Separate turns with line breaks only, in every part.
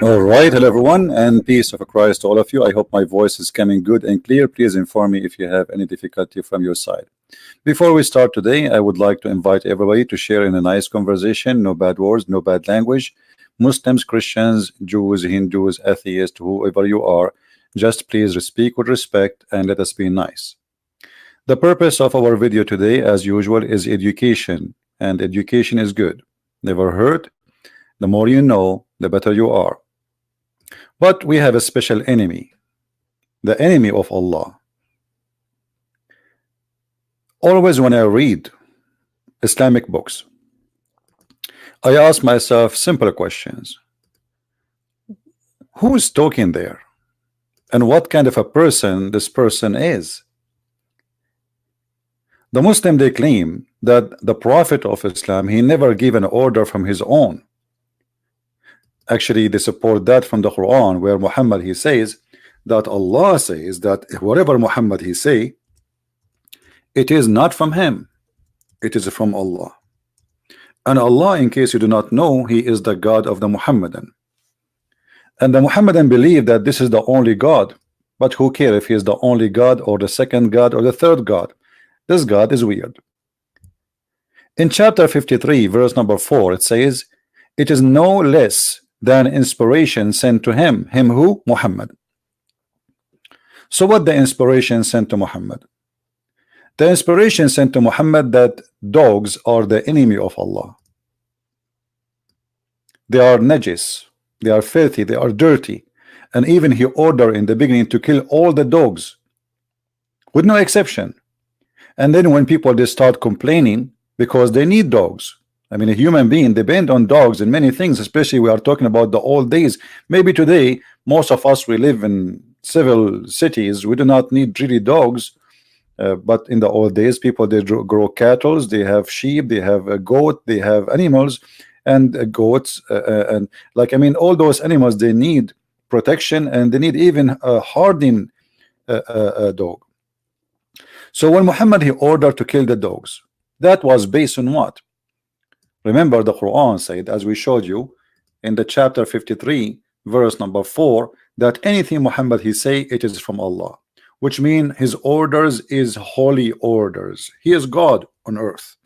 All right, hello everyone, and peace of Christ to all of you. I hope my voice is coming good and clear. Please inform me if you have any difficulty from your side. Before we start today, I would like to invite everybody to share in a nice conversation. No bad words, no bad language. Muslims, Christians, Jews, Hindus, atheists, whoever you are, just please speak with respect and let us be nice. The purpose of our video today, as usual, is education, and education is good. Never heard? The more you know, the better you are. But we have a special enemy, the enemy of Allah. Always when I read Islamic books, I ask myself simple questions. Who is talking there? And what kind of a person this person is? The Muslim, they claim that the Prophet of Islam, he never gave an order from his own. Actually, they support that from the Quran, where Muhammad, he says that Allah says that whatever Muhammad he say, it is not from him, it is from Allah. And Allah, in case you do not know, he is the God of the Muhammadan. And the Muhammadan believe that this is the only God. But who cares if he is the only God or the second God or the third God? This God is weird. In chapter 53, verse number 4, it says, it is no less than inspiration sent to him. Him who? Muhammad. So what the inspiration sent to Muhammad? The inspiration sent to Muhammad that dogs are the enemy of Allah. They are najis, they are filthy, they are dirty. And even he ordered in the beginning to kill all the dogs with no exception. And then when people they start complaining because they need dogs. I mean, a human being depend on dogs in many things, especially we are talking about the old days. Maybe today, most of us, we live in civil cities. We do not need really dogs. But in the old days, people, they grow cattle, they have sheep, they have a goat, they have animals and goats. And like, I mean, all those animals, they need protection and they need even a hardened dog. So when Muhammad, he ordered to kill the dogs, that was based on what? Remember, the Quran said, as we showed you in the chapter 53, verse number 4, that anything Muhammad he say, it is from Allah, which means his orders is holy orders. He is God on earth.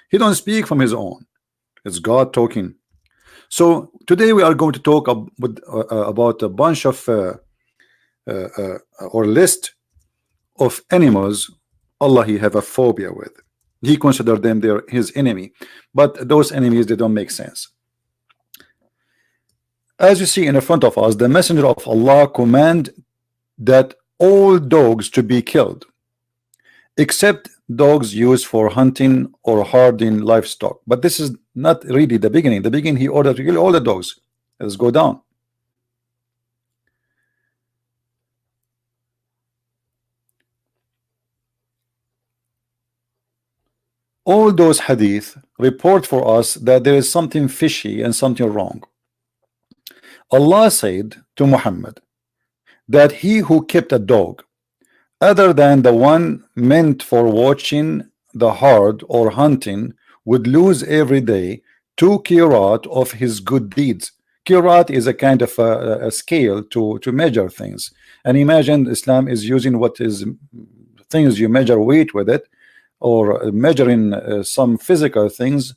He don't speak from his own. It's God talking. So today we are going to talk about a bunch of or list of animals Allah he have a phobia with. He considered them his enemy, but those enemies, they don't make sense. As you see in front of us, the messenger of Allah command that all dogs to be killed except dogs used for hunting or herding livestock. But this is not really the beginning. The beginning, he ordered to kill all the dogs. Let's go down. All those hadith report for us that there is something fishy and something wrong. Allah said to Muhammad that he who kept a dog other than the one meant for watching the herd or hunting would lose every day 2 kirat of his good deeds. Kirat is a kind of a scale to measure things. And imagine Islam is using what is things you measure weight with it, or measuring some physical things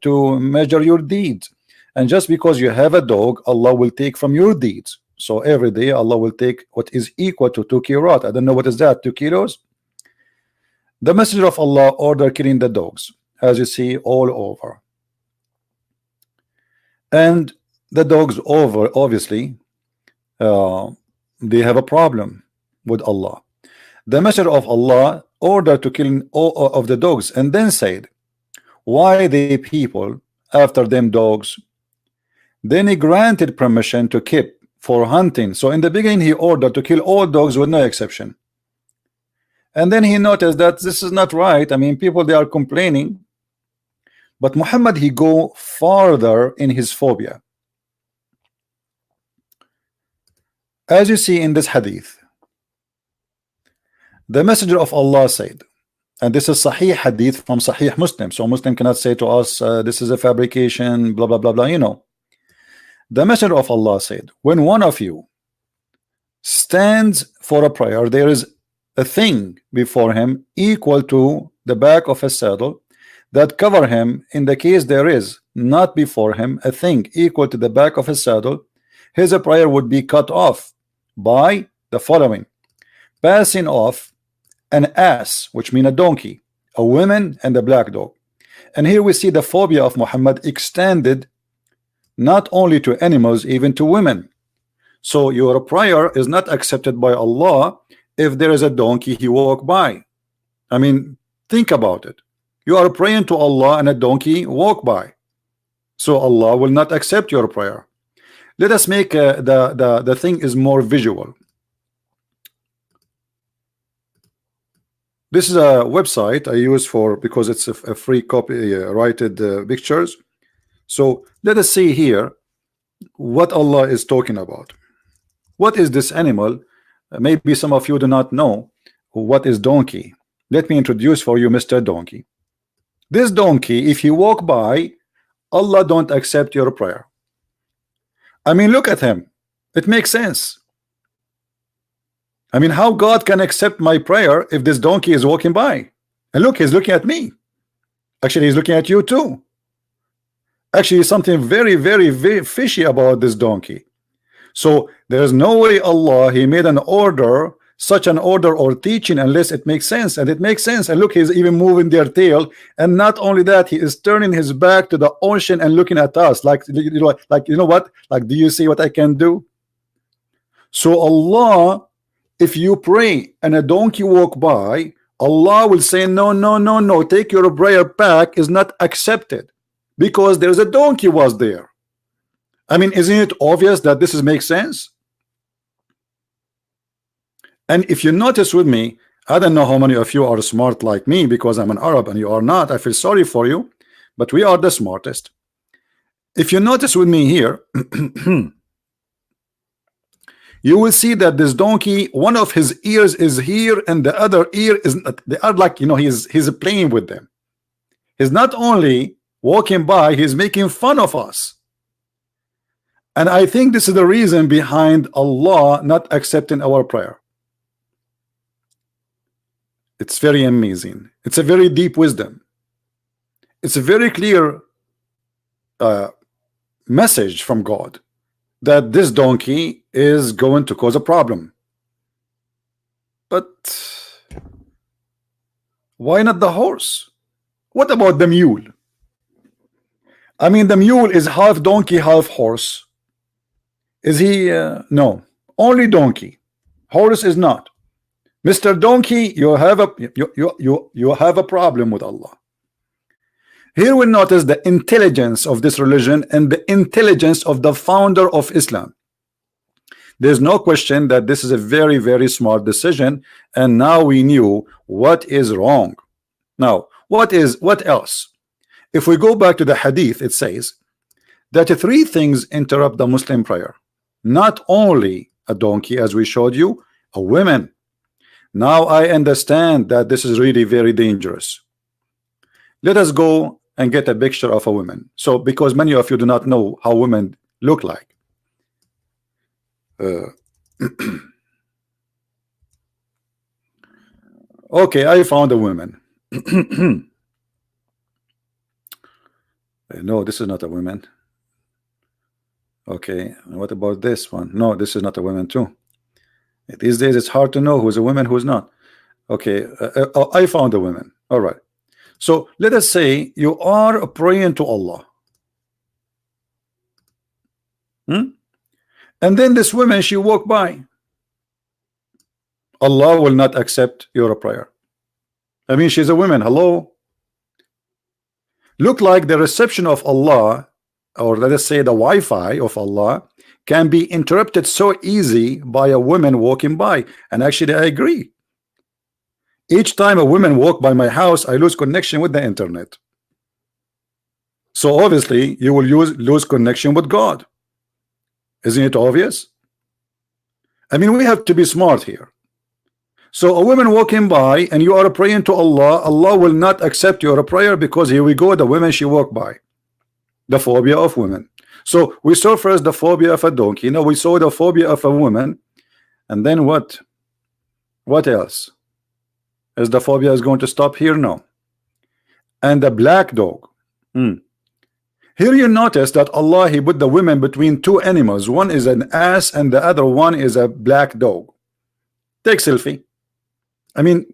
to measure your deeds. And just because you have a dog, Allah will take from your deeds. So every day Allah will take what is equal to 2 kirat. I don't know what is that, 2 kilos. The messenger of Allah ordered killing the dogs, as you see all over. And the dogs over, obviously, they have a problem with Allah. The messenger of Allah ordered to kill all of the dogs, and then said, why the people after them dogs? Then he granted permission to keep for hunting. So in the beginning he ordered to kill all dogs with no exception. And then he noticed that this is not right. I mean, people, they are complaining. But Muhammad, he go farther in his phobia. As you see in this hadith, the messenger of Allah said, and this is Sahih hadith from Sahih Muslim, so Muslim cannot say to us this is a fabrication, blah blah blah blah, you know. The Messenger of Allah said, when one of you stands for a prayer, there is a thing before him equal to the back of a saddle that cover him. In the case there is not before him a thing equal to the back of a saddle, his prayer would be cut off by the following: passing off an ass, which means a donkey, a woman, and a black dog. And here we see the phobia of Muhammad extended not only to animals, even to women. So your prayer is not accepted by Allah if there is a donkey he walk by. I mean, think about it. You are praying to Allah and a donkey walk by, so Allah will not accept your prayer. Let us make the thing is more visual. This is a website I use for, because it's a free copy rated pictures. So let us see here what Allah is talking about. What is this animal? Maybe some of you do not know what is donkey. Let me introduce for you Mr. Donkey. This donkey, if you walk by, Allah don't accept your prayer. I mean, look at him. It makes sense. I mean, how God can accept my prayer if this donkey is walking by? And look, he's looking at me. Actually, he's looking at you too. Actually, something very, very, very fishy about this donkey. So there's no way Allah, he made an order, such an order or teaching, unless it makes sense. And it makes sense. And look, he's even moving their tail. And not only that, he is turning his back to the ocean and looking at us like you know what, like, do you see what I can do? So Allah, if you pray and a donkey walk by, Allah will say no, no, no, no, take your prayer back, is not accepted, because there's a donkey was there. I mean, isn't it obvious that this makes sense? And if you notice with me, I don't know how many of you are smart like me, because I'm an Arab and you are not. I feel sorry for you, but we are the smartest. If you notice with me here, you will see that this donkey, one of his ears is here and the other ear is not. They are like, you know, he's playing with them. He's not only walking by, he's making fun of us. And I think this is the reason behind Allah not accepting our prayer. It's very amazing. It's a very deep wisdom. It's a very clear message from God that this donkey is going to cause a problem. But why not the horse? What about the mule? I mean, the mule is half donkey, half horse. Is he? No, only donkey. Horse is not. Mr. Donkey, you have a problem with Allah. Here we notice the intelligence of this religion and the intelligence of the founder of Islam. There's no question that this is a very, very smart decision, and now we knew what is wrong. Now, what else? If we go back to the hadith, it says that three things interrupt the Muslim prayer. Not only a donkey, as we showed you, a woman. Now I understand that this is really very dangerous. Let us go and get a picture of a woman. So, because many of you do not know how women look like. Okay, I found a woman. No, this is not a woman. Okay, what about this one? No, this is not a woman too. These days it's hard to know who's a woman, who's not. Okay, I found a woman. All right. So let us say you are praying to Allah. And then this woman, she walked by. Allah will not accept your prayer. I mean, she's a woman. Hello. Look like the reception of Allah, or let us say the Wi-Fi of Allah, can be interrupted so easy by a woman walking by. And actually I agree. Each time a woman walk by my house, I lose connection with the internet. So obviously you will lose connection with God. Isn't it obvious? I mean, we have to be smart here. So a woman walking by and you are praying to Allah, Allah will not accept your prayer, because here we go, the woman she walked by. The phobia of women. So we saw first the phobia of a donkey. Now we saw the phobia of a woman. And then what? What else? Is the phobia is going to stop here? No. And the black dog. Here you notice that Allah, He put the women between two animals. One is an ass and the other one is a black dog. Take selfie. I mean,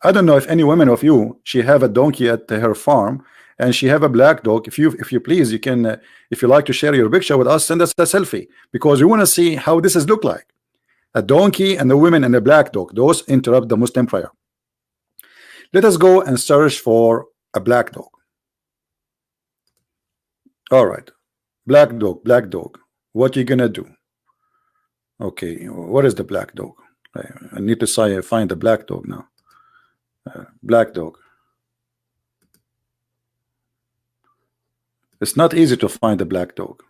I don't know if any woman of you, she have a donkey at her farm and she have a black dog. If you please, you can, if you like to share your picture with us, send us a selfie, because we want to see how this is look like. A donkey and a woman and a black dog. Those interrupt the Muslim prayer. Let us go and search for a black dog. All right, black dog, black dog. What you gonna do? Okay, what is the black dog? I need to find the black dog now. Black dog. It's not easy to find the black dog,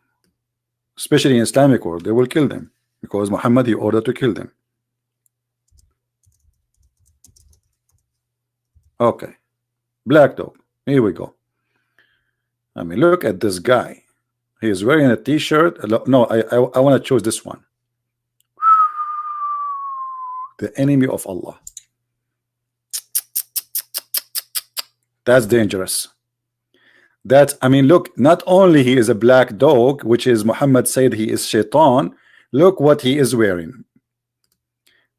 especially in Islamic world. They will kill them because Muhammad, he ordered to kill them. Okay, black dog. Here we go. I mean, look at this guy. He is wearing a t-shirt. No, I want to choose this one. The enemy of Allah. That's dangerous. I mean, look, not only he is a black dog, which is Muhammad said he is shaitan. Look what he is wearing.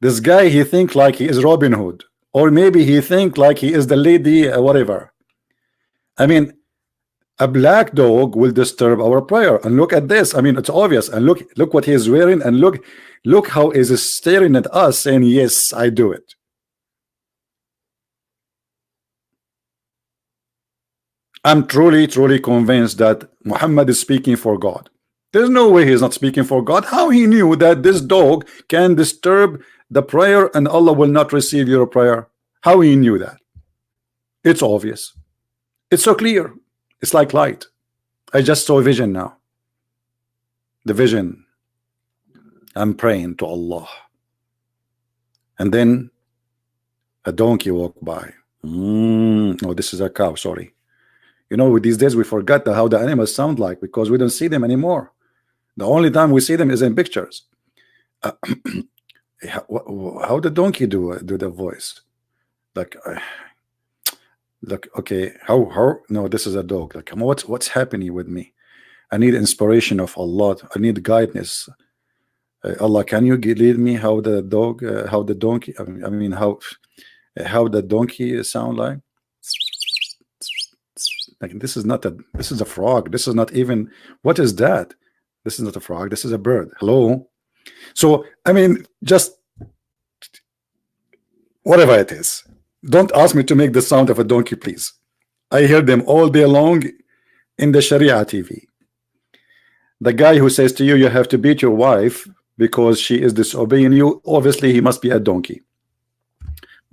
This guy, he think like he is Robin Hood, or maybe he think like he is the lady, whatever. I mean, a black dog will disturb our prayer. And look at this. I mean, it's obvious. And look what he is wearing. And look how he is staring at us, saying, "Yes, I do it." I'm truly convinced that Muhammad is speaking for God. There's no way he's not speaking for God. How he knew that this dog can disturb the prayer and Allah will not receive your prayer? How he knew that? It's obvious. It's so clear. It's like light. I just saw a vision now. The vision. I'm praying to Allah. And then a donkey walked by. Oh, this is a cow, sorry. You know, these days we forgot how the animals sound like because we don't see them anymore. The only time we see them is in pictures. How the donkey do the voice? Like, okay, how? No, this is a dog. Like, what's happening with me? I need inspiration of Allah. I need guidance. Allah, can you lead me? How the dog? How the donkey? I mean, how the donkey sound like? Like, this is a frog. This is not even, what is that? This is not a frog. This is a bird. Hello. So, I mean, just whatever it is. Don't ask me to make the sound of a donkey, please. I hear them all day long in the Sharia TV. The guy who says to you, you have to beat your wife because she is disobeying you, obviously he must be a donkey.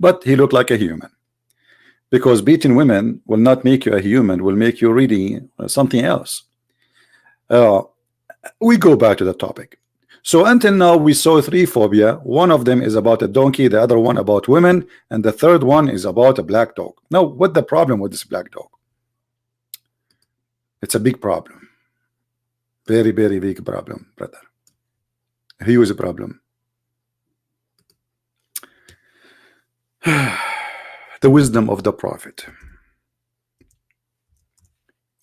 But he looked like a human. Because beating women will not make you a human, will make you really something else. We go back to the topic. So until now we saw three phobia. One of them is about a donkey, the other one about women, and the third one is about a black dog. Now, what's the problem with this black dog? It's a big problem. Very, very big problem, brother. Huge problem. The wisdom of the Prophet.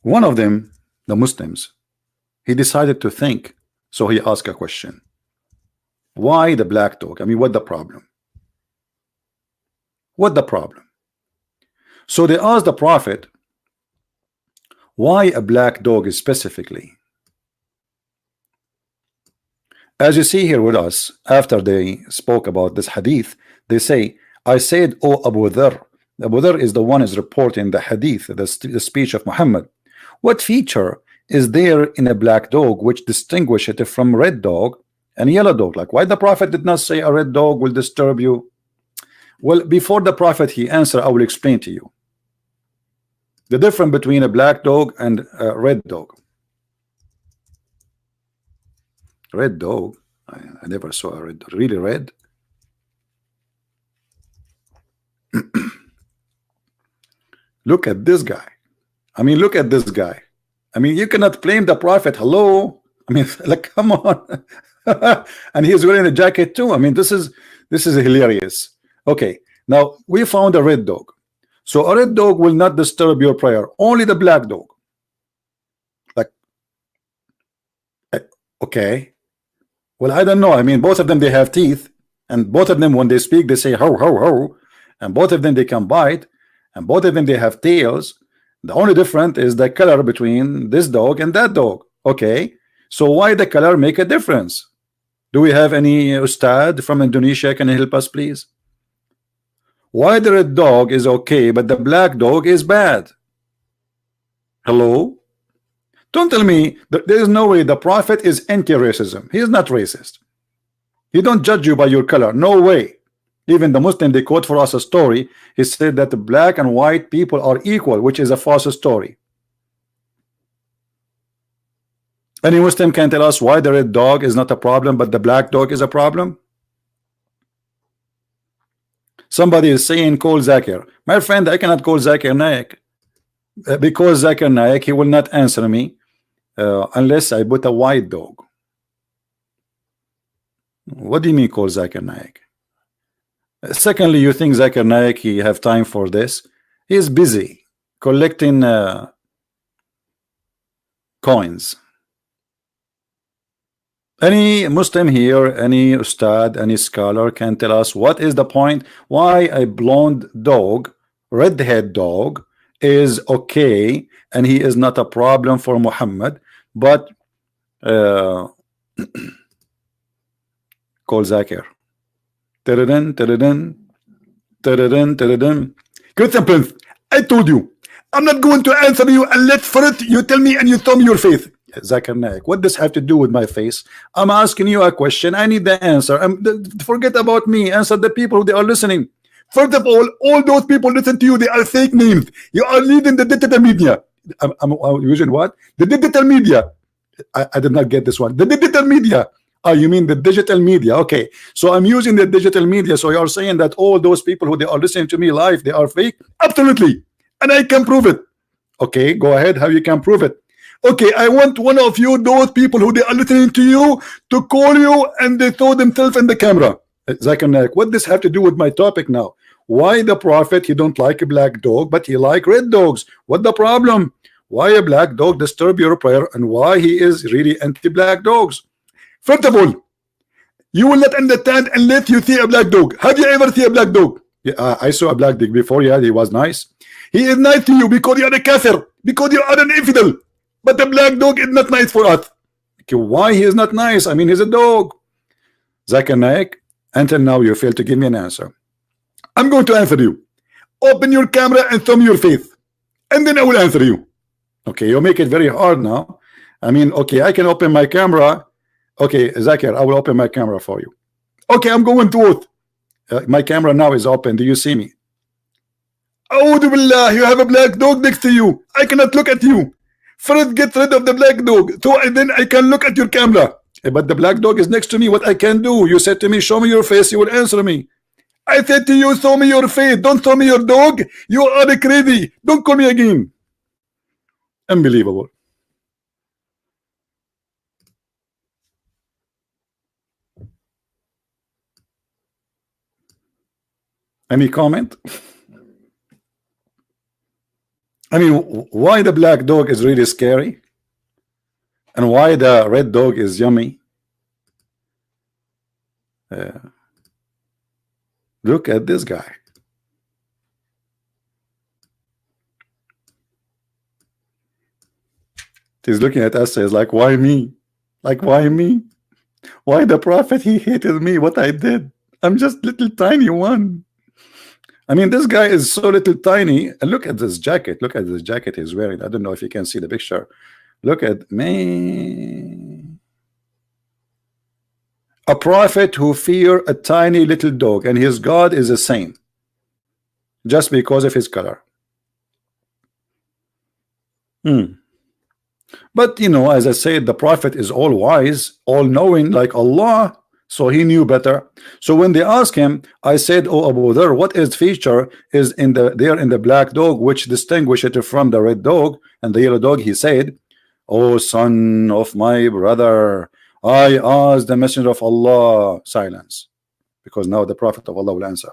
One of them, the Muslims, he decided to think, so he asked a question. Why the black dog? I mean, what the problem? What the problem? So they asked the Prophet, why a black dog specifically? As you see here with us, after they spoke about this hadith, they say, I said, O Abu Dharr. Abu Dharr is the one is reporting the hadith, the speech of Muhammad. What feature is there in a black dog which distinguish it from red dog and yellow dog? Like, why the Prophet did not say a red dog will disturb you? Well, before the Prophet he answered, I will explain to you the difference between a black dog and a red dog. Red dog, I never saw a red dog. Really red? Look at this guy. I mean, look at this guy. I mean, you cannot blame the prophet. Hello, I mean, like, come on. And he's wearing a jacket too. I mean, this is hilarious. Okay, now we found a red dog. So a red dog will not disturb your prayer. Only the black dog. Like, eh, okay. Well, I don't know. I mean, both of them, they have teeth, and both of them, when they speak, they say ho ho ho, and both of them, they can bite, and both of them, they have tails. The only difference is the color between this dog and that dog. Okay, so why the color make a difference? Do we have any ustad from Indonesia? Can you help us, please? Why the red dog is okay, but the black dog is bad? Hello? Don't tell me that there is no way the prophet is anti-racism. He is not racist. He don't judge you by your color. No way. Even the Muslim, they quote for us a story. He said that the black and white people are equal, which is a false story. Any Muslim can tell us why the red dog is not a problem, but the black dog is a problem? Somebody is saying call Zakir. My friend, I cannot call Zakir Naik because Zakir Naik, he will not answer me unless I put a white dog. What do you mean call Zakir Naik? Secondly, you think Zakir Naik he have time for this? He is busy collecting coins. Any Muslim here, any ustad, any scholar can tell us what is the point why a blonde dog, red-head dog is okay and he is not a problem for Muhammad, but call Zakir. Christian Prince, I told you I'm not going to answer you unless first you tell me and you tell me your faith. Zakir Naik, what does have to do with my face? I'm asking you a question. I need the answer. Forget about me. Answer the people who they are listening. First of all those people listen to you. They are fake names. You are leading the digital media. I'm using what? The digital media. I did not get this one. The digital media. Oh, you mean the digital media? Okay. So I'm using the digital media. So you are saying that all those people who they are listening to me live, they are fake? Absolutely. And I can prove it. Okay, go ahead. How you can prove it? Okay, I want one of you, those people who they are listening to you, to call you and they throw themselves in the camera. Zakir Naik, what does have to do with my topic now? Why the prophet, he don't like a black dog, but he like red dogs? What the problem? Why a black dog disturb your prayer and why he is really anti-black dogs? First of all, you will not understand unless you see a black dog. Have you ever seen a black dog? Yeah, I saw a black dog before. Yeah, he was nice. He is nice to you because you are a kafir, because you are an infidel. But the black dog is not nice for us. Okay, why he is not nice? I mean, he's a dog. Zakir Naik, until now you failed to give me an answer. I'm going to answer you. Open your camera and show me your face, and then I will answer you. Okay, you make it very hard now. I mean, okay, I can open my camera. Okay, Zakir, I will open my camera for you. Okay, I'm going to it. My camera now is open. Do you see me? A'udhu billah, you have a black dog next to you. I cannot look at you. First, get rid of the black dog, so then I can look at your camera. But the black dog is next to me. What I can do? You said to me, show me your face. You will answer me. I said to you, show me your face. Don't show me your dog. You are crazy. Don't call me again. Unbelievable. Any comment? I mean, why the black dog is really scary and why the red dog is yummy? Look at this guy. He's looking at us, says like, why me? Like, why me? Why the prophet? He hated me, what I did. I'm just little tiny one. I mean, this guy is so little tiny. And look at this jacket. Look at this jacket he's wearing. I don't know if you can see the picture. Look at me. A prophet who fear a tiny little dog, and his God is the same, just because of his color. But you know, as I said, the prophet is all wise, all knowing, like Allah. So he knew better. So when they asked him, I said, oh Abu Dharr, what is feature is in the there in the black dog which distinguish it from the red dog and the yellow dog? He said, O son of my brother, I asked the messenger of Allah. Silence, because now the prophet of Allah will answer.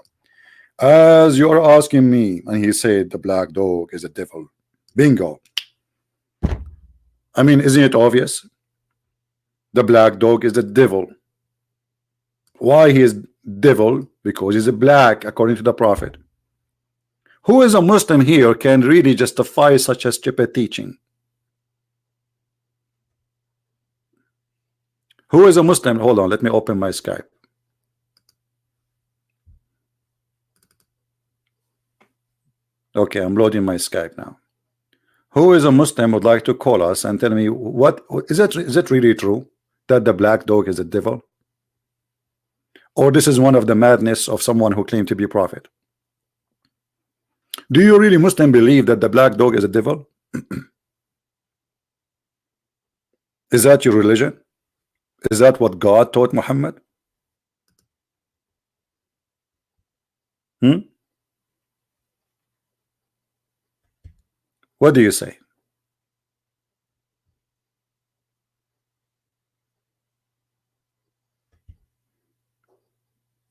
As you are asking me, and he said the black dog is a devil. Bingo. I mean, isn't it obvious? The black dog is the devil. Why he is devil? Because he's a black, according to the prophet. Who is a Muslim here can really justify such a stupid teaching? Who is a Muslim? Hold on, let me open my Skype. Okay, I'm loading my Skype now. Who is a Muslim would like to call us and tell me what is it really true that the black dog is a devil? Or this is one of the madness of someone who claimed to be prophet? Do you really Muslim believe that the black dog is a devil? Is that your religion? Is that what God taught Muhammad? What do you say?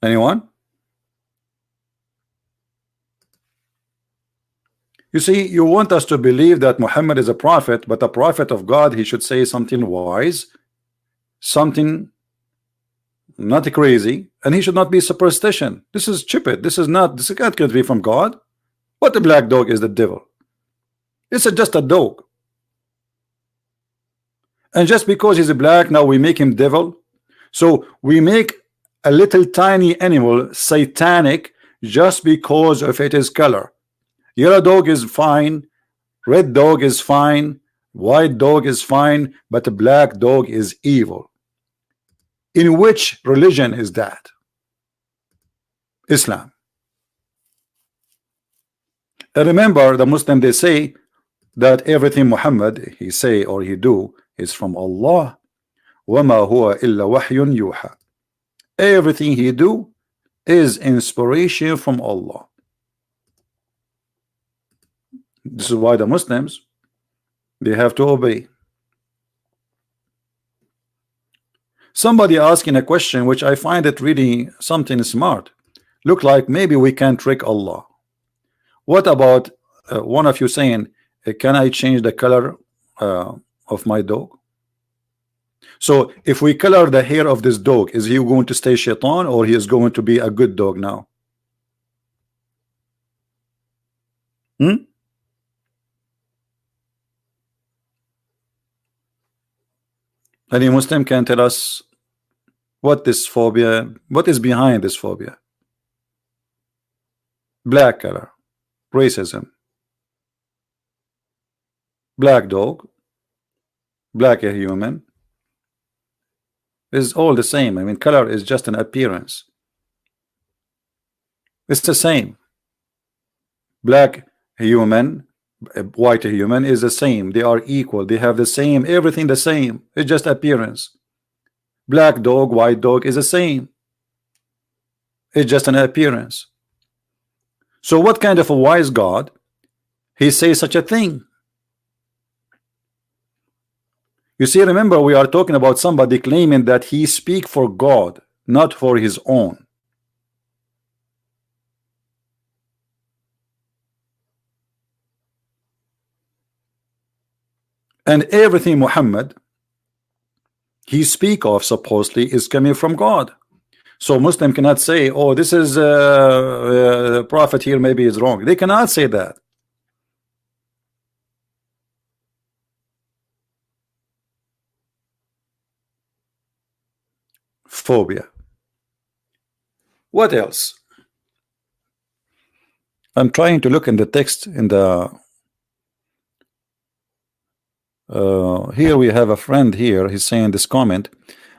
Anyone? You see, you want us to believe that Muhammad is a prophet, but a prophet of God, he should say something wise, something not crazy, and he should not be superstition. This is stupid. This can't be from God. What the black dog is the devil? It's just a dog. And just because he's a black, now we make him devil. So we make a little tiny animal satanic just because of its color. Yellow dog is fine, red dog is fine, white dog is fine, but a black dog is evil. In which religion is that? Islam. And remember, the Muslim, they say that everything Muhammad he say or he do is from Allah. وَمَا هُوَ إِلَّا وَحْيٌ يُوحَى. Everything he do is inspiration from Allah. This is why the Muslims, they have to obey. Somebody asking a question which I find it really something smart. Look like maybe we can trick Allah. What about one of you saying, can I change the color of my dog? So if we color the hair of this dog, is he going to stay shaitan or he is going to be a good dog now? Any Muslim can tell us what this phobia, what is behind this phobia? Black color, racism, black dog, black a human, is all the same. I mean, color is just an appearance. It's the same. Black human, white human is the same. They are equal. They have the same, everything the same. It's just appearance. Black dog, white dog is the same. It's just an appearance. So what kind of a wise God he says such a thing? You see, remember, we are talking about somebody claiming that he speak for God, not for his own. And everything Muhammad he speak of supposedly is coming from God. So Muslim cannot say, oh, this is prophet here maybe is wrong. They cannot say that. Phobia. What else? I'm trying to look in the text in the here we have a friend here. He's saying this comment: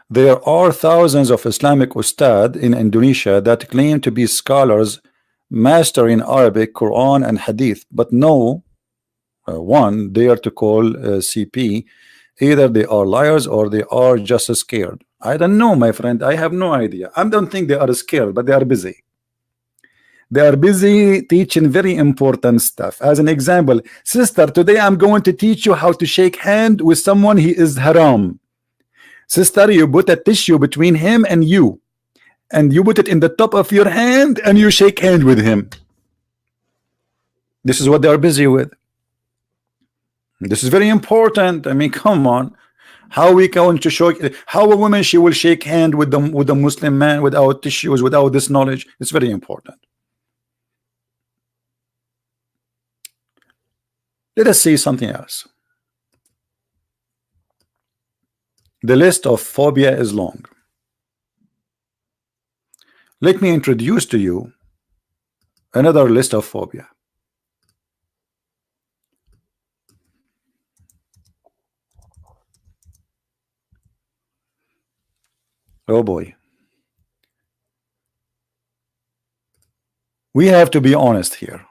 there are thousands of Islamic ustad in Indonesia that claim to be scholars mastering Arabic, Quran and Hadith, but no one dare to call CP. Either they are liars or they are just scared. I don't know, my friend. I have no idea. I don't think they are scared, but they are busy. They are busy teaching very important stuff. As an example, sister, today I'm going to teach you how to shake hand with someone he is haram. Sister, you put a tissue between him and you put it in the top of your hand and you shake hand with him. This is what they are busy with. This is very important. I mean, come on. How we going to show how a woman she will shake hand with the Muslim man without tissues, without this knowledge? It's very important. Let us see something else. The list of phobia is long. Let me introduce to you another list of phobia. Oh boy. We have to be honest here.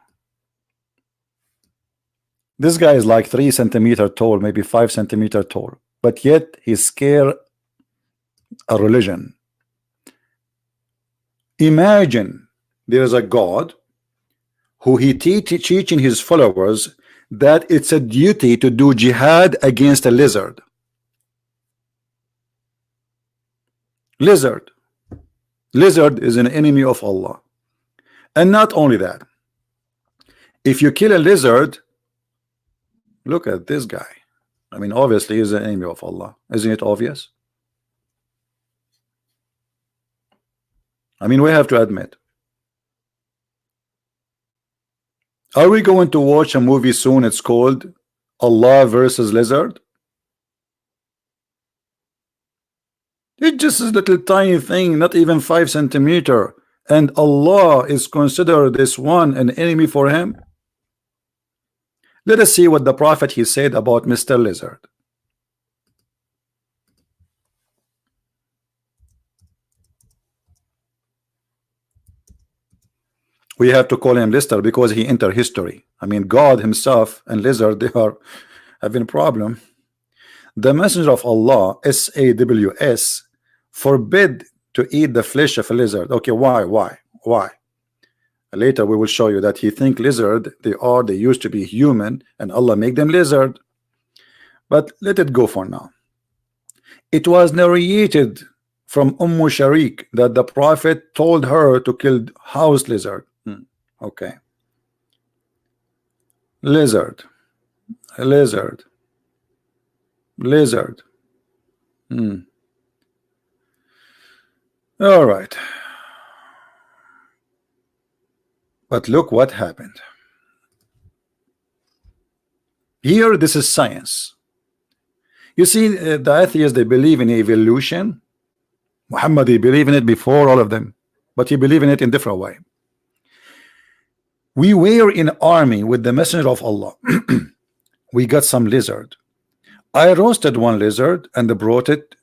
This guy is like 3 centimeters tall, maybe 5 centimeters tall, but yet he's scared a religion. Imagine there is a God who he teaching his followers that it's a duty to do jihad against a lizard. Lizard is an enemy of Allah. And not only that, if you kill a lizard, look at this guy. I mean, obviously he's an enemy of Allah. Isn't it obvious? I mean, we have to admit. Are we going to watch a movie soon? It's called Allah versus Lizard. It's just a little tiny thing, not even 5 centimeters, and Allah is considered this one an enemy for him. Let us see what the Prophet he said about Mr. Lizard. We have to call him Lizard because he entered history. I mean, God himself and lizard, they are having a problem. The messenger of Allah, SAWS, forbid to eat the flesh of a lizard. Okay, why? Later we will show you that he think lizard, they used to be human and Allah make them lizard. But let it go for now. It was narrated from Sharik that the Prophet told her to kill house lizard. Okay. Lizard. All right. But look what happened. Here, this is science. You see, the atheists, they believe in evolution. Muhammad, he believe in it before all of them, but he believe in it in different way. We were in army with the messenger of Allah. We got some lizard. I roasted one lizard and brought it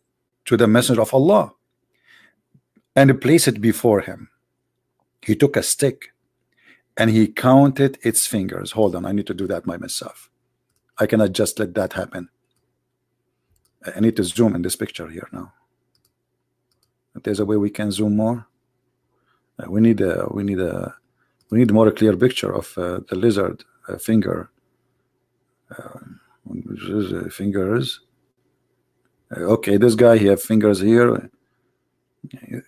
to the messenger of Allah and placed it before him. He took a stick and he counted its fingers. Hold on, I need to do that by myself. I cannot just let that happen. I need to zoom in this picture here now. If there's a way we can zoom more. We need more clear picture of the lizard finger. Fingers. Okay, this guy, he have fingers here.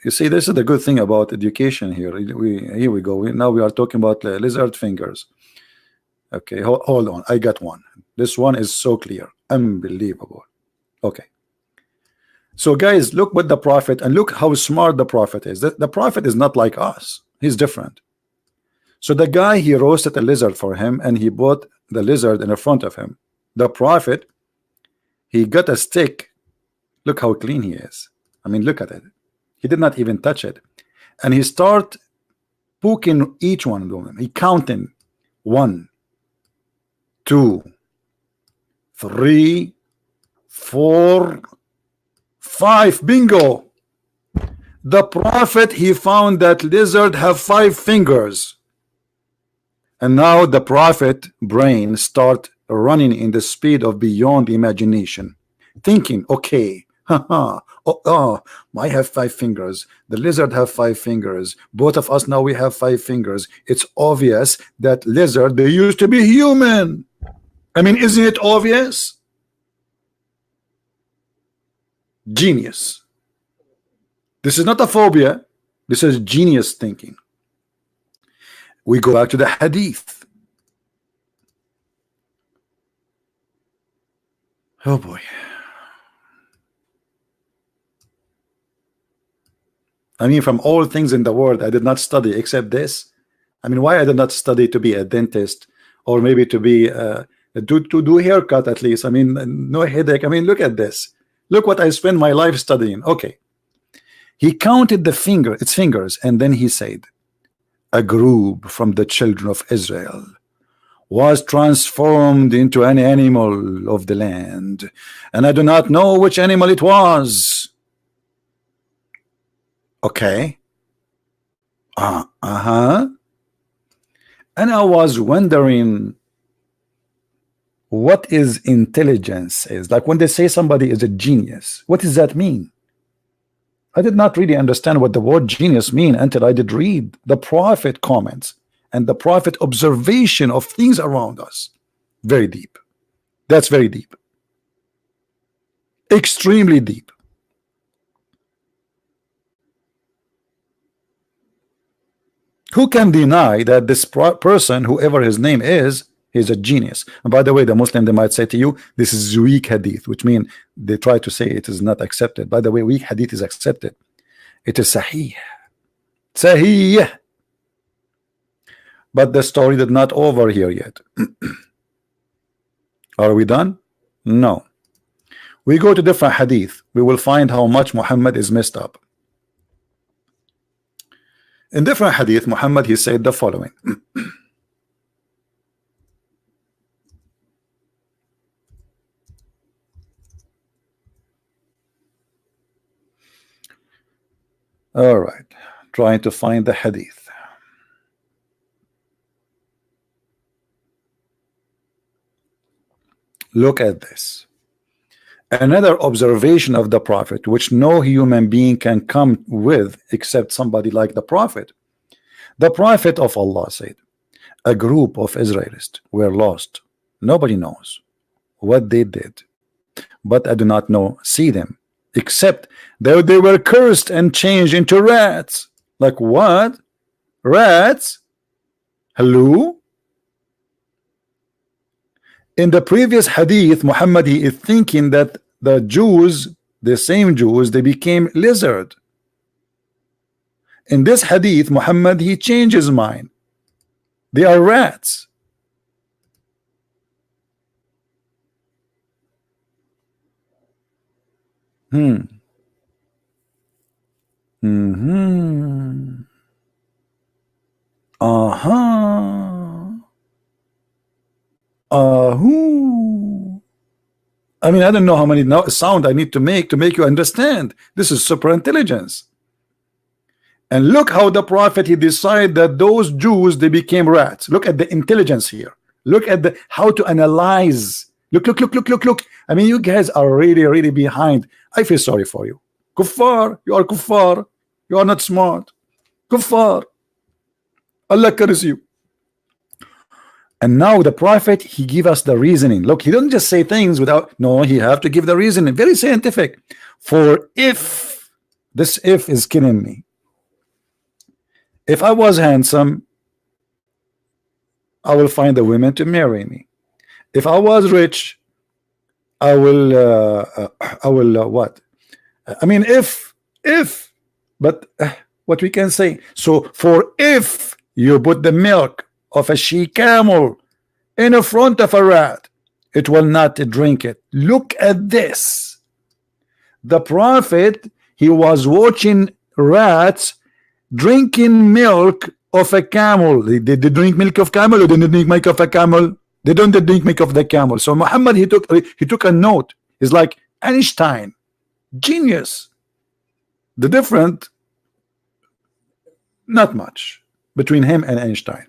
You see, this is the good thing about education here. Here we go. Now we are talking about lizard fingers. Okay, hold on. I got one. This one is so clear, unbelievable. Okay. So guys, look what the Prophet, and look how smart the Prophet is. The Prophet is not like us. He's different. So the guy, he roasted a lizard for him and he put the lizard in front of him. The Prophet, he got a stick. Look how clean he is. I mean, look at it. He did not even touch it. And he start poking each one of them. He counting 1, 2, 3, 4, 5. Bingo. The Prophet, he found that lizard have 5 fingers. And now the Prophet brain start running in the speed of beyond imagination, thinking, okay, Oh, oh, I have 5 fingers. The lizard have 5 fingers. Both of us now we have 5 fingers. It's obvious that lizard, they used to be human. I mean, isn't it obvious? Genius. This is not a phobia. This is genius thinking. We go back to the hadith. Oh boy. I mean, from all things in the world, I did not study except this. I mean, why I did not study to be a dentist, or maybe to be to do haircut at least. I mean, no headache. I mean, look at this. Look what I spent my life studying. Okay. He counted the its fingers, and then he said, a group from the children of Israel was transformed into an animal of the land, and I do not know which animal it was. Okay. And I was wondering what is intelligence is. Like when they say somebody is a genius, what does that mean? I did not really understand what the word genius mean until I did read the prophet comments and the prophet observation of things around us. Very deep. That's very deep. Extremely deep. Who can deny that this person, whoever his name is a genius? And by the way, the Muslim, they might say to you, this is weak hadith, which means they try to say it is not accepted. By the way, weak hadith is accepted. It is sahih. Sahih. But the story did not over here yet. Are we done? No. We go to different hadith. We will find how much Muhammad is messed up. In different hadith, Muhammad, he said the following. All right, trying to find the hadith. Look at this. Another observation of the prophet, which no human being can come with except somebody like the prophet. The prophet of Allah said, a group of Israelites were lost. Nobody knows what they did, but I do not see them, except that they were cursed and changed into rats. Like what? Rats? Hello? In the previous hadith, Muhammad, he is thinking that the Jews, the same Jews, they became lizard. In this hadith, Muhammad, he changed his mind. They are rats. I mean, I don't know how many sound I need to make you understand. This is super intelligence. And look how the prophet, he decided that those Jews, they became rats. Look at the intelligence here. Look at how to analyze. Look. I mean, you guys are really behind. I feel sorry for you. Kuffar, you are kuffar. You are not smart. Kuffar. Allah curse you. And now the prophet, he give us the reasoning. Look, he doesn't just say things without, no, he have to give the reasoning. Very scientific. For if, this if is killing me. If I was handsome, I will find a woman to marry me. If I was rich, I will what? I mean, but what we can say. So for if you put the milk of a she-camel in front of a rat, it will not drink it. Look at this. The prophet, he was watching rats drinking milk of a camel. They drink milk of camel, or they didn't drink milk of a camel? They don't drink milk of the camel. So Muhammad, he took a note. It's like Einstein, genius. The different, not much between him and Einstein.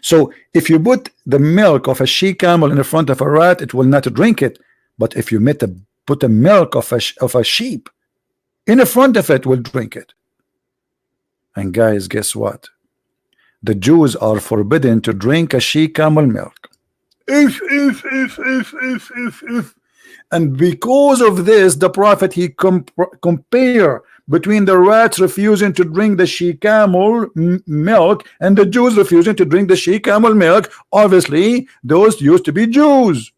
So if you put the milk of a she-camel in the front of a rat, it will not drink it. But if you put the milk of a sheep in the front of it, will drink it. And guys, guess what? The Jews are forbidden to drink a she camel milk. If. And because of this, the prophet, he compare between the rats refusing to drink the she camel milk and the Jews refusing to drink the she camel milk. Obviously those used to be Jews.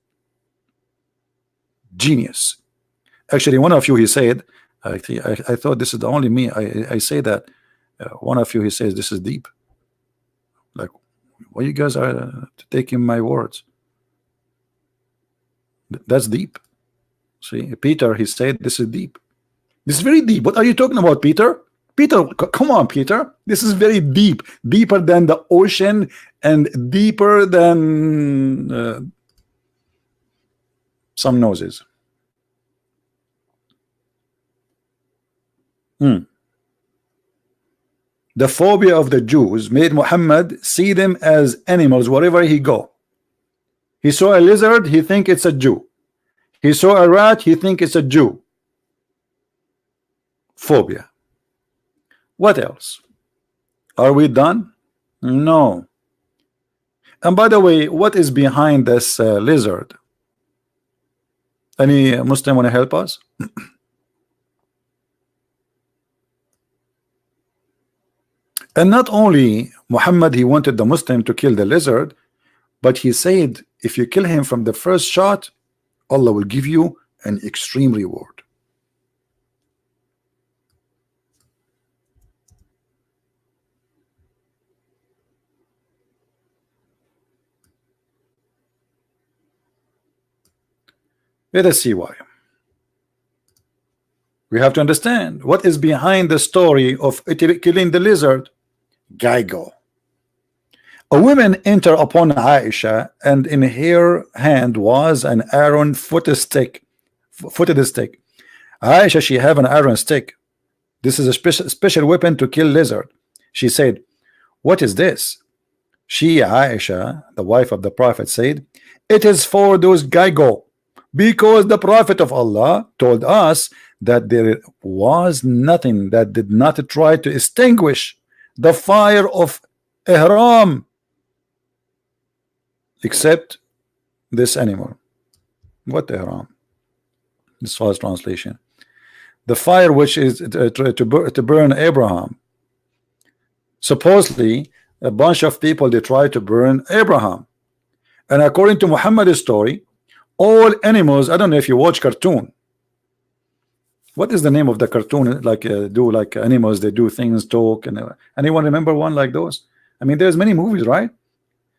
Genius. Actually, one of you, he said, I thought this is the only me, I say that, one of you, he says this is deep. Like, why you guys are taking my words? That's deep. See, Peter, he said this is deep. This is very deep. What are you talking about, Peter? Peter, come on, Peter. This is very deep. Deeper than the ocean and deeper than some noses. The phobia of the Jews made Muhammad see them as animals wherever he go. He saw a lizard, he think it's a Jew. He saw a rat, he think it's a Jew. Phobia. What else? Are we done? No. And by the way, what is behind this lizard? Any Muslim want to help us? And not only Muhammad, he wanted the Muslim to kill the lizard, but he said if you kill him from the first shot, Allah will give you an extreme reward. Let us see why. We have to understand what is behind the story of killing the lizard. Geigo. A woman entered upon Aisha, and in her hand was an iron footed stick. Aisha, she have an iron stick. This is a special weapon to kill lizard. She said, what is this? She, Aisha, the wife of the Prophet, said, it is for those Geigo, because the Prophet of Allah told us that there was nothing that did not try to extinguish the fire of Ihram except this animal. What Ihram? This was translation. The fire which is to burn Abraham. Supposedly a bunch of people, they tried to burn Abraham, and according to Muhammad's story, all animals, I don't know if you watch cartoon. What is the name of the cartoon? Like do like animals, they do things, talk, and anyone remember one like those? I mean, there's many movies, right?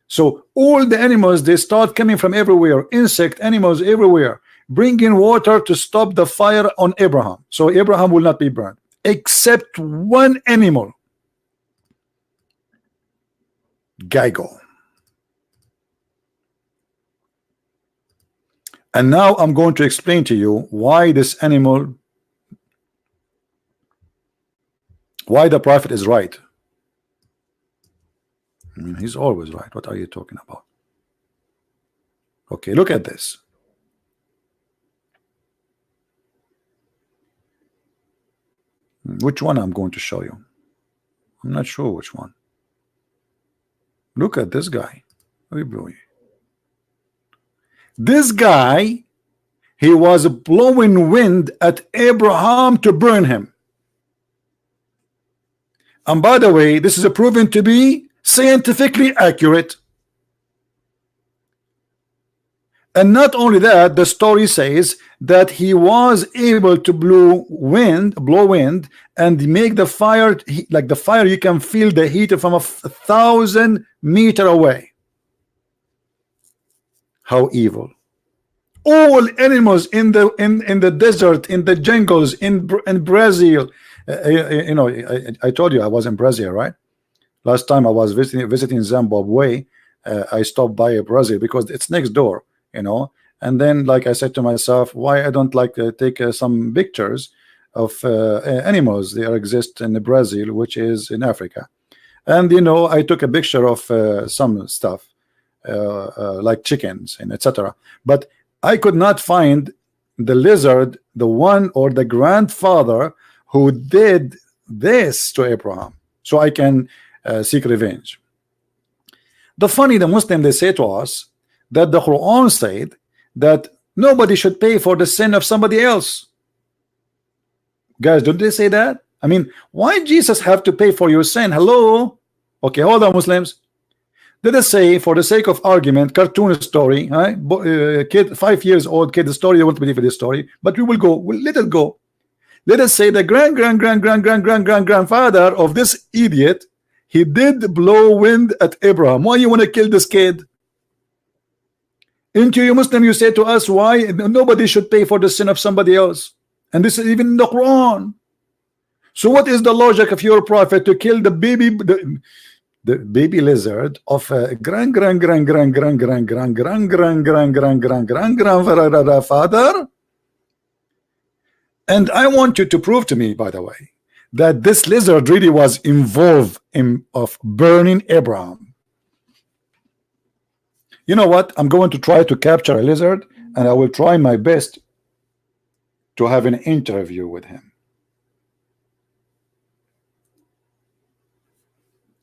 So all the animals, they start coming from everywhere, insect animals everywhere, bringing water to stop the fire on Abraham, so Abraham will not be burned, except one animal, Geigo. And now I'm going to explain to you why this animal, why the Prophet is right. I mean, he's always right. What are you talking about? Okay, look at this. Which one I'm going to show you? I'm not sure which one. Look at this guy. This guy, he was blowing wind at Abraham to burn him. And by the way, this is proven to be scientifically accurate. And not only that, the story says that he was able to blow wind and make the fire, like the fire, you can feel the heat from 1,000 meters away. How evil. All animals in the desert, in the jungles, in Brazil, you know, I told you I was in Brazil, right? Last time I was visiting Zimbabwe, I stopped by Brazil because it's next door, you know. And then, like I said to myself, why I don't like take some pictures of animals that exist in Brazil, which is in Africa. And you know, I took a picture of some stuff like chickens and etc. But I could not find the lizard the one or the grandfather who did this to Abraham, so I can seek revenge. The Muslim, they say to us that the Quran said that nobody should pay for the sin of somebody else. Guys, don't they say that? I mean, why Jesus have to pay for your sin? Hello? Okay, hold on, Muslims. Let us say, for the sake of argument, cartoon story, kid, 5 years old kid story, you won't believe in this story, but we'll let it go. Let us say the grandfather of this idiot, he did blow wind at Abraham. Why you want to kill this kid? Into you Muslim, you say to us, why nobody should pay for the sin of somebody else? And this is even in the Quran. So what is the logic of your prophet to kill the baby lizard of grandfather? And I want you to prove to me, by the way, that this lizard really was involved in burning Abraham. You know what? I'm going to try to capture a lizard, and I will try my best to have an interview with him.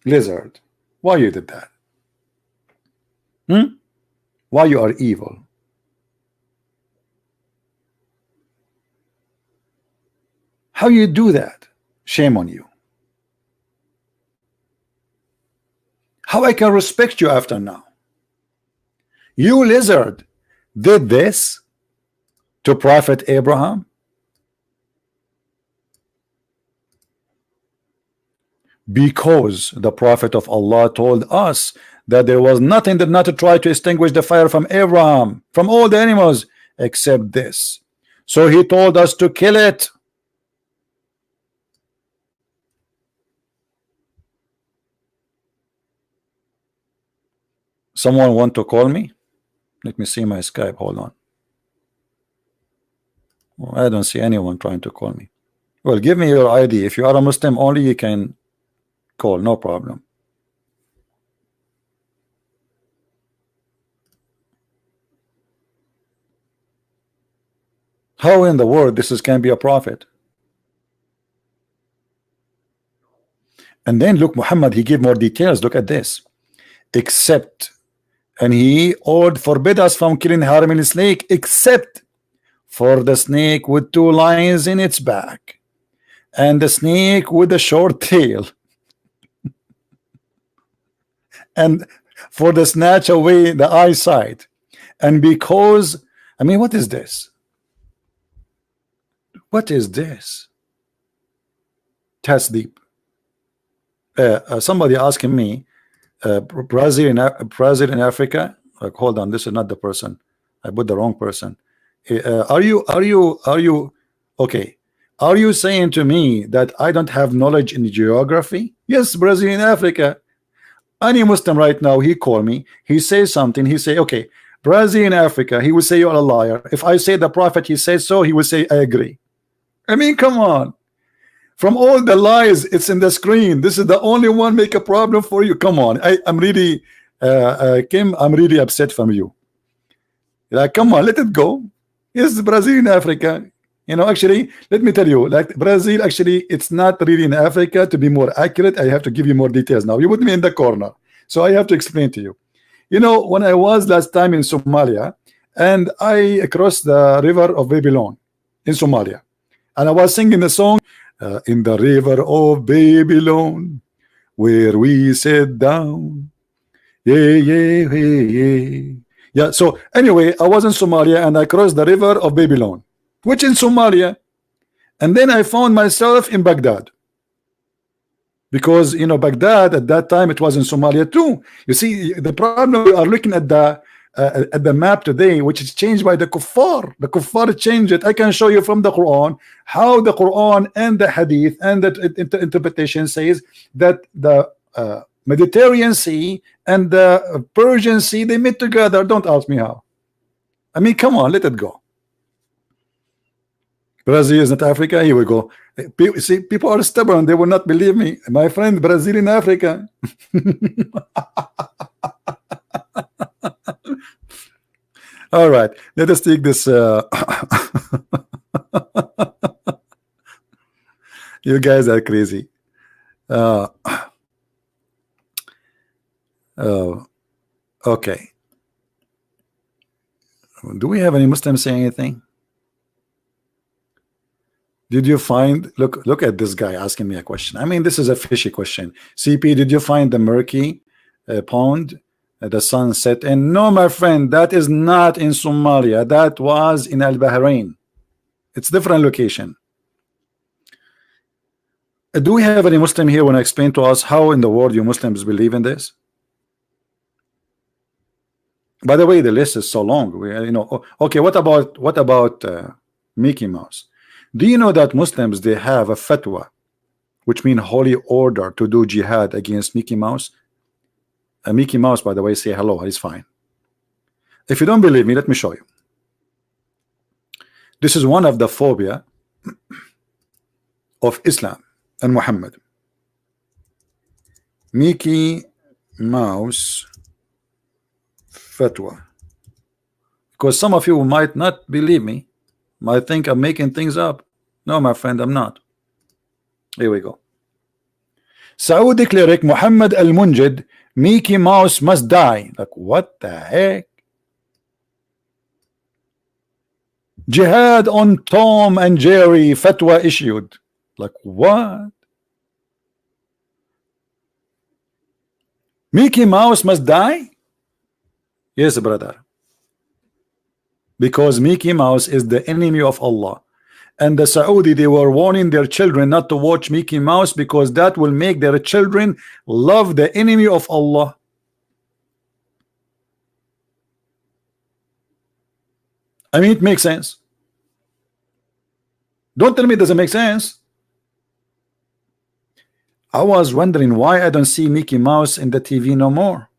Lizard, why you did that? Why you are evil? How you do that? Shame on you. How I can respect you after now? You lizard did this to Prophet Abraham? Because the Prophet of Allah told us that there was nothing that not to try to extinguish the fire from Abraham, from all the animals, except this. So he told us to kill it. Someone want to call me? Let me see my Skype. Hold on. Well, I don't see anyone trying to call me. Well, give me your ID. If you are a Muslim only, you can call, no problem. How in the world this can be a prophet? And then look, Muhammad, he gave more details. Look at this. Except, and he forbid us from killing harmless snake, except for the snake with 2 lines in its back, and the snake with a short tail, and for the snatch away the eyesight. And because, I mean, what is this? What is this? Tasdeep. Somebody asking me, Brazil in Africa. Like, hold on, this is not the person. I put the wrong person. Are you okay? Are you saying to me that I don't have knowledge in geography? Yes, Brazil in Africa. Any Muslim right now, he call me, he says something, he say, okay, Brazil in Africa, he will say you're a liar. If I say the prophet, he says so, he will say I agree. I mean, come on. From all the lies, it's in the screen. This is the only one make a problem for you. Come on. I'm really Kim, I'm really upset from you. Like, come on, let it go. Yes, Brazil in Africa. You know, actually, let me tell you, like Brazil, actually, it's not really in Africa. To be more accurate, I have to give you more details now. You put me in the corner, so I have to explain to you. You know, when I was last time in Somalia, and I crossed the river of Babylon in Somalia, and I was singing the song, in the river of Babylon, where we sat down. Yeah, yeah, yeah, yeah. Yeah, so anyway, I was in Somalia, and I crossed the river of Babylon, which in Somalia, and then I found myself in Baghdad, because you know Baghdad at that time, it was in Somalia too. You see, the problem, we are looking at the map today, which is changed by the kuffar. The kuffar changed it. I can show you from the Quran how the Quran and the Hadith and the interpretation says that the Mediterranean Sea and the Persian Sea, they met together. Don't ask me how. I mean, come on, let it go. Brazil is not Africa. Here we go. See, people are stubborn. They will not believe me. My friend, Brazil in Africa. All right, let us take this You guys are crazy. Uh, okay. Do we have any Muslims saying anything? Did you find, look at this guy asking me a question. I mean, this is a fishy question. CP, did you find the murky pond the sun set in? No, my friend, that is not in Somalia. That was in Al Bahrain. It's different location. Do we have any Muslim here want to explain to us how in the world you Muslims believe in this? By the way, the list is so long. We, okay. What about Mickey Mouse? Do you know that Muslims, they have a fatwa, which means holy order, to do jihad against Mickey Mouse? Mickey Mouse, by the way, say hello. He's fine. If you don't believe me, let me show you. This is one of the phobia of Islam and Muhammad. Mickey Mouse fatwa. Because some of you might not believe me, might think I'm making things up. No, my friend, I'm not. Here we go. Saudi cleric Muhammad al-Munjid, Mickey Mouse must die. Like, what the heck? Jihad on Tom and Jerry, fatwa issued. Like, what? Mickey Mouse must die? Yes, brother. Because Mickey Mouse is the enemy of Allah. And the Saudi, they were warning their children not to watch Mickey Mouse because that will make their children love the enemy of Allah. I mean, it makes sense. Don't tell me it doesn't make sense. I was wondering why I don't see Mickey Mouse in the TV no more.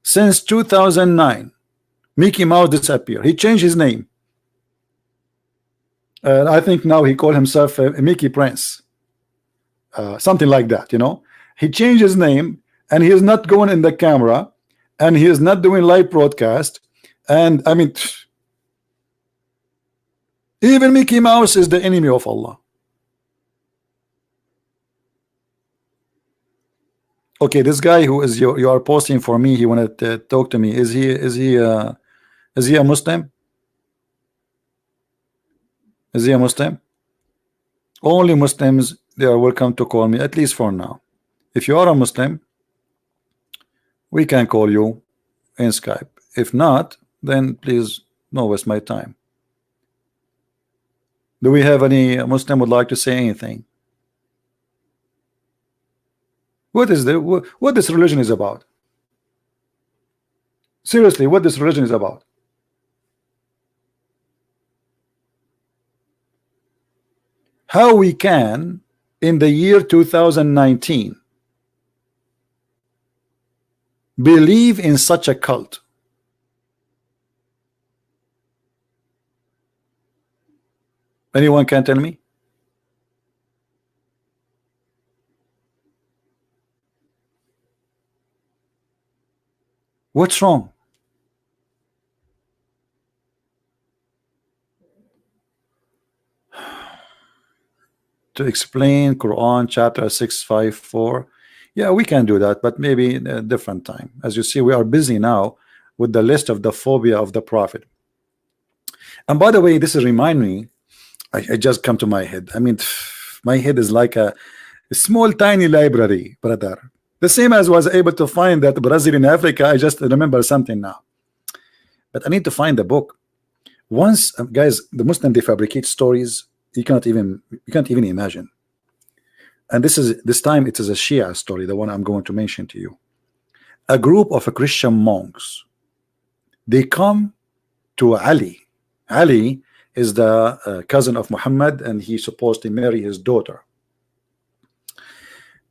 Since 2009, Mickey Mouse disappeared. He changed his name. I think now he called himself Mickey Prince. Something like that, He changed his name and he is not going in the camera and he is not doing live broadcast. And I mean, even Mickey Mouse is the enemy of Allah. Okay, this guy who is you are posting for me, he wanted to talk to me. Is he a Muslim? Is he a Muslim? Only Muslims, they are welcome to call me, at least for now. If you are a Muslim, we can call you in Skype. If not, then please don't waste my time. Do we have any Muslim would like to say anything? What this religion is about? Seriously, what this religion is about? How we can, in the year 2019, believe in such a cult? Anyone can tell me? What's wrong? To explain Quran chapter 654. Yeah, we can do that, but maybe a different time. As you see, we are busy now with the list of the phobia of the Prophet. And by the way, this is remind me, I just come to my head. I mean, my head is like a small tiny library, brother. The same as was able to find that Brazil in Africa. I just remember something now, but I need to find the book. Once, guys, the Muslim, they fabricate stories you can't even imagine. And this time it is a Shia story, the one I'm going to mention to you. A group of Christian monks, they come to Ali. Ali is the cousin of Muhammad, and he's supposed to marry his daughter.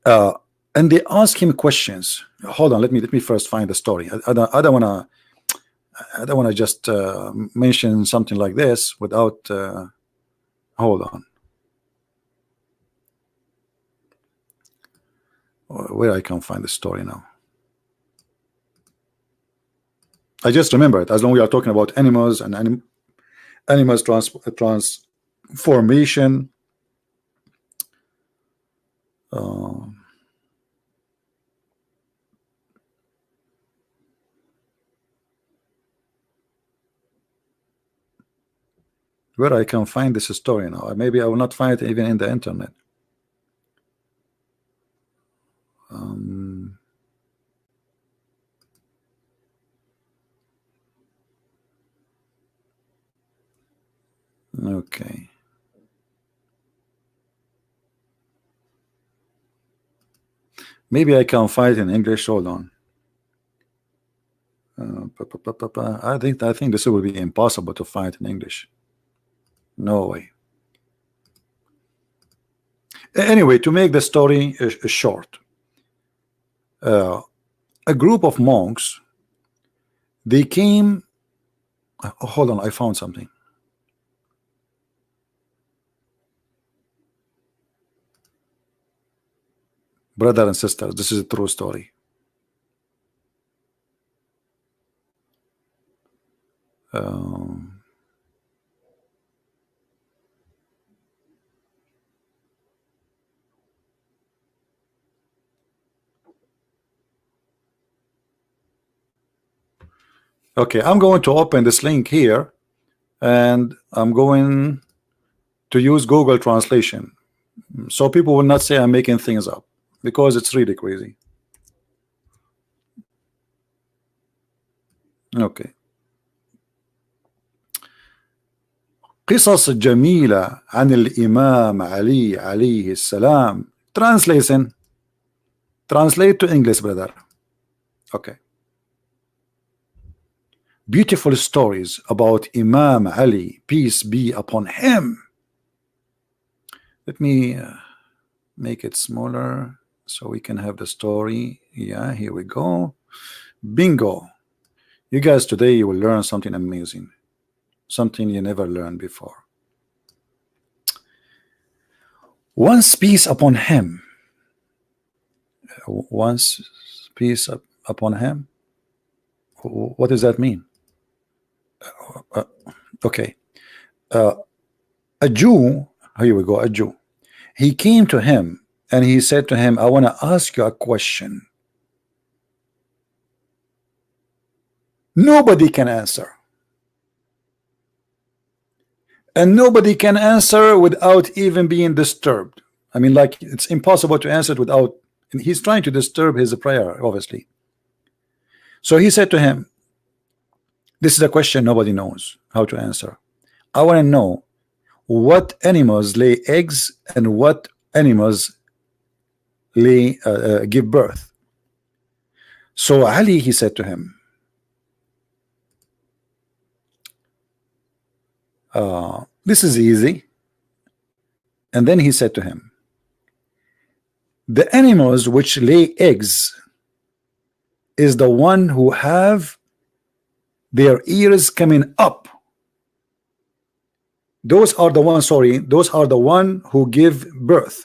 And they ask him questions. Hold on, let me first find the story. I don't want to just mention something like this without. Hold on. Where I can find the story now. I just remember it. As long as we are talking about animals and animals transformation. Uh, where I can find this story now? Maybe I will not find it even in the internet. Okay. Maybe I can find it in English. Hold on. I think this will be impossible to find in English. No way. Anyway, to make the story short, a group of monks, they came. Hold on, I found something. Brother and sisters, this is a true story. Okay, I'm going to open this link here, and I'm going to use Google Translation, so people will not say I'm making things up, because it's really crazy. Okay. قصص جميلة عن الإمام علي عليه السلام. Translation. Translate to English, brother. Okay. Beautiful stories about Imam Ali, peace be upon him. Let me make it smaller so we can have the story. Yeah, here we go. Bingo. You guys, today you will learn something amazing, something you never learned before. Once peace upon him. Once peace upon him. What does that mean? Okay. A Jew, here we go, a Jew. He came to him and he said to him, I want to ask you a question. Nobody can answer. And nobody can answer without even being disturbed. I mean, like, it's impossible to answer it without, and he's trying to disturb his prayer, obviously. So he said to him, this is a question nobody knows how to answer. I want to know what animals lay eggs and what animals lay give birth. So Ali, he said to him, this is easy. And then he said to him, the animals which lay eggs is the one who have their ears coming up. Those are the ones, sorry, those are the one who give birth.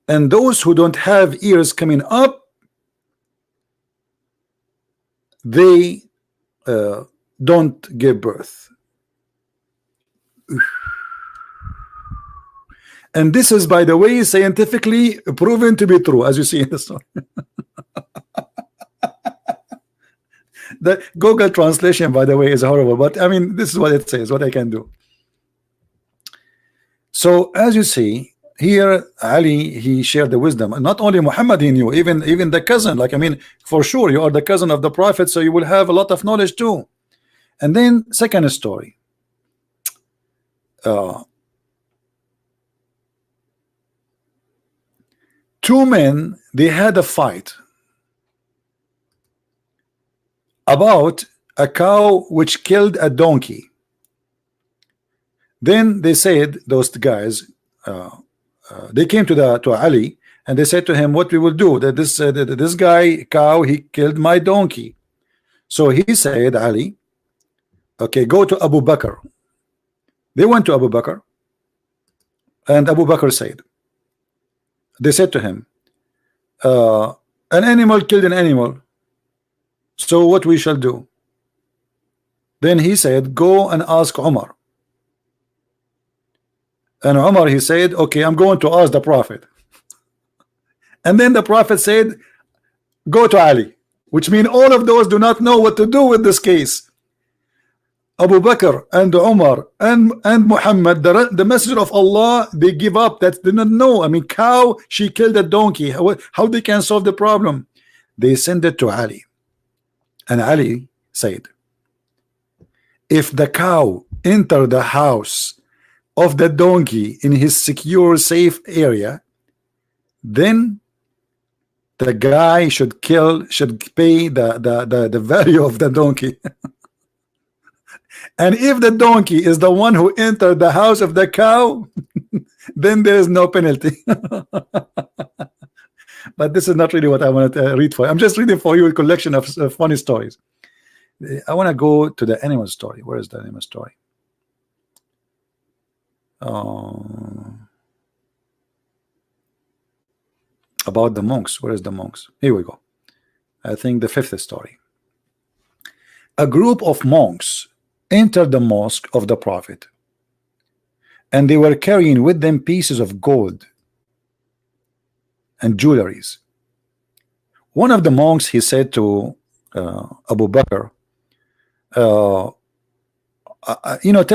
And those who don't have ears coming up, they don't give birth. And this is, by the way, scientifically proven to be true, as you see in the story. The Google translation, by the way, is horrible, but I mean, this is what it says, what I can do. So as you see here, Ali, he shared the wisdom. Not only Muhammad he knew, even the cousin. Like, I mean, for sure, you are the cousin of the Prophet, so you will have a lot of knowledge too. And then second story. Two men, they had a fight about a cow which killed a donkey. Then they said, those guys, they came to Ali and they said to him, what we will do, that this guy cow, he killed my donkey. So he said, Ali, okay, go to Abu Bakr. They went to Abu Bakr, and Abu Bakr said, they said to him, an animal killed an animal, so what we shall do? Then he said, go and ask Umar. And Umar, he said, okay, I'm going to ask the Prophet. And then the Prophet said, go to Ali, which means all of those do not know what to do with this case. Abu Bakr and Umar and Muhammad, the messenger of Allah, they give up. That they not know. I mean, cow, she killed a donkey. How they can solve the problem? They send it to Ali, and Ali said, if the cow enter the house of the donkey in his secure, safe area, then the guy should pay the value of the donkey. And if the donkey is the one who entered the house of the cow, then there is no penalty. But this is not really what I want to read for you. I'm just reading for you a collection of funny stories. I want to go to the animal story. Where is the animal story? About the monks. Where is the monks? Here we go. I think the fifth story. A group of monks entered the mosque of the Prophet, and they were carrying with them pieces of gold and jewelries. One of the monks, he said to Abu Bakr, tell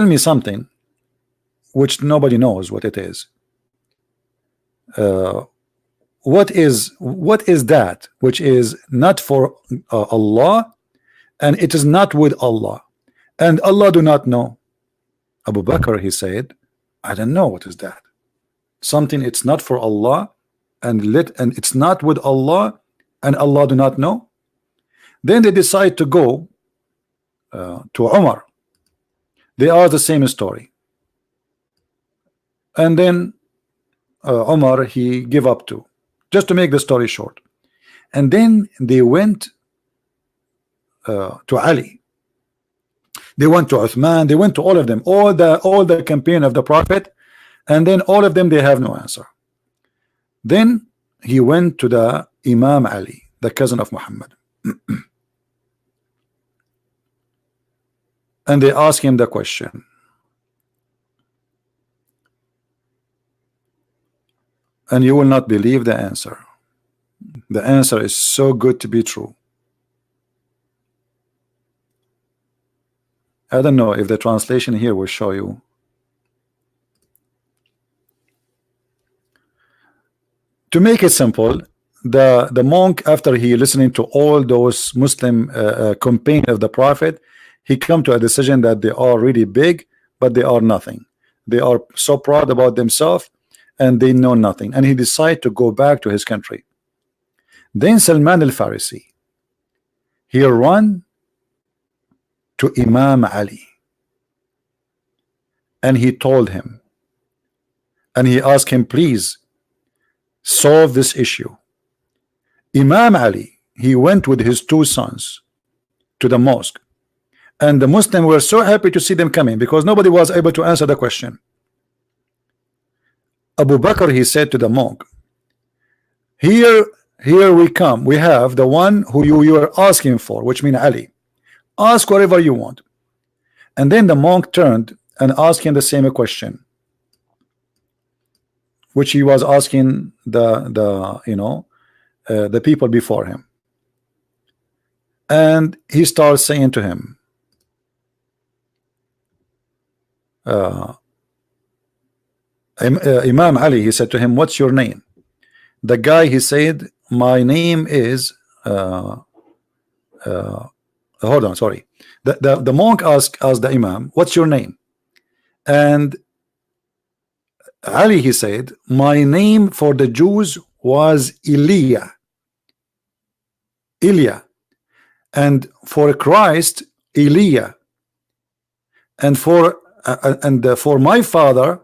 me something which nobody knows what it is. What is that which is not for Allah, and it is not with Allah, and Allah do not know? Abu Bakr, he said, I don't know what is that. Something it's not for Allah, and it's not with Allah, and Allah do not know. Then they decide to go to Umar. They are the same story, and then Umar, he give up to, just to make the story short. And then they went to Ali, they went to Uthman, they went to all of them, all the campaign of the Prophet, and then all of them, they have no answer. Then he went to the Imam Ali, the cousin of Muhammad, and they asked him the question. And you will not believe the answer. The answer is so good to be true. I don't know if the translation here will show you. To make it simple, the monk, after he listening to all those Muslim campaign of the Prophet, he come to a decision that they are really big, but they are nothing. They are so proud about themselves, and they know nothing. And he decided to go back to his country. Then Salman al-Farisi, he run to Imam Ali, and he told him, and he asked him, please solve this issue. Imam Ali, he went with his two sons to the mosque, and the Muslims were so happy to see them coming, because nobody was able to answer the question. Abu Bakr, he said to the monk, here we come, we have the one who you are asking for, which means Ali. Ask whatever you want. And then the monk turned and asked him the same question, which he was asking the people before him. And he starts saying to him, Imam Ali, he said to him, what's your name? The guy, he said, my name is hold on, sorry. The monk asked the Imam, what's your name? And Ali, he said, my name for the Jews was Ilya, and for Christ, Elia, and for my father,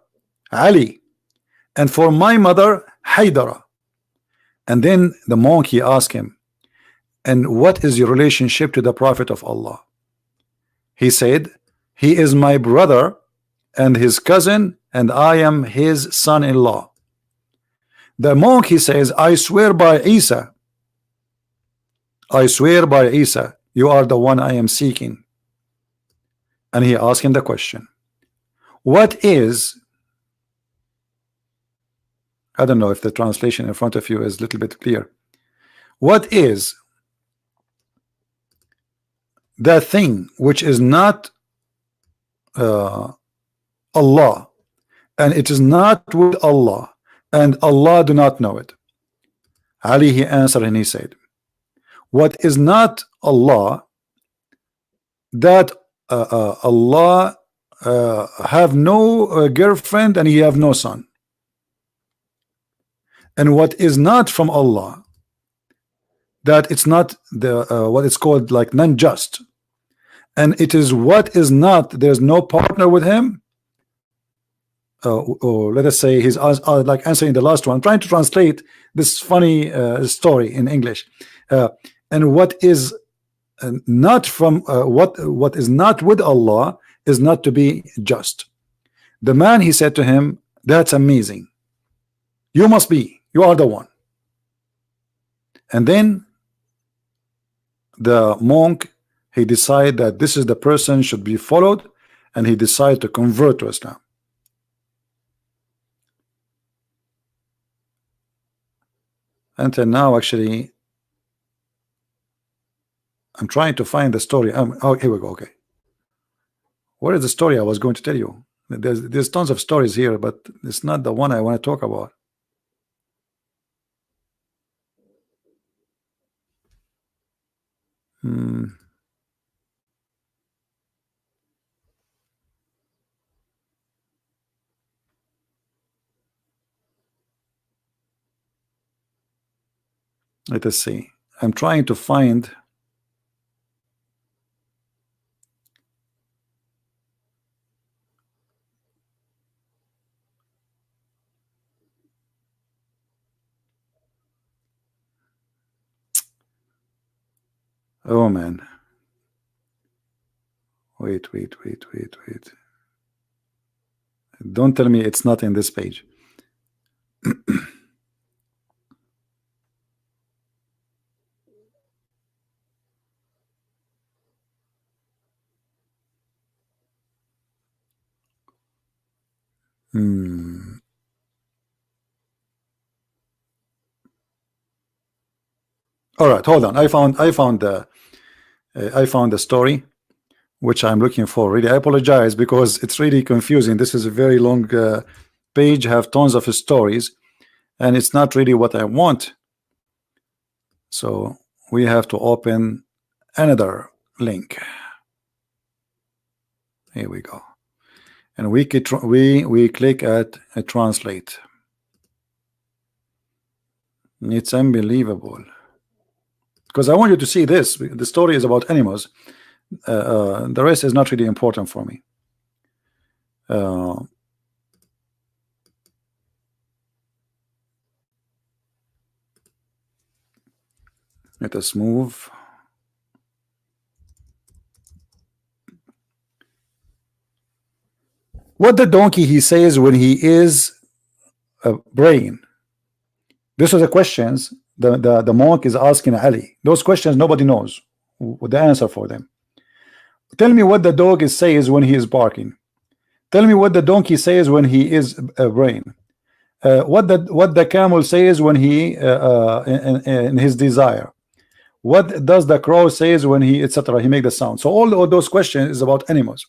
Ali, and for my mother, Haydara. And then the monk, he asked him, and what is your relationship to the Prophet of Allah? He said, he is my brother and his cousin, and I am his son-in-law. The monk, he says, I swear by Isa, you are the one I am seeking. And he asked him the question, what is I don't know if the translation in front of you is a little bit clear. What is that thing which is not Allah, and it is not with Allah, and Allah do not know it? Ali, he answered and he said, what is not Allah, that Allah have no girlfriend and he have no son. And what is not from Allah, that it's not the what it's called like non-just, and it is what is not, there's no partner with him. Or let us say he's like answering the last one. I'm trying to translate this funny story in English. And what is not from what is not with Allah is not to be just. The man, he said to him, that's amazing, you must be, you are the one. And then the monk, he decided that this is the person should be followed, and he decided to convert to Islam. Until now, actually, I'm trying to find the story. Oh, here we go. Okay, what is the story I was going to tell you? There's tons of stories here, but it's not the one I want to talk about. Let us see. I'm trying to find. Oh man. Wait. Don't tell me it's not in this page. All right, hold on. I found the story which I'm looking for. Really, I apologize because it's really confusing. This is a very long page, have tons of stories, and it's not really what I want. So we have to open another link. Here we go, and we click at translate. It's unbelievable, because I want you to see this. The story is about animals. The rest is not really important for me. Let us move. What the donkey he says when he is braying. This are the questions the monk is asking Ali. Those questions nobody knows the answer for them. Tell me what the dog says when he is barking. Tell me what the donkey says when he is braying. What the camel says when he in his desire. What does the crow says when he etc. he make the sound. So all those questions is about animals.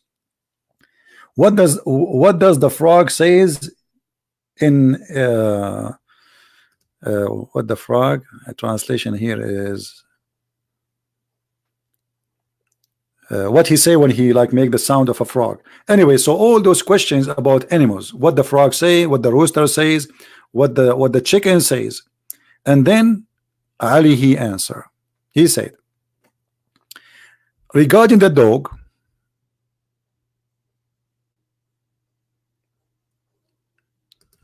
What does the frog says in what the frog translation here is what he say when he like make the sound of a frog. Anyway, so all those questions about animals, what the frog say, what the rooster says, what the chicken says, and then Ali he answer. He said regarding the dog,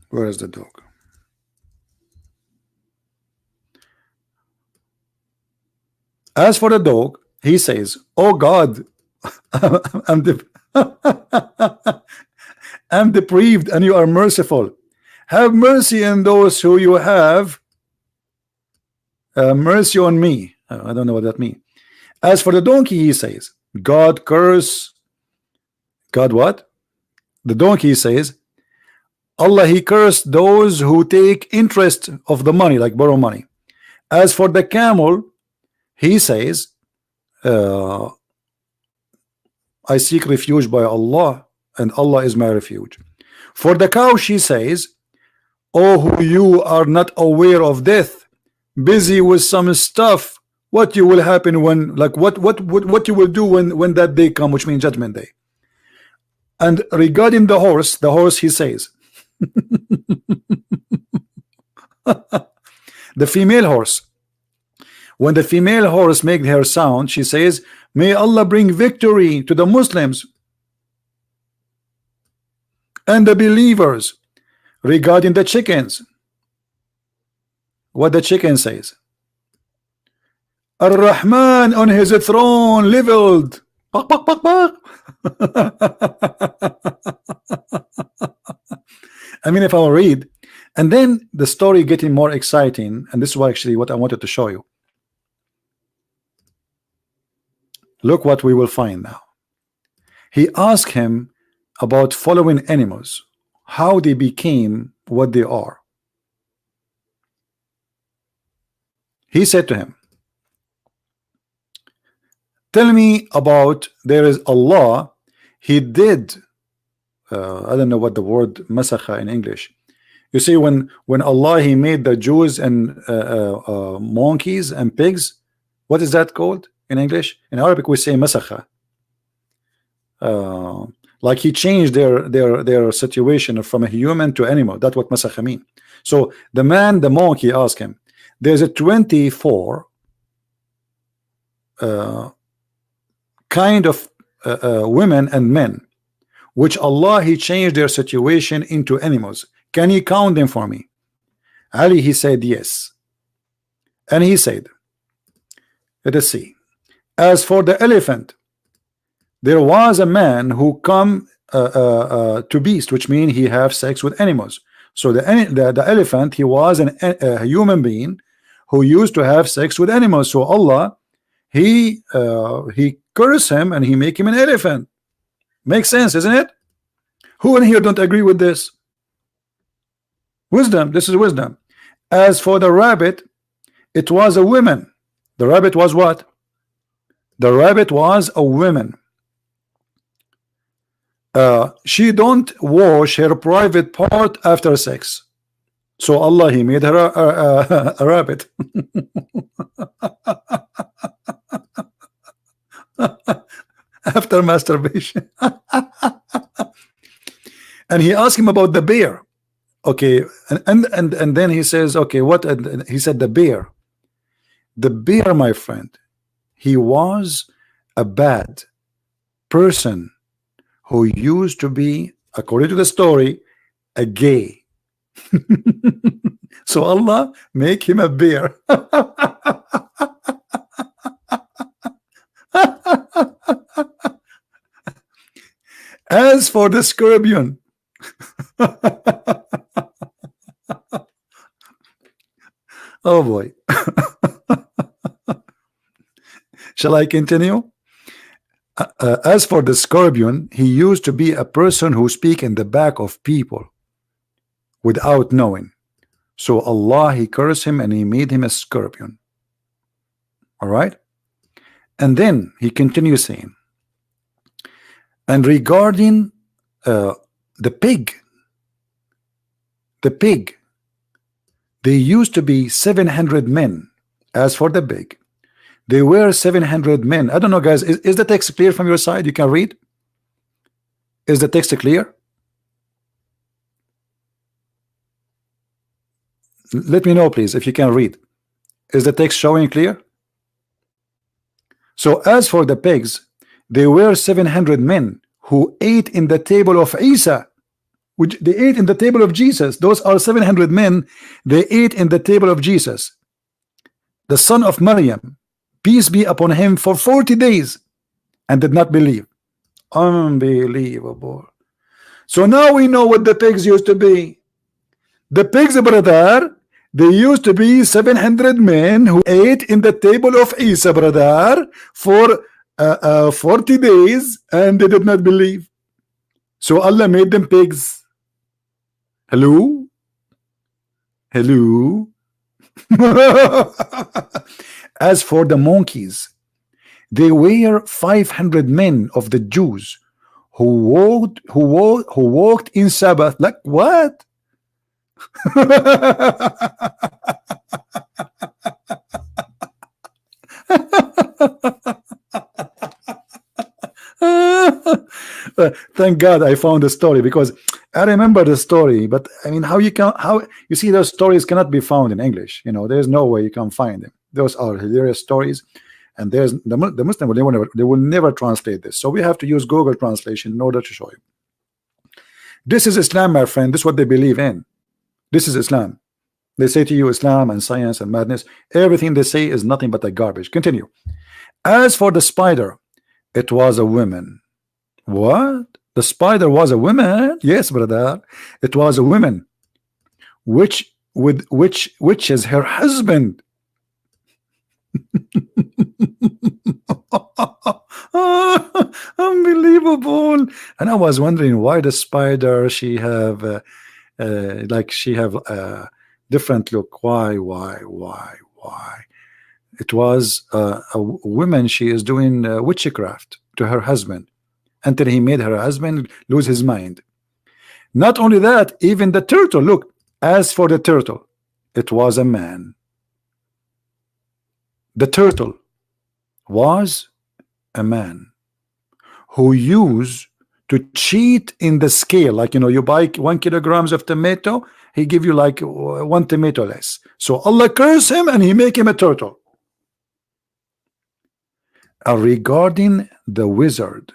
where is the dog? As for the dog, he says, oh God, I'm depraved and you are merciful. Have mercy on those who you have mercy on me. I don't know what that means. As for the donkey, he says, God curse. God what? The donkey says, Allah, he cursed those who take interest of the money, like borrow money. As for the camel, he says, I seek refuge by Allah, and Allah is my refuge. For the cow, she says, oh, who you are not aware of death, busy with some stuff, what you will happen when, like what you will do when that day come, which means judgment day. And regarding the horse, he says, the female horse, when the female horse makes her sound, she says, may Allah bring victory to the Muslims and the believers. Regarding the chickens, what the chicken says, Ar-Rahman on his throne leveled. Bak, bak, bak, bak. I mean, if I will read, and then the story getting more exciting, and this is actually what I wanted to show you. Look what we will find now. He asked him about following animals, how they became what they are. He said to him, tell me about, there is Allah, he did I don't know what the word masakha in English. You see, when Allah, he made the Jews and monkeys and pigs, what is that called in English? In Arabic we say masakha. Like he changed their situation from a human to animal. That's what masakha mean. So the monkey asked him, there's a 24 kind of women and men which Allah, he changed their situation into animals. Can you count them for me? Ali, he said yes. And he said, let us see, as for the elephant, there was a man who come to beast, which means he have sex with animals. So the elephant, he was a human being who used to have sex with animals. So Allah, he cursed him and he make him an elephant. Makes sense, isn't it? Who in here don't agree with this? Wisdom. This is wisdom. As for the rabbit, it was a woman. The rabbit was what? The rabbit was a woman. She don't wash her private part after sex. So Allah, he made her a rabbit. After masturbation. And he asked him about the bear. Okay, and then he says, okay, what? And he said the bear. The bear, my friend, he was a bad person who used to be, according to the story, a gay. So Allah make him a bear. As for the scorpion, oh boy. Shall I continue? As for the scorpion, he used to be a person who speak in the back of people without knowing. So Allah, he cursed him and he made him a scorpion. All right. And then he continues saying, and regarding the pig, they used to be 700 men. As for the pig, they were 700 men. I don't know, guys, is the text clear from your side? You can read. Is the text clear? Let me know, please, if you can read. Is the text showing clear? So as for the pigs, they were 700 men who ate in the table of Isa, which they ate in the table of Jesus. Those are 700 men. They ate in the table of Jesus, the son of Maryam, peace be upon him, for 40 days and did not believe. Unbelievable. So now we know what the pigs used to be. The pigs, brother, they used to be 700 men who ate in the table of Isa, brother, for 40 days and they did not believe. So Allah made them pigs. Hello? Hello? As for the monkeys, they were 500 men of the Jews who walked in Sabbath. Like what? Thank God I found the story, because I remember the story, but I mean, how you see those stories cannot be found in English. There's no way you can find them. Those are hilarious stories, and there's the Muslim will never translate this, so we have to use Google translation in order to show you. This is Islam, my friend. This is what they believe in. This is Islam. They say to you Islam and science and madness. Everything they say is nothing but a garbage. Continue. As for the spider, it was a woman. What? The spider was a woman? Yes, brother. It was a woman, which is her husband. Unbelievable. And I was wondering why the spider, she have a different look. Why? It was a woman. She is doing witchcraft to her husband until he made her husband lose his mind. Not only that, even the turtle, look, as for the turtle, it was a man. The turtle was a man who used to cheat in the scale. Like, you buy 1 kilograms of tomato, he give you like 1 tomato less. So Allah curse him and he make him a turtle. Regarding the wizard,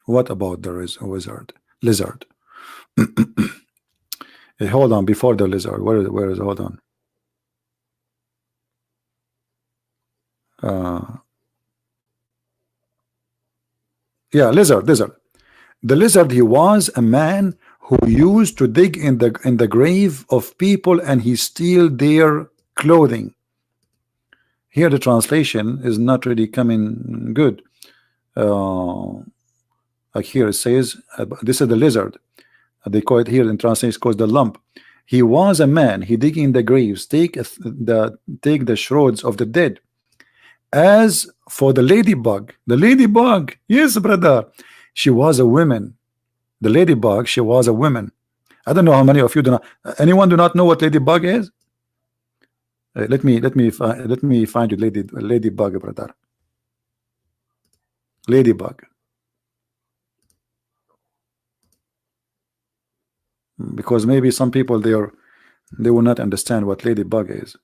what about the wizard? Lizard. Hey, hold on, before the lizard, where is hold on. Yeah, lizard. The lizard, he was a man who used to dig in the grave of people and he steal their clothing. Here the translation is not really coming good. Like here it says, this is the lizard. They call it here in translation, it's called the lump. He was a man, he dig in the graves, take the shrouds of the dead. As for the ladybug, yes, brother, she was a woman. The ladybug, she was a woman. I don't know how many of you do not. Anyone do not know what ladybug is? Let me find you ladybug, brother. Ladybug. Because maybe some people they will not understand what ladybug is.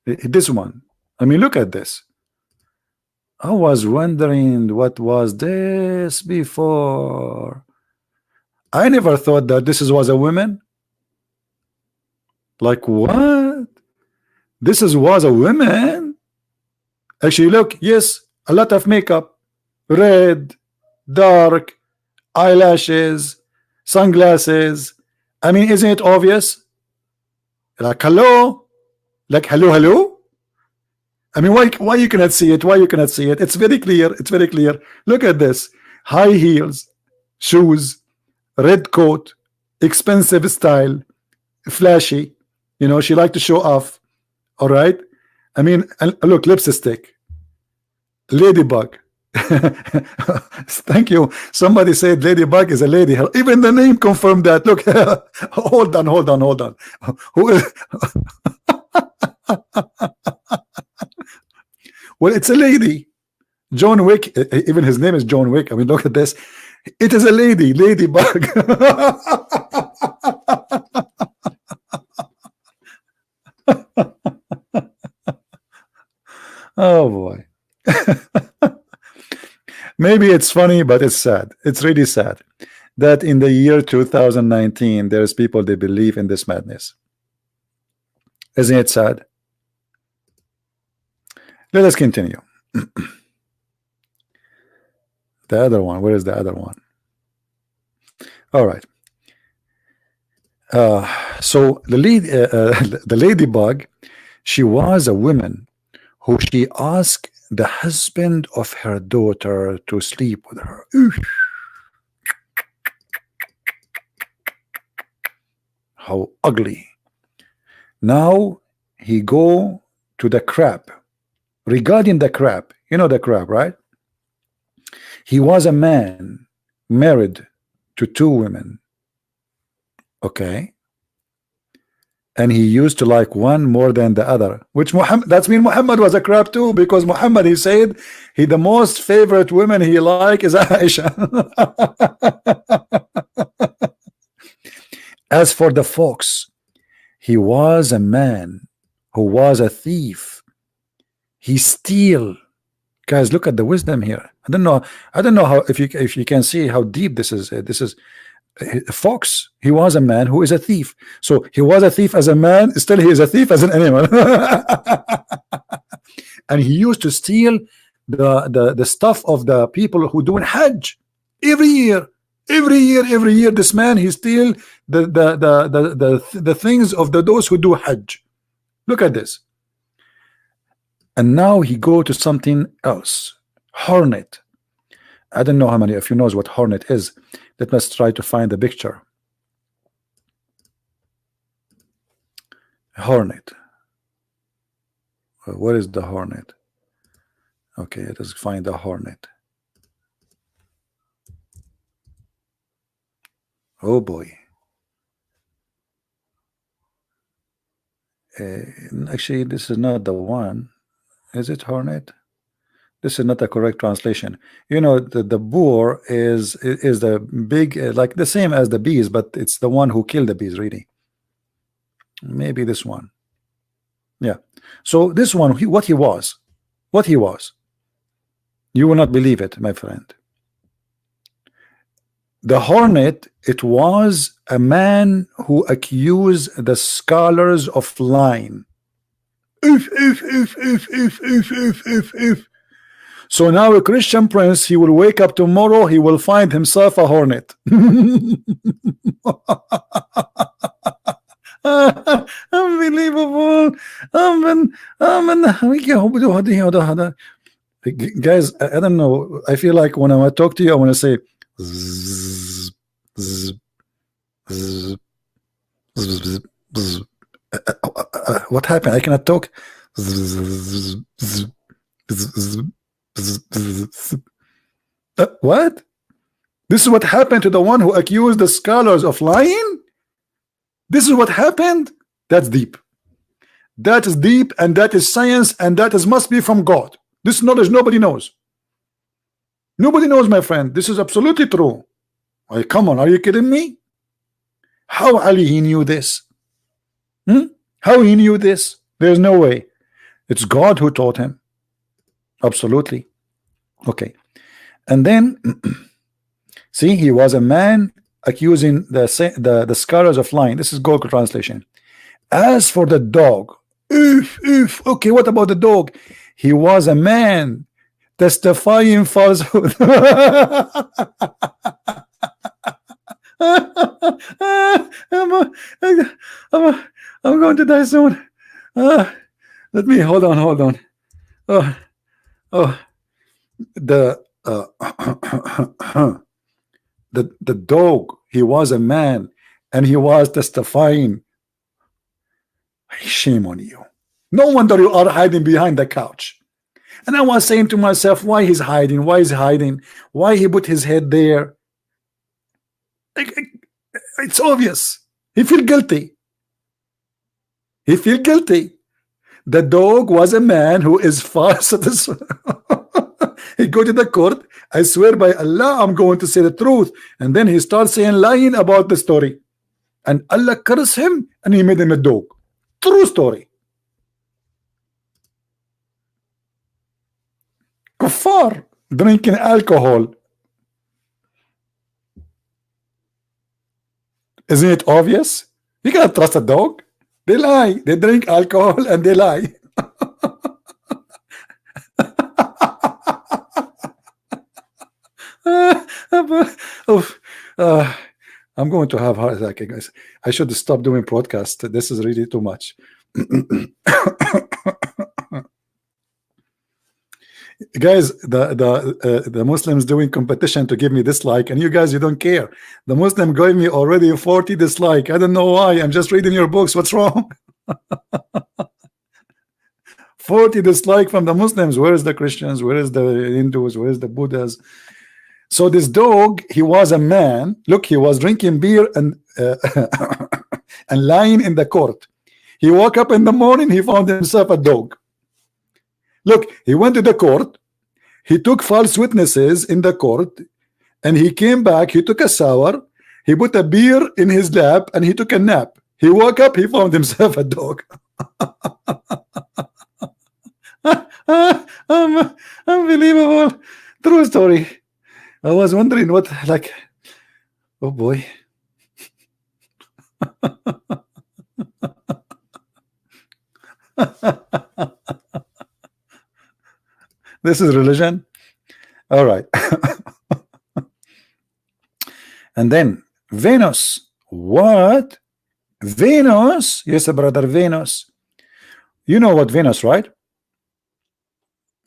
This one. I mean, look at this. I was wondering what was this before. I never thought that this was a woman. Like what? This was a woman. Actually, look, yes, a lot of makeup, red, dark, eyelashes, sunglasses. I mean, isn't it obvious? Like hello, hello. I mean, why you cannot see it? Why you cannot see it? It's very clear. It's very clear. Look at this: high heels, shoes, red coat, expensive style, flashy. She like to show off. All right. I mean, look, lipstick, ladybug. Thank you. Somebody said ladybug is a lady. Even the name confirmed that. Look, hold on. Who is? Well, it's a lady. John Wick. Even his name is John Wick. I mean, look at this. It is a lady, ladybug. Oh boy. Maybe it's funny, but it's sad. It's really sad that in the year 2019 there's people they believe in this madness. Isn't it sad? Let us continue. The other one, where is the other one? All right. So the ladybug, she was a woman who she asked the husband of her daughter to sleep with her. How ugly. Now he go to the crab. Regarding the crab, you know the crab, right? He was a man married to 2 women. Okay. And he used to like one more than the other, which Muhammad, that's mean Muhammad was a crab too, because Muhammad, he said he the most favorite women he like is Aisha. As for the fox, he was a man who was a thief. He steal. Guys, look at the wisdom here. I don't know how, if you can see how deep this is. This is a fox. He was a man who is a thief. So he was a thief as a man, still he is a thief as an animal. And he used to steal the stuff of the people who doing Hajj every year. Every year, this man, he steal the things of those who do Hajj. Look at this. And now he go to something else. Hornet. I don't know how many of you knows what hornet is. Let us try to find the picture. Hornet. What is the hornet? Okay, let us find the hornet. Oh boy. Actually, this is not the one. Is it hornet? This is not a correct translation. You know, the boar is the big, like the same as the bees, but it's the one who killed the bees, really. Maybe this one. Yeah. So this one, what he was, you will not believe it, my friend. The hornet, it was a man who accused the scholars of lying. If. So now a Christian prince, he will wake up tomorrow, he will find himself a hornet. Unbelievable. Guys, I don't know. I feel like when I talk to you, I want to say zzz, zzz, zzz, zzz, zzz. What happened? I cannot talk. What? This is what happened to the one who accused the scholars of lying? This is what happened? That's deep. That is deep, and that is science, and that is must be from God. This knowledge nobody knows. Nobody knows, my friend. This is absolutely true. Come on, are you kidding me? How Ali he knew this? How he knew this? There's no way. It's God who taught him. Absolutely. Okay. And then see, he was a man accusing the scholars of lying. This is Google translation. As for the dog, okay, what about the dog? He was a man testifying falsehood. I'm going to die soon. Let me hold on. The dog, he was a man and he was testifying. Shame on you. No wonder you are hiding behind the couch. And I was saying to myself, why he's hiding? Why he put his head there? It's obvious. He feel guilty. The dog was a man who is false. He go to the court. I swear by Allah, I'm going to say the truth. And then he starts saying lying about the story. And Allah cursed him and he made him a dog. True story. Kuffar drinking alcohol. Isn't it obvious? You cannot trust a dog. They lie. They drink alcohol and they lie. I'm going to have heart attack, guys. I should stop doing podcast. This is really too much. guys, the Muslims doing competition to give me dislike, and you guys, you don't care. The Muslim gave me already 40 dislike. I don't know why. I'm just reading your books. What's wrong? 40 dislike from the Muslims. Where is the Christians? Where is the Hindus? Where is the Buddhas? So this dog, he was a man. Look, he was drinking beer and and lying in the court. He woke up in the morning, he found himself a dog. Look, he went to the court, he took false witnesses in the court, and he came back, he took a shower, he put a beer in his lap, and he took a nap. He woke up, he found himself a dog. Unbelievable. True story. I was wondering what, like, oh boy. This is religion. All right. And then Venus. What? Venus? Yes, brother, Venus. You know what Venus, right?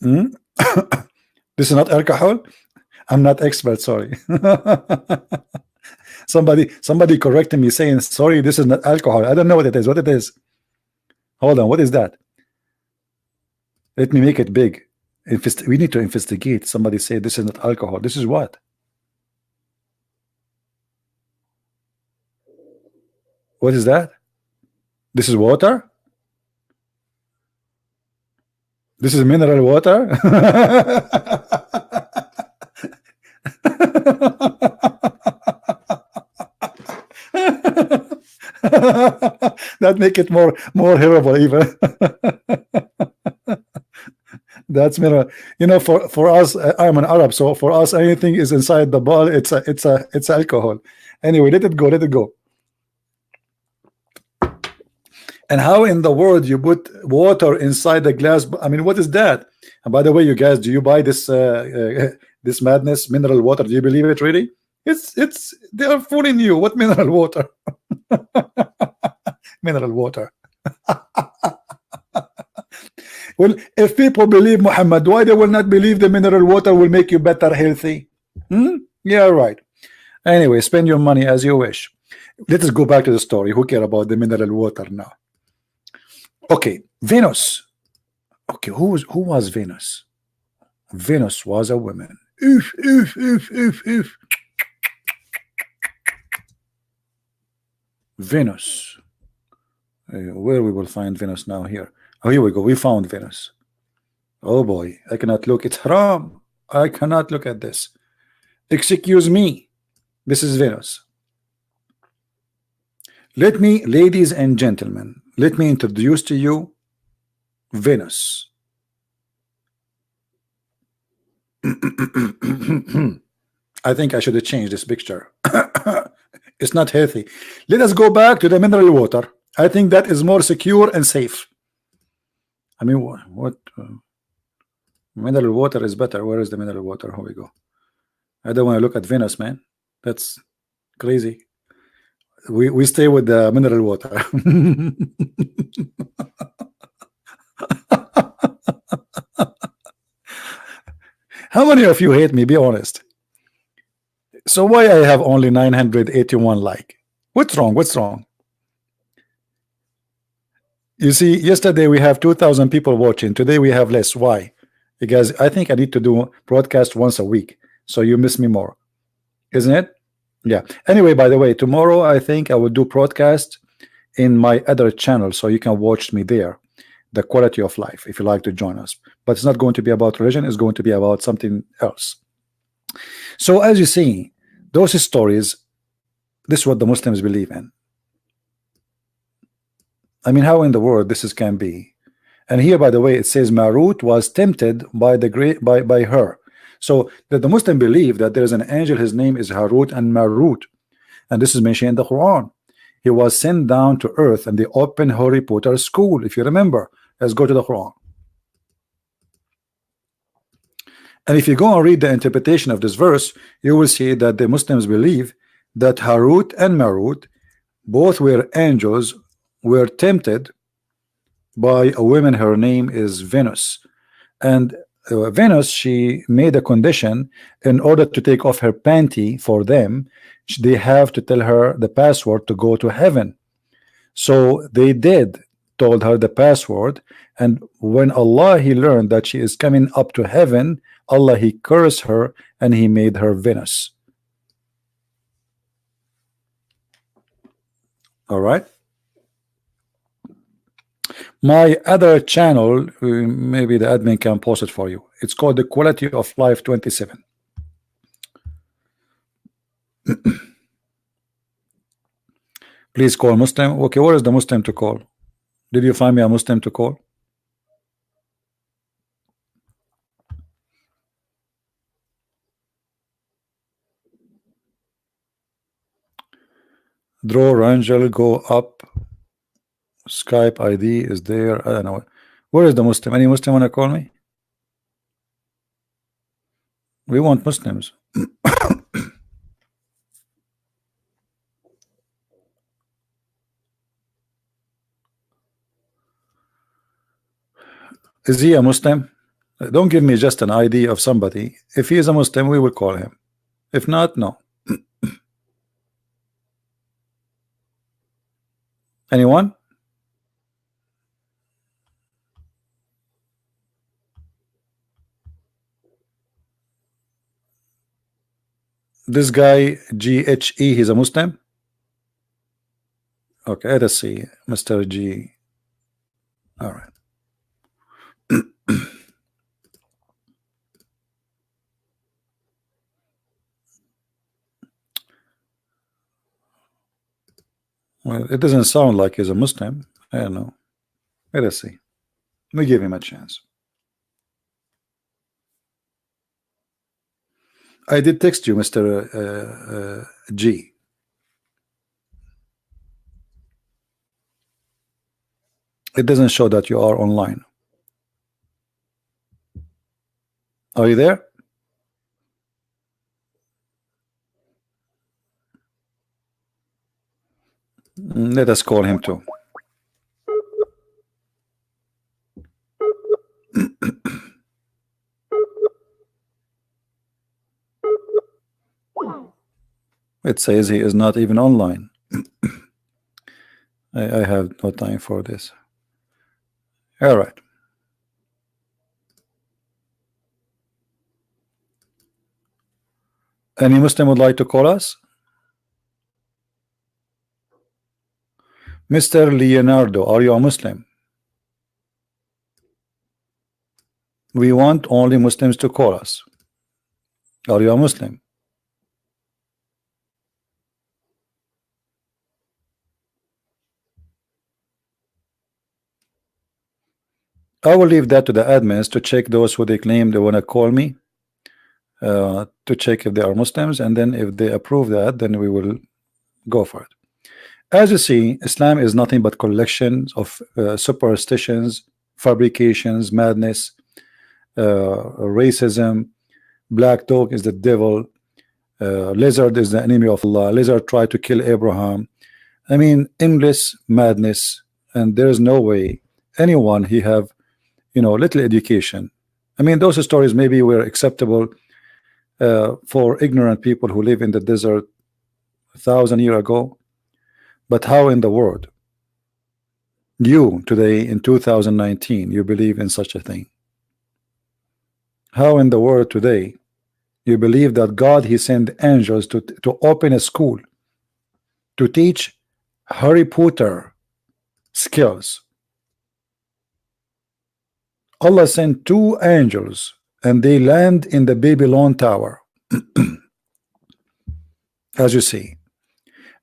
This is not alcohol. I'm not expert, sorry. somebody corrected me saying, sorry, this is not alcohol. I don't know what it is. What it is? Hold on, what is that? Let me make it big. We need to investigate. Somebody said this is not alcohol. This is what? What is that? This is water? This is mineral water? That make it more horrible even. That's mineral. You know, for us, I'm an Arab, so for us, anything is inside the ball. It's alcohol. Anyway, let it go. Let it go. And how in the world you put water inside the glass? I mean, what is that? And by the way, you guys, do you buy this this madness, mineral water? Do you believe it really? It's they are fooling you. What mineral water? Mineral water. Well, if people believe Muhammad, why they will not believe the mineral water will make you better healthy? Yeah, right. Anyway, spend your money as you wish. Let us go back to the story. Who care about the mineral water now? Okay, Venus. Okay, who was Venus? Venus was a woman. Oof, oof, oof, oof, oof. Venus. Where we will find Venus now? Here. Oh, here we go. We found Venus. Oh boy, I cannot look. It's haram. I cannot look at this. Excuse me. This is Venus. Let me, ladies and gentlemen, let me introduce to you Venus. I think I should have changed this picture. It's not healthy. Let us go back to the mineral water. I think that is more secure and safe. I mean, what mineral water is better. Where is the mineral water? Here we go. I don't want to look at Venus, man. That's crazy. We stay with the mineral water. How many of you hate me? Be honest. So why I have only 981 like? What's wrong? What's wrong? You see, yesterday we have 2,000 people watching. Today we have less. Why? Because I think I need to do broadcast once a week, so you miss me more, isn't it? Yeah. Anyway, by the way, tomorrow I think I will do broadcast in my other channel, so you can watch me there. The quality of life, if you like to join us. But it's not going to be about religion. It's going to be about something else. So as you see, those stories, this is what the Muslims believe in. I mean, how in the world this can be? And here, by the way, it says Marut was tempted by by her. So that the Muslim believe that there is an angel, his name is Harut and Marut, and this is mentioned in the Quran. He was sent down to earth and they opened Harry Potter school, if you remember. Let's go to the Quran. And if you go and read the interpretation of this verse, you will see that the Muslims believe that Harut and Marut, both were angels, were tempted by a woman. Her name is Venus, and Venus, she made a condition in order to take off her panty for them. They have to tell her the password to go to heaven. So they did, told her the password, and when Allah he learned that she is coming up to heaven, Allah he cursed her and he made her Venus. All right. My other channel, maybe the admin can post it for you. It's called the Quality of Life 27. Please call Muslim. Okay, where is the Muslim to call? Did you find me a Muslim to call? Draw Rangel, go up. Skype ID is there. I don't know. Where is the Muslim? Any Muslim want to call me? We want Muslims. Is he a Muslim? Don't give me just an ID of somebody. If he is a Muslim, we will call him. If not, no. Anyone? This guy GHE, he's a Muslim? Okay, let us see. Mr. G. All right. Well, it doesn't sound like he's a Muslim. I don't know. Let us see. We give him a chance. I did text you, Mr. G. It doesn't show that you are online. Are you there? Let us call him too. It says he is not even online. I have no time for this. All right. Any Muslim would like to call us? Mr. Leonardo, are you a Muslim? We want only Muslims to call us. Are you a Muslim? I will leave that to the admins to check those who they claim they want to call me, to check if they are Muslims, and then if they approve that, then we will go for it. As you see, Islam is nothing but collections of superstitions, fabrications, madness, racism. Black dog is the devil. Lizard is the enemy of Allah. Lizard tried to kill Abraham. I mean, endless madness, and there is no way anyone he have, you know, little education. I mean, those stories maybe were acceptable for ignorant people who live in the desert 1,000 years ago, but how in the world you today in 2019 you believe in such a thing? How in the world today you believe that God he sent angels to open a school to teach Harry Potter skills? Allah sent 2 angels and they land in the Babylon Tower as you see,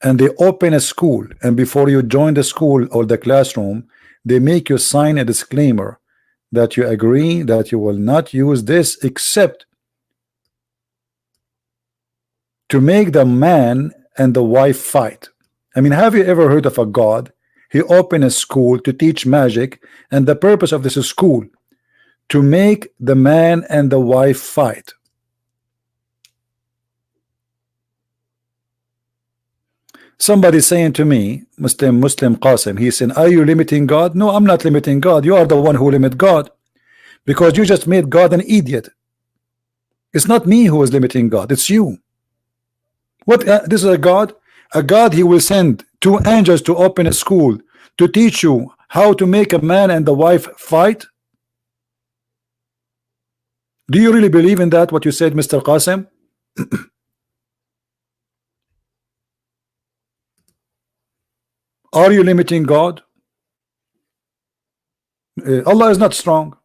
and they open a school, and before you join the school or the classroom they make you sign a disclaimer that you agree that you will not use this except to make the man and the wife fight. I mean, have you ever heard of a God? He opened a school to teach magic, and the purpose of this school to make the man and the wife fight. Somebody saying to me, Muslim Qasim, he said, are you limiting God? No, I'm not limiting God. You are the one who limit God, because you just made God an idiot. It's not me who is limiting God, it's you. What this is a God he will send two angels to open a school to teach you how to make a man and the wife fight? Do you really believe in that, what you said, Mr. Qasim? Are you limiting God? Allah is not strong,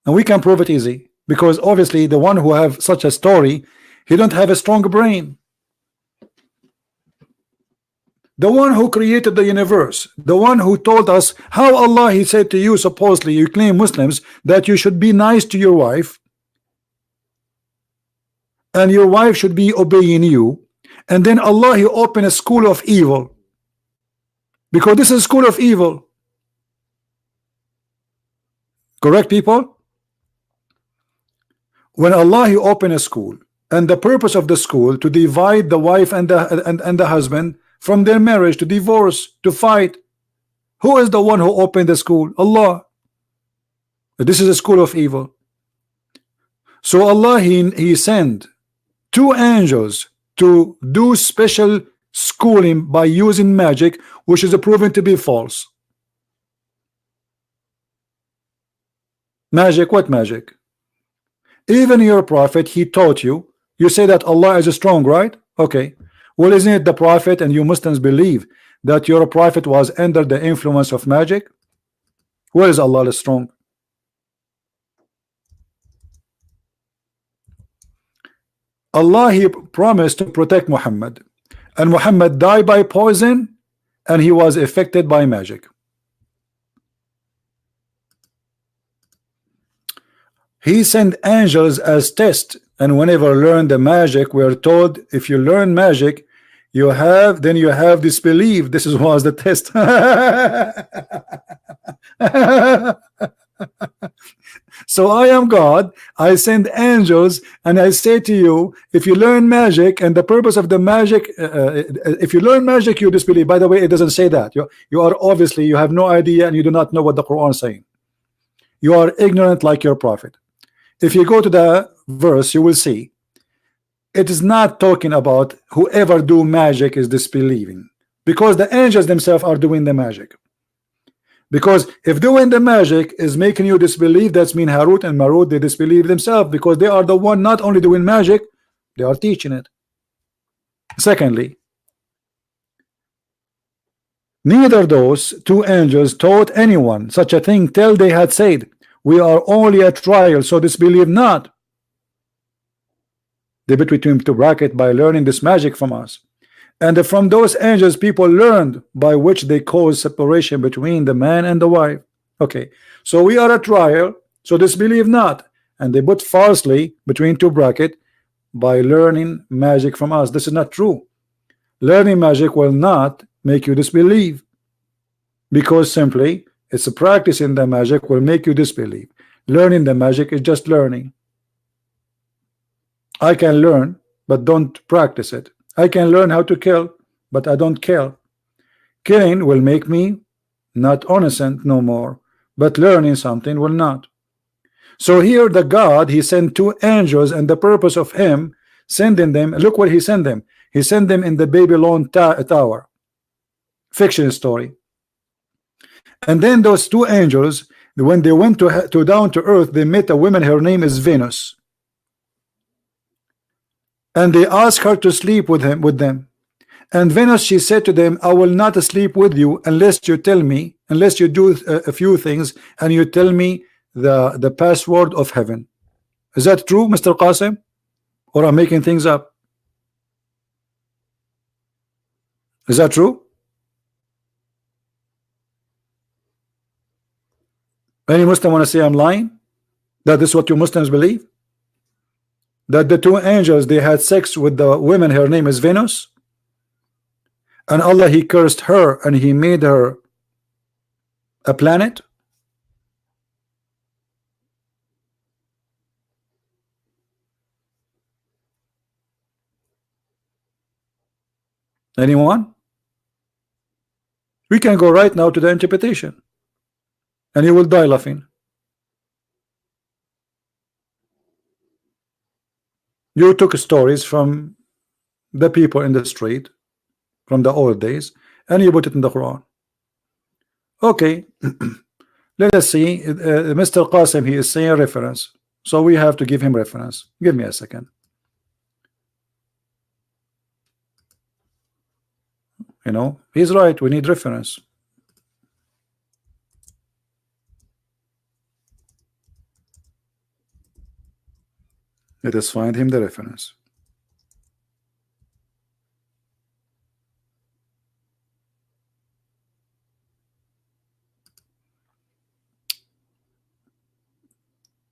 and we can prove it easy, because obviously the one who have such a story, he don't have a strong brain. The one who created the universe, the one who told us how Allah, he said to you, supposedly you claim Muslims, that you should be nice to your wife and your wife should be obeying you, and then Allah, he opened a school of evil, because this is a school of evil. Correct, people? When Allah, he opened a school, and the purpose of the school to divide the wife and the husband from their marriage, to divorce, to fight. Who is the one who opened the school? Allah. This is a school of evil. So Allah, he sent two angels to do special schooling by using magic, which is proven to be false. Magic, what magic? Even your prophet, he taught you. You say that Allah is strong, right? Okay. Well, isn't it the prophet, and you Muslims believe that your prophet was under the influence of magic? Where is Allah strong? Allah, he promised to protect Muhammad, and Muhammad died by poison, and he was affected by magic. He sent angels as test, and whenever learn the magic, we are told if you learn magic, you have disbelief. This was the test. So I am God, I send angels, and I say to you, if you learn magic, and the purpose of the magic, if you learn magic, you disbelieve. By the way, it doesn't say that. You are obviously, you have no idea, and you do not know what the Quran is saying. You are ignorant like your prophet. If you go to the verse, you will see it is not talking about whoever do magic is disbelieving, because the angels themselves are doing the magic. Because if doing the magic is making you disbelieve, that's mean Harut and Marut, they disbelieve themselves, because they are the one not only doing magic, they are teaching it. Secondly, neither those two angels taught anyone such a thing till they had said, we are only a trial, so disbelieve not. They put between two brackets, by learning this magic from us. And from those angels people learned, by which they cause separation between the man and the wife. Okay, so we are a trial, so disbelieve not. And they put falsely between two brackets, by learning magic from us. This is not true. Learning magic will not make you disbelieve, because simply it's a practice in the magic will make you disbelieve. Learning the magic is just learning. I can learn but don't practice it. I can learn how to kill, but I don't kill. Killing will make me not innocent no more, but learning something will not. So here the God, he sent two angels, and the purpose of him sending them, look what he sent them. He sent them in the Babylon tower. Fiction story. And then those two angels, when they went to down to earth, they met a woman, her name is Venus. And they asked her to sleep with them. And Venus, she said to them, I will not sleep with you unless you tell me, unless you do a few things, and you tell me the password of heaven. Is that true, Mr. Qasim? Or I'm making things up? Is that true? Any Muslim want to say I'm lying? That is what you Muslims believe? That the two angels, they had sex with the woman, her name is Venus, and Allah, he cursed her and he made her a planet? Anyone? We can go right now to the interpretation, and you will die laughing. You took stories from the people in the street from the old days and you put it in the Quran. Okay, let us see. Mr. Qasim, he is saying reference, so we have to give him reference. Give me a second. You know, he's right. We need reference. Let us find him the reference.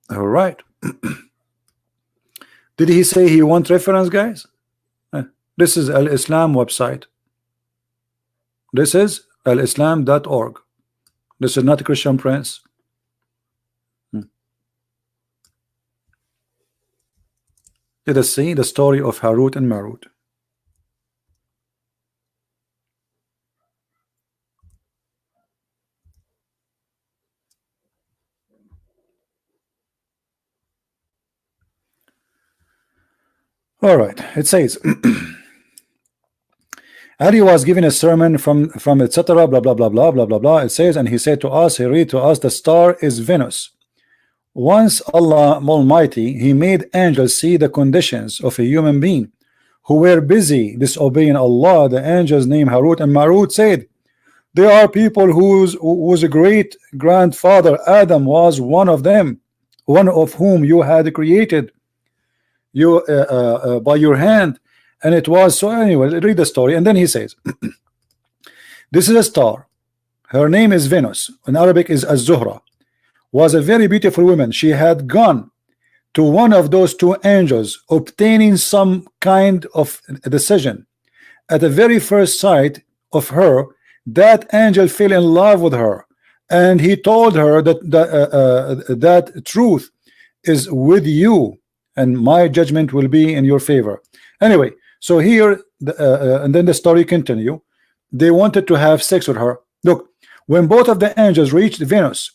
All right. Did he say he want reference, guys? This is Al-Islam website. This is alislam.org. This is not a Christian Prince. Let us see the story of Harut and Marut. All right, it says Ali was given a sermon from etc. blah blah blah blah blah blah blah. It says, and he said to us, he read to us, the star is Venus. Once Allah Almighty, he made angels see the conditions of a human being who were busy disobeying Allah. The angels named Harut and Marut said, there are people whose great grandfather Adam was one of them, one of whom you had created you by your hand, and it was so. Anyway, read the story, and then he says, this is a star, her name is Venus, in Arabic is Az-Zuhra, was a very beautiful woman. She had gone to one of those two angels obtaining some kind of decision. At the very first sight of her, that angel fell in love with her, and he told her that that truth is with you and my judgment will be in your favor. Anyway, so here and then the story continue. They wanted to have sex with her. Look, when both of the angels reached Venus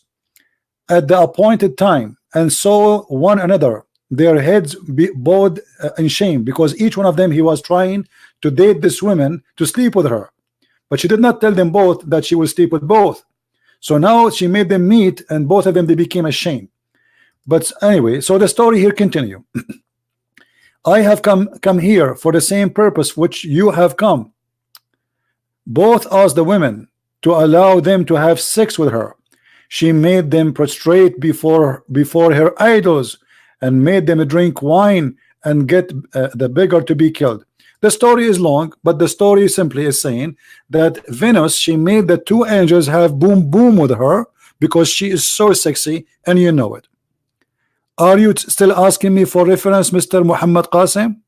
at the appointed time and saw one another, their heads bowed in shame, because each one of them, he was trying to date this woman to sleep with her, but she did not tell them both that she will sleep with both. So now she made them meet, and both of them, they became ashamed. But anyway, so the story here continue. I have come here for the same purpose which you have come. Both asked the women to allow them to have sex with her. She made them prostrate before her idols and made them drink wine and get the beggar to be killed. The story is long, but the story simply is saying that Venus, she made the two angels have boom boom with her because she is so sexy, and you know it. Are you still asking me for reference, Mr. Muhammad Qasim?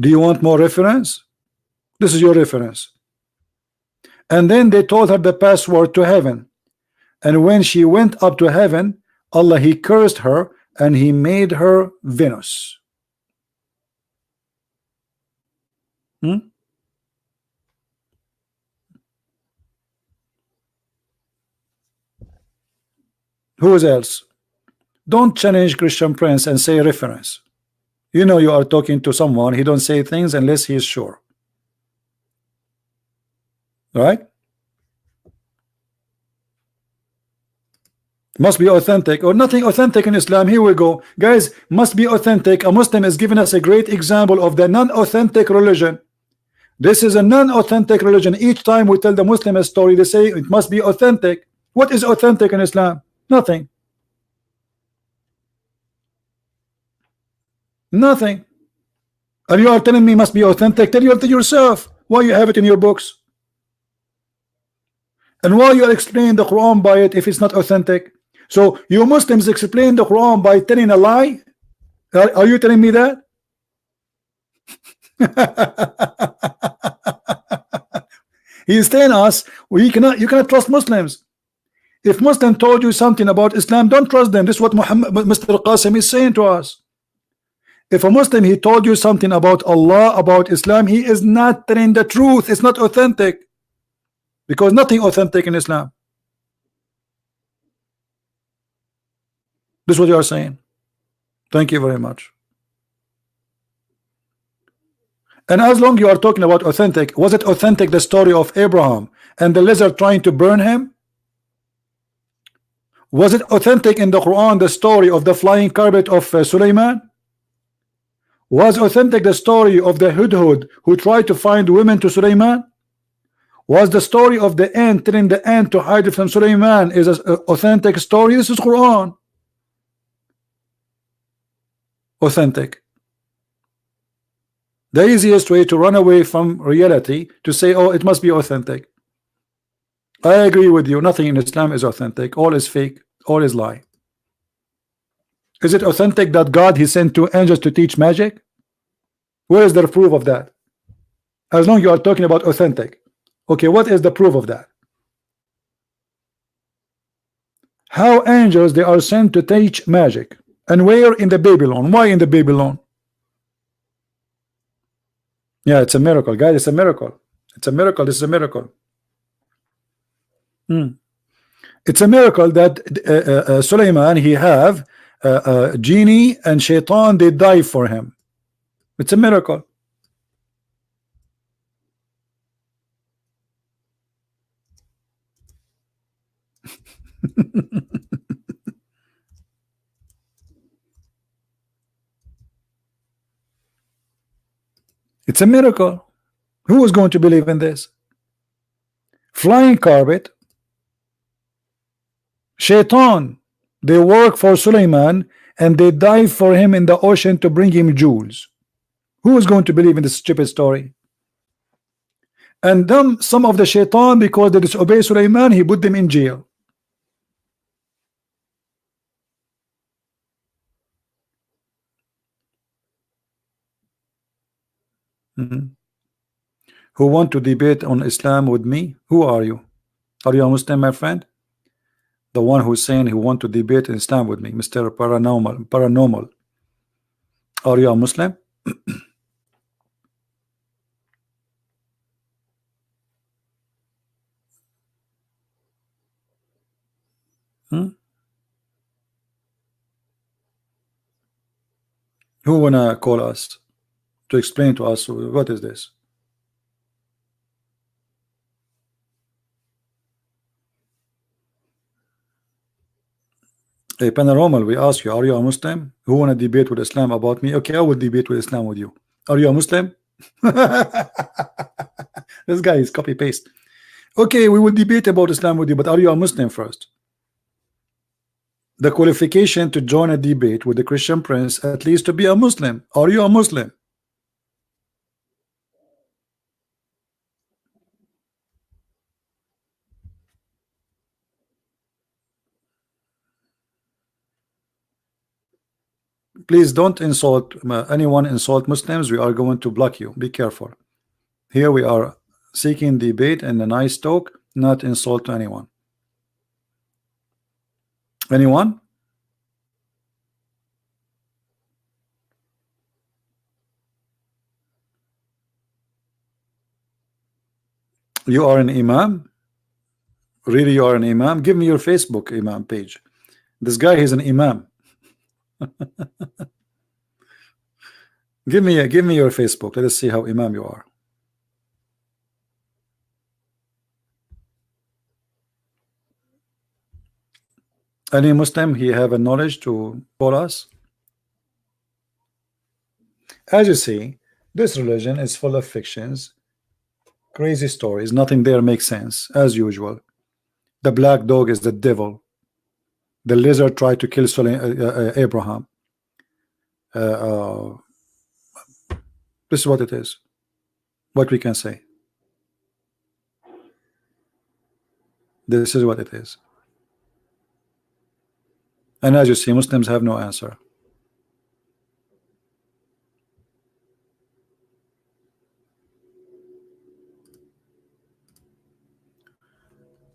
Do you want more reference? This is your reference. And then they told her the password to heaven, and when she went up to heaven, Allah, he cursed her and he made her Venus. Who else? Don't challenge Christian Prince and say reference. You know you are talking to someone. He don't say things unless he is sure. Right? Must be authentic, or nothing authentic in Islam. Here we go, guys. Must be authentic. A Muslim is giving us a great example of the non-authentic religion. This is a non-authentic religion. Each time we tell the Muslim a story, they say it must be authentic. What is authentic in Islam? Nothing. Nothing. And you are telling me must be authentic. Tell you to yourself why you have it in your books, and why you are explaining the Quran by it if it's not authentic. So you Muslims explain the Quran by telling a lie. Are you telling me that? He is telling us you cannot trust Muslims. If Muslim told you something about Islam, don't trust them. This is what Mr. Qasim is saying to us. If a Muslim, he told you something about Allah, about Islam, he is not telling the truth. It's not authentic, because nothing authentic in Islam. This is what you are saying. Thank you very much. And as long you are talking about authentic, was it authentic the story of Abraham and the lizard trying to burn him? Was it authentic in the Quran the story of the flying carpet of Sulaiman? Was authentic the story of the hudhud who tried to find women to Sulaiman? Was the story of the ant telling the ant to hide from Sulaiman is an authentic story? This is Quran. Authentic. The easiest way to run away from reality to say, oh, it must be authentic. I agree with you. Nothing in Islam is authentic. All is fake. All is lie. Is it authentic that God he sent two angels to teach magic? Where is the proof of that? As long as you are talking about authentic. Okay, what is the proof of that? How angels they are sent to teach magic? And where in the Babylon? Why in the Babylon? Yeah, it's a miracle, guys. It's a miracle. It's a miracle. This is a miracle. It's a miracle that Suleiman he have genie and shaitan they die for him. It's a miracle. It's a miracle. Who is going to believe in this? Flying carpet, shaitan, they work for Suleiman and they dive for him in the ocean to bring him jewels. Who is going to believe in this stupid story? And then some of the shaitan, because they disobey Suleiman, he put them in jail. Who want to debate on Islam with me? Who are you? Are you a Muslim, my friend? The one who's saying he want to debate Islam with me, Mr. Paranormal. Are you a Muslim? Who wanna call us to explain to us what is this? Hey, Paranormal, we ask you, are you a Muslim? Who wanna debate with Islam about me? Okay, I will debate with Islam with you. Are you a Muslim? This guy is copy paste. Okay, we will debate about Islam with you, but are you a Muslim first? The qualification to join a debate with the Christian Prince, at least to be a Muslim. Are you a Muslim? Please don't insult anyone. Insult Muslims, we are going to block you. Be careful. Here we are seeking debate and a nice talk, not insult to anyone. Anyone? You are an imam? Really, you are an imam? Give me your Facebook imam page. This guy is an imam. Give me your Facebook. Let us see how imam you are. Any Muslim he have a knowledge to call us? As you see, this religion is full of fictions, crazy stories. Nothing there makes sense, as usual. The black dog is the devil. The lizard tried to kill Abraham. This is what it is. What we can say. This is what it is. And as you see, Muslims have no answer.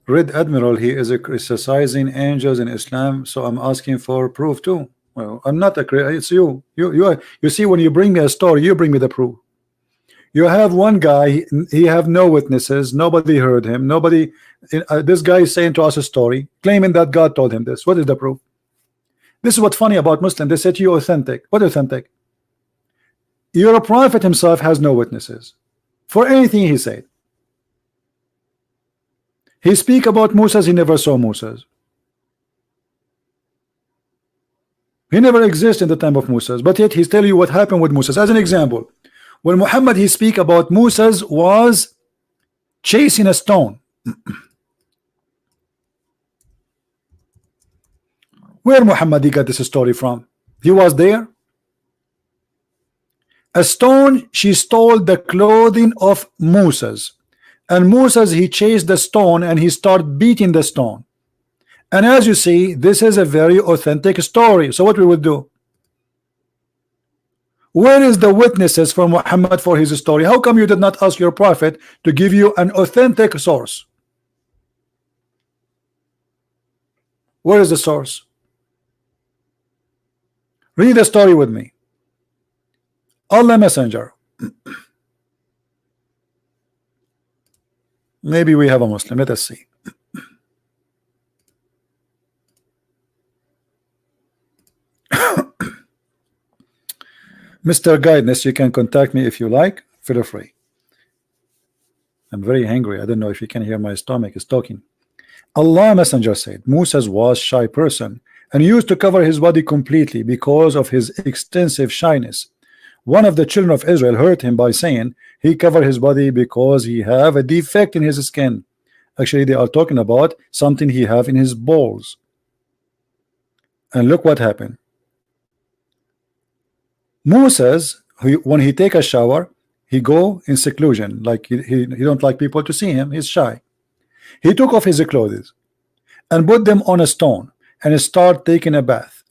Red Admiral, he is criticizing angels in Islam, so I'm asking for proof too. Well, I'm not it's you. You see, when you bring me a story, you bring me the proof. You have one guy, he have no witnesses, nobody heard him, nobody. This guy is saying to us a story, claiming that God told him this. What is the proof? This is what's funny about Muslim. They say to you authentic. What authentic? Your prophet himself has no witnesses for anything he said. He speak about Moses, he never saw Moses. He never existed in the time of Moses, but yet he's telling you what happened with Moses. As an example, when Muhammad he speak about Moses was chasing a stone. Where Muhammad he got this story from? He was there. A stone, she stole the clothing of Moses, and Moses he chased the stone and he started beating the stone. And as you see, this is a very authentic story. So what we would do? Where is the witnesses from Muhammad for his story? How come you did not ask your prophet to give you an authentic source? Where is the source? Read the story with me. Allah Messenger. Maybe we have a Muslim. Let us see. Mr. Guidance, you can contact me if you like. Feel free. I'm very hungry. I don't know if you can hear my stomach is talking. Allah Messenger said Moses was a shy person and used to cover his body completely because of his extensive shyness. One of the children of Israel hurt him by saying he covered his body because he have a defect in his skin. Actually, they are talking about something he have in his balls. And look what happened. Moses, when he take a shower, he go in seclusion, like he don't like people to see him. He's shy. He took off his clothes and put them on a stone and start taking a bath.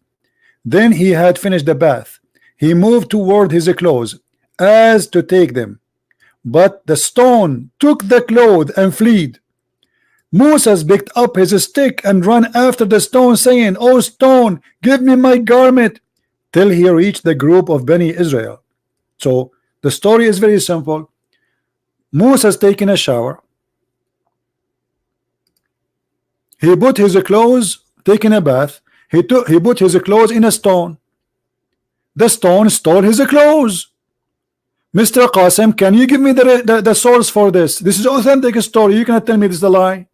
Then he had finished the bath. He moved toward his clothes as to take them, but the stone took the clothes and fled. Moses picked up his stick and ran after the stone, saying, "O stone, give me my garment," till he reached the group of Bani Israel. So the story is very simple. Moses taking a shower. He put his clothes, taking a bath. He put his clothes in a stone. The stone stole his clothes. Mr. Qasim, can you give me the source for this? This is authentic story. You cannot tell me this is a lie.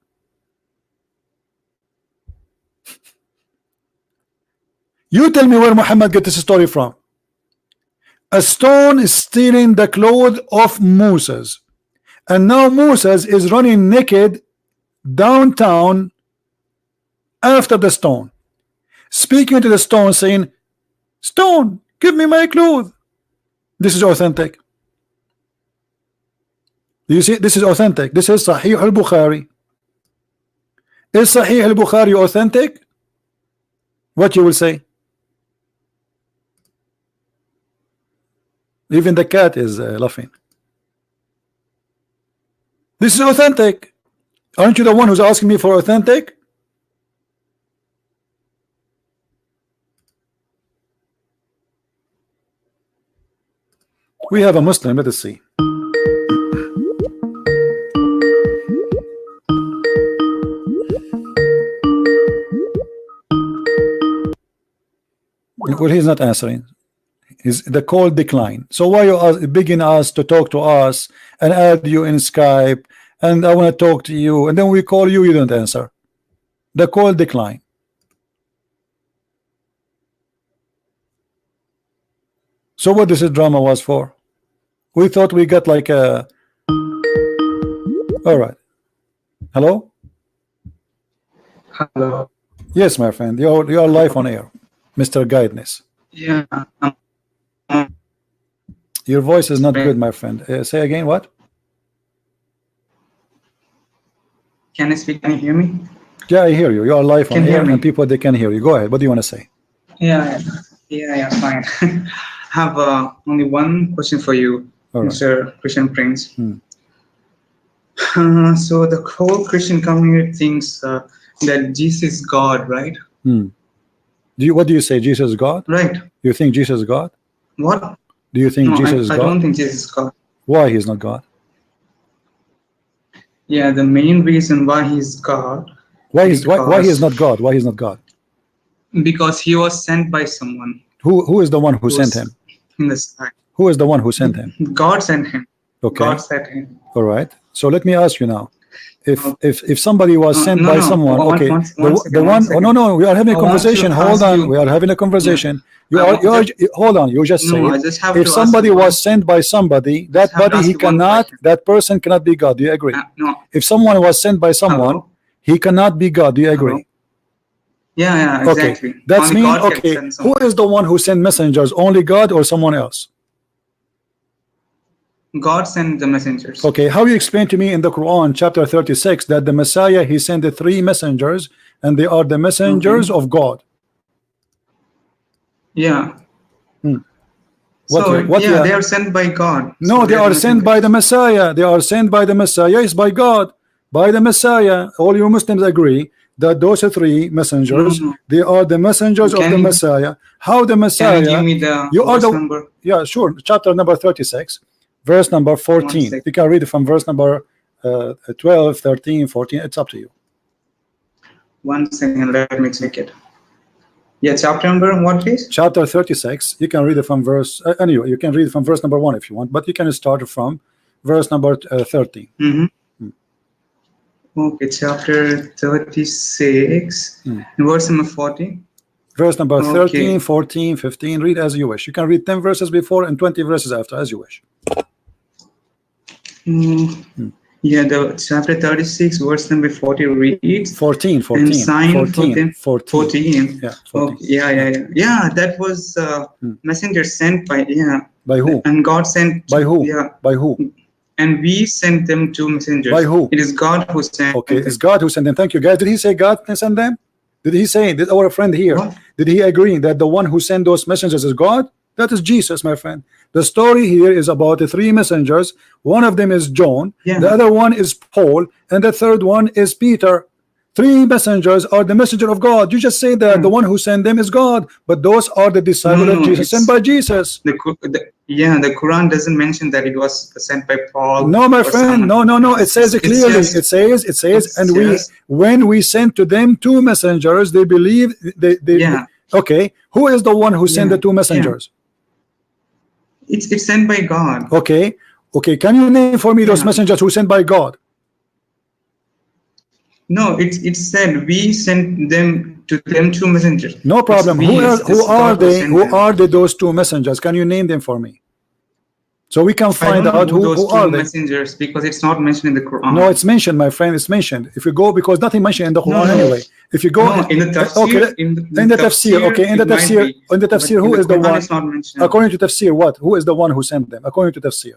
You tell me where Muhammad get this story from. A stone is stealing the clothes of Moses, and now Moses is running naked downtown after the stone, speaking to the stone, saying, "Stone, give me my clothes." This is authentic. You see, this is authentic. This is Sahih al-Bukhari. Is Sahih al-Bukhari authentic? What you will say? Even the cat is laughing. This is authentic. Aren't you the one who's asking me for authentic? We have a Muslim. Let us see. Well, he's not answering. The call decline. So why you begin us to talk to us and add you in Skype, and I want to talk to you, and then we call you, you don't answer. The call decline. So what this drama was for? We thought we got like a... All right. Hello?
Hello.
Yes, my friend. You're live on air, Mr. Guidance.
Yeah.
Your voice is not good, my friend. Say again, what?
Can I speak? Can you hear me?
Yeah, I hear you. You are live on
Can
air,
hear me.
and people they can hear you. Go ahead. What do you want to say?
Yeah, fine. I have only one question for you,
All right.
Mr. Christian Prince.
Hmm.
So the whole Christian community thinks that Jesus is God, right?
Hmm. What do you say? Jesus is God?
Right.
You think Jesus is God?
What?
Do you think
No,
Jesus is
I
God?
don't think Jesus is God.
Why he's not God?
Yeah, the main reason why he's God.
Why he is not God? Why he's not God?
Because he was sent by someone.
Who is the one who sent him?
In the sky.
Who is the one who sent him?
God sent him.
Okay.
God sent him.
All right. So let me ask you now. If somebody was sent
No,
by
no.
someone,
One-
okay,
one
the
second,
one,
one
oh no, no, we are having a
I want to
conversation. Hold
ask
on,
you-
we are having a conversation. You
I
are,
want
you are,
just-
hold on. You just
No, I
said
just have
if
to ask
somebody
you one-
was sent by somebody, that
have to
body
ask
he
you one
cannot,
question.
that person cannot be God. Do you agree?
No.
If someone was sent by someone,
Hello?
he cannot be God. Do you agree?
Hello? Yeah, exactly.
Okay, that's
Only
mean.
God can
Okay,
send
who
someone.
is the one who sent messengers? Only God or someone else?
God sent the messengers.
Okay, how you explain to me in the Quran chapter 36 that the Messiah he sent the 3 messengers and they are the messengers of God?
Yeah.
What
So
what
they are sent by God.
No,
So
they are sent by the Messiah. They are sent by the Messiah. It's by God, by the Messiah. All you Muslims agree that those 3 messengers,
No.
they are the messengers of the Messiah. How the Messiah?
Can you give me the
you are
verse
the
number?
Yeah, sure. Chapter number 36, verse number 14. You can read it from verse number 12, 13, 14. It's up to you.
1 second, let me check it. Yeah, chapter number what, please?
Chapter 36. You can read it from verse anyway. You can read it from verse number 1 if you want, but you can start from verse number 13.
Okay, chapter 36, verse number 14.
Verse number 13, 14, 15. Read as you wish. You can read 10 verses before and 20 verses after, as you wish.
Yeah, the chapter 36, verse number 40 reads
14.
And sign
14.
for them
14. Yeah, 14.
Okay, yeah, that was messenger sent by
by who?
And God sent
by who?
Yeah,
by who?
and we sent them to messengers.
By who?
It is God who sent
Okay,
them.
it's God who sent them. Thank you, guys. Did he say God can send them? Did he say, did our friend here,
What?
did he agree that the one who sent those messengers is God? That is Jesus, my friend. The story here is about the 3 messengers. One of them is John, the other one is Paul, and the third one is Peter. 3 messengers are the messenger of God. You just say that the one who sent them is God, but those are the disciples of Jesus sent by Jesus.
The Quran doesn't mention that it was sent by Paul.
No, my friend, no. It says it clearly. It says, and when we sent to them 2 messengers, they believe. Okay, who is the one who sent the 2 messengers?
It's sent by God.
Okay, can you name for me those messengers who sent by God?
No, it said we sent them to them 2 messengers.
No problem. Who are they? Who are they? Those 2 messengers? Can you name them for me? So we can find out who are they.
Messengers, because it's not mentioned in the Quran.
No, it's mentioned, my friend. It's mentioned. If you go, because nothing mentioned in the Quran anyway. If you go
in the tafsir,
in the tafsir, okay, in the tafsir, who is the one? According to tafsir, what? Who is the one who sent them? According to tafsir.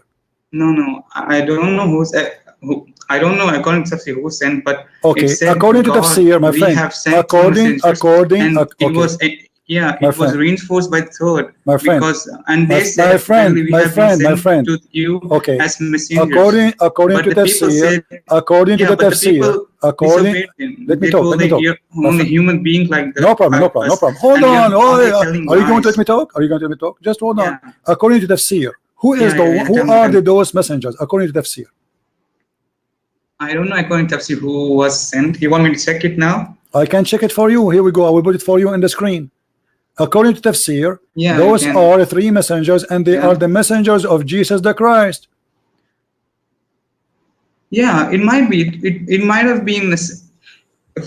No, I don't know who's who. I don't know according to tafsir who sent, but
okay, according to tafsir, my friend.
It was reinforced by the 3rd.
My friend,
because they said
my friend,
to you
okay,
as messengers.
according to tafsir, let me talk.
Only human being like that.
No problem. Hold on. Are you going to let me talk? Just hold on. According to tafsir, who are those messengers? According to tafsir.
I don't know according to tafsir who was sent. You want me to check it now?
I can check it for you. Here we go. I will put it for you on the screen. According to tafsir, those are 3 messengers, and they are the messengers of Jesus the Christ.
Yeah, it might be. It might have been,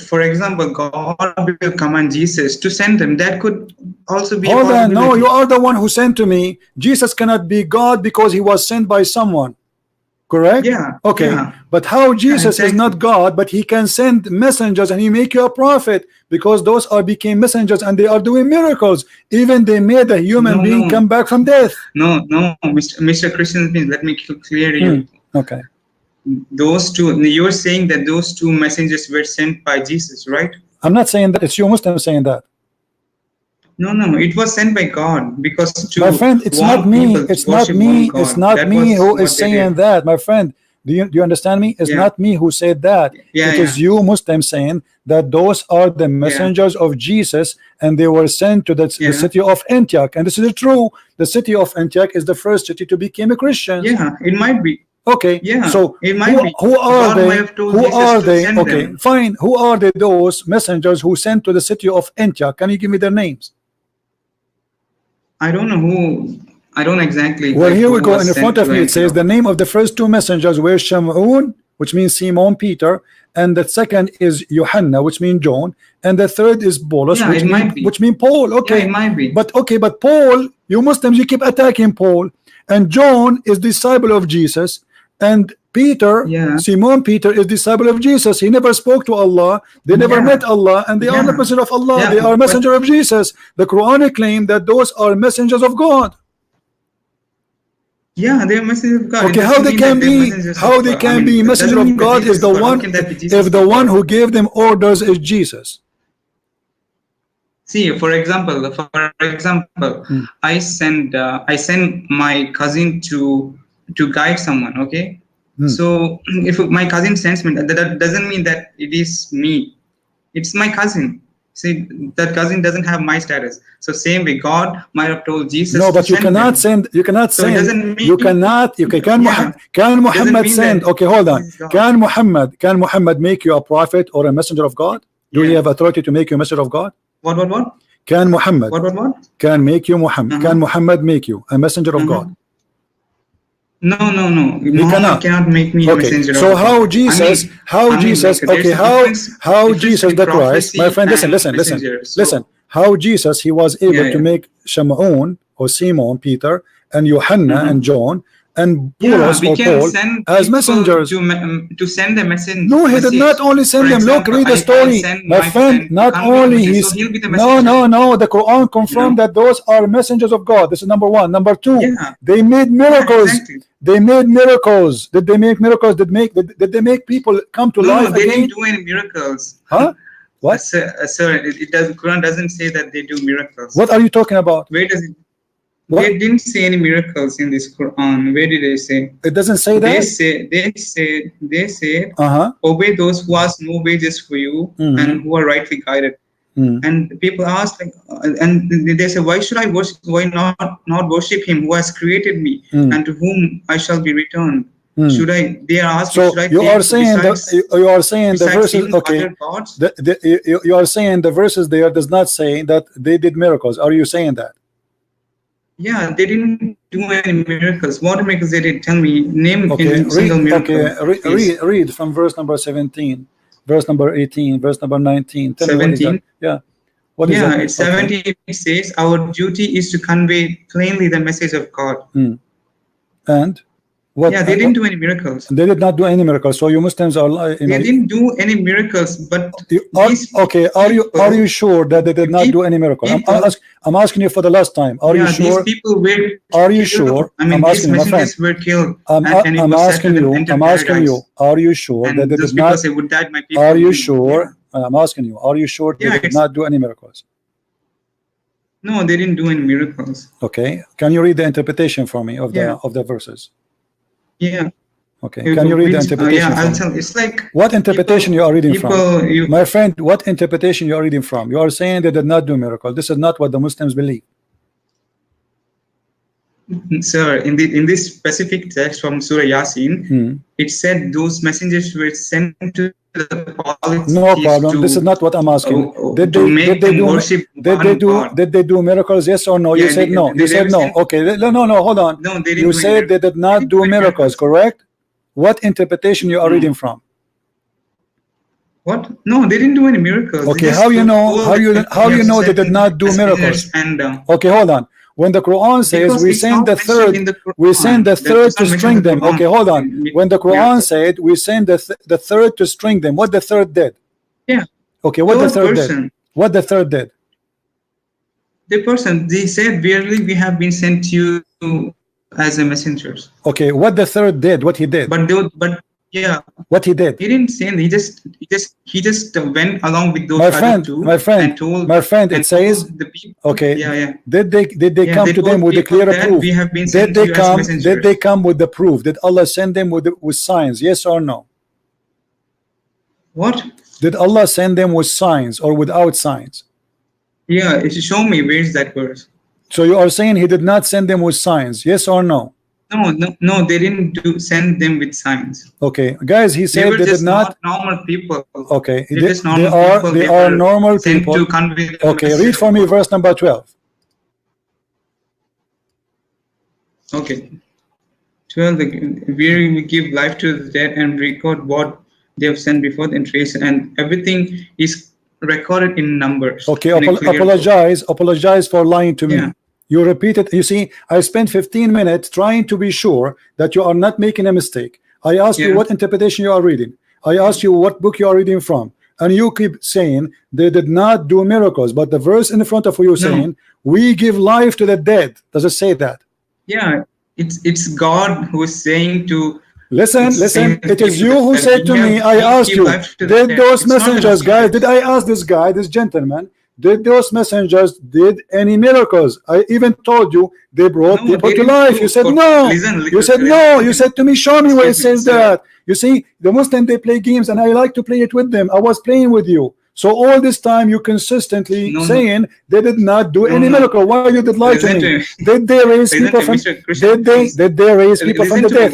for example, God will command Jesus to send them. That could also be.
Hold on, no, you are the one who sent to me. Jesus cannot be God because he was sent by someone. Correct?
Yeah.
Okay.
Yeah.
But how Jesus is not God, but he can send messengers and he make you a prophet, because those became messengers and they are doing miracles. Even they made a human being come back from death.
No, Mr. Christian, let me clear you.
Okay.
Those 2, you're saying that those 2 messengers were sent by Jesus, right?
I'm not saying that. It's you Muslims saying that.
No, it was sent by God, because
my friend, it's not me. It's not me. It's not me who is saying that, my friend. Do you understand me? It's not me who said that. It is you Muslims saying that those are the messengers of Jesus, and they were sent to the city of Antioch. And this is true. The city of Antioch is the first city to become a Christian.
Yeah, it might be.
Okay.
Yeah.
So
it might be.
Who are they?
Who are
they? Okay, fine. Who are they? Those messengers who sent to the city of Antioch? Can you give me their names?
I don't know who I don't exactly.
Well,
like,
here we
who
go.
was
In
sent
front of
to
me, it says the
Antioch.
name of the first two messengers were Shamun, which means Simon Peter, and the second is Johanna, which means John, and the third is Paulus,
Yeah, it might be.
which mean Paul.
Yeah,
Okay,
it might be.
but Paul, you Muslims, you keep attacking Paul, and John is disciple of Jesus, and Peter,
Yeah.
Simon Peter, is disciple of Jesus. He never spoke to Allah. They never
Yeah.
met Allah, and they are not
Yeah.
messenger of Allah.
Yeah,
They are
but
messenger of Jesus. The Quran claim that those are messengers of God.
yeah, they're messengers of God. It
Okay, how
doesn't
they
mean
can
that they're
be,
messengers
how
of
they
God. I
can
mean,
be
it
messenger
doesn't
of
mean that
God
Jesus
is the
is God. How
one,
can that be Jesus
if the
is
one
God?
who gave them orders is Jesus.
See, for example, I send my cousin to guide someone. Okay, so if my cousin sends me, that doesn't mean that it is me. It's my cousin. See, that cousin doesn't have my status. So same way, God might have told Jesus
No,
to
but you
send
cannot
them.
send. You cannot
So it
send.
doesn't mean
You cannot. You can.
yeah,
Can
doesn't
Muhammad
mean
send?
that
Okay, hold on.
this is God.
Can Muhammad make you a prophet or a messenger of God? Do he
Yeah.
have authority to make you a messenger of God?
What?
Can Muhammad?
What?
Can make you Muhammad? Can Muhammad make you a messenger of God?
No.
He
Muhammad cannot make me a
Okay,
messenger
so
of God.
how Jesus?
Like,
Okay,
there's a
how
difference
Jesus
between
the Christ? My
prophecy
friend,
and
listen.
messengers.
Listen. How Jesus he was able to
Yeah.
make Shamun or Simon Peter and Johanna and John and
Yeah,
Paulus
we
or
can
Paul
send
as
people
messengers.
to send a message.
No, he did not only send
For
them. Look,
example,
read the
I
story,
send
my friend.
to
Not
convey a
only
message, so
he's
he'll be the
no.
messenger.
The Quran confirmed that those are messengers of God. This is number one. Number two,
Yeah.
they made miracles.
Yeah, exactly.
They made miracles. Did they make miracles? Did they make people come to life
No, they
again?
didn't do any miracles.
Huh? What?
Sir, Quran doesn't say that they do miracles.
What are you talking about?
Where does it?
What?
They didn't say any miracles in this Quran. Where did they say?
It doesn't say that.
They say obey those who ask no wages for you and who are rightly guided. And people ask, like, and they say, why should I worship? Why not worship him who has created me and to whom I shall be returned? Should I? They are asking.
So
should I
you are saying you are saying the verses. Okay, you are saying the verses there does not say that they did miracles. Are you saying that?
Yeah, they didn't do any miracles. What miracles they did? Tell me. Name
Okay,
a single miracle.
Okay, read from verse number 17, verse number 18, verse number 19. Tell 17. Me what is that? Yeah. What is that?
It's 17. It says, our duty is to convey plainly the message of God.
And what?
Yeah, they didn't do any miracles.
They did not do any miracles. So you Muslims are.
They didn't do any miracles, but
are you sure that they did not do any miracles? I'm asking you for the last time. Are you sure?
These people were.
Are you sure?
I mean, these messengers were killed.
I'm asking you. Are you sure that they did not?
Say, would that my people
are you sure? I'm asking you. Are you sure they did not do any miracles?
No, they didn't do any miracles.
Okay. Can you read the interpretation for me of the verses?
Yeah.
Okay. Can you read the interpretation?
I'll tell. It's like
what interpretation you are reading from, my friend. What interpretation you are reading from? You are saying they did not do miracles. This is not what the Muslims believe.
Sir, in this specific text from Surah Yasin, it said those messengers were sent to the police.
No problem. This is not what I'm asking. Did they do miracles? Yes or no? You said no. You said no. Okay. No. Hold on.
No, they didn't.
You said they did not do miracles. Correct? What interpretation you are reading from?
What? No, they didn't do any miracles.
Okay. How you know? How you know they did not do miracles? Okay. Hold on. When the Quran says we send the third to string them. Okay, hold on. When the Quran said we send the third to string them, what the third did?
Yeah.
Okay, what the third did? What the third did?
The person, they said, verily we have been sent to you as a messengers.
Okay, what the third did? What he did?
But yeah.
What he did?
He didn't say anything. He just went along with those
my friend, it says
the people,
okay.
Yeah.
Did they come to them with a clear proof? Did they come with the proof? Did Allah send them with signs? Yes or no?
What?
Did Allah send them with signs or without signs?
Yeah, show me where is that verse.
So you are saying he did not send them with signs? Yes or no?
No, they didn't send them with signs.
Okay, guys, he said they did not.
Normal people.
Okay, they are normal people. Okay, read for me verse number 12.
Okay. 12. We give life to the dead and record what they have sent before the trace, and everything is recorded in numbers.
Okay,
in a clear
apologize for lying to me.
Yeah.
You repeated. You see, I spent 15 minutes trying to be sure that you are not making a mistake. I asked you what interpretation you are reading. I asked you what book you are reading from, and you keep saying they did not do miracles. But the verse in front of you saying we give life to the dead. Does it say that?
Yeah, it's God who is saying to
listen. It is you who said to me. I asked you, did those messengers, guys? Did I ask this guy, this gentleman? Did those messengers did any miracles? I even told you they brought people to life. You said no. You said no. You said to me, show me where it says that. You see, the Muslims, they play games, and I like to play it with them. I was playing with you. So all this time you consistently saying they did not do any miracle. Why you did lie to me? Did they raise people from? Did they raise people from the dead?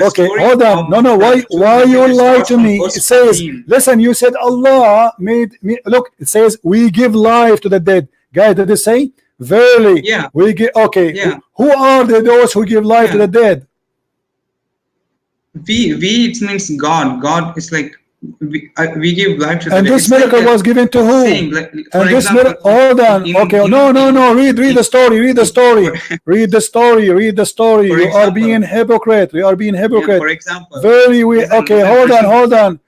Okay, hold on. No. Why you lie to me? It says, listen. You said Allah made me. Look, it says we give life to the dead. Guys, did it say? Verily, we give. Okay, who are those who give life to the dead?
We it means God. God is like. We give life to the
and this miracle was given to who? And this miracle, hold on. Okay, no. Read the story. Read the story. You are being hypocrite. We are being hypocrite.
For example,
very weird. Okay, hold on.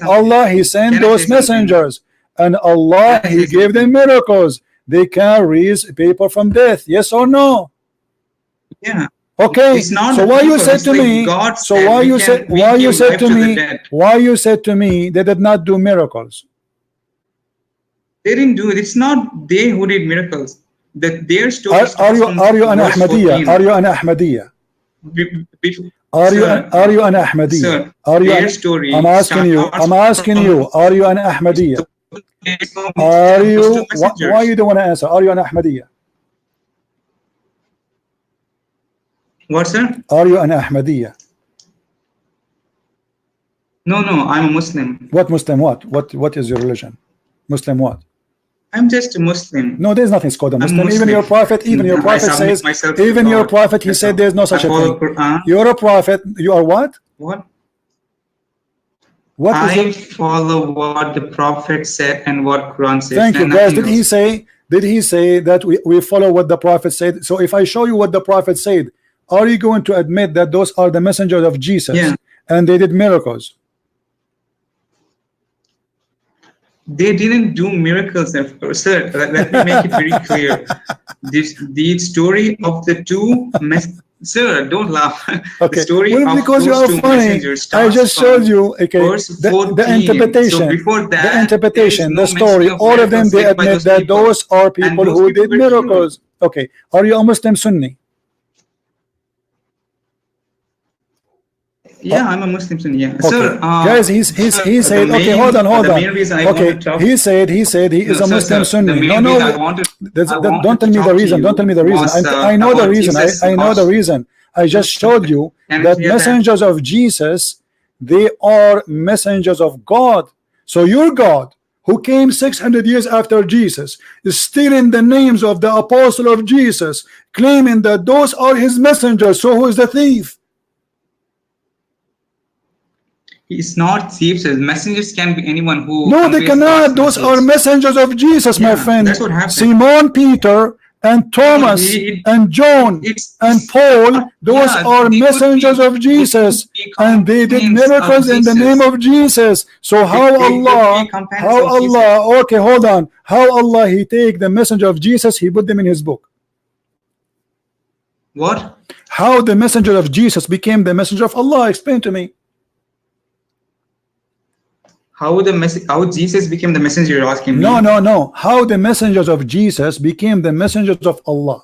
Allah, He sent those messengers, and Allah, He gave them miracles. They can raise people from death. Yes or no?
Yeah.
Okay, so why you said to me? So why you said to me they did not do miracles?
They didn't do it. It's not they who did miracles. That their story.
Are you an Ahmadiyya? Are you an Ahmadiyya? Are you an Ahmadiyya? Are you? I'm asking you. Are you an Ahmadiyya? Are you? Why you don't want to answer? Are you an Ahmadiyya?
What, sir?
Are you an Ahmadiyya?
No, I'm a Muslim.
What Muslim? What is your religion? Muslim what?
I'm just a Muslim.
No, there's nothing called a Muslim. Even your prophet says, even your prophet, he said there's no such a thing. Quran. You're a prophet. You are what?
What? I follow what the prophet said and what Quran says.
Thank you, guys. Did he say that we follow what the prophet said? So if I show you what the prophet said, are you going to admit that those are the messengers of Jesus and they did miracles?
They didn't do miracles, sir. Let me make it very clear. The story of the two sir, don't laugh.
Okay.
The story
because you are funny. I just showed you the interpretation. So before that, the interpretation, the story, all of them, they admit that those are people who did miracles. Okay. Are you a Muslim Sunni?
Yeah, I'm a Muslim Sunni. Yeah, okay. Sir.
Guys, he said. Okay, hold on. Okay, he said he is a Muslim Sunni. No. Don't tell me the reason. Don't tell me the reason. I know the reason. I know the reason. I just showed you that messengers of Jesus, they are messengers of God. So your God, who came 600 years after Jesus, is stealing the names of the apostle of Jesus, claiming that those are his messengers. So who is the thief?
It's not thieves. Messengers can be anyone who.
No, they cannot. Those are messengers of Jesus, my friend.
That's what happened.
Simon Peter and Thomas and John and Paul. Those are messengers of Jesus, and they did miracles in the name of Jesus. So how Allah? Okay, hold on. How Allah He take the messenger of Jesus? He put them in His book.
What?
How the messenger of Jesus became the messenger of Allah? Explain to me.
How Jesus became the messenger, you're asking me?
No. How the messengers of Jesus became the messengers of Allah?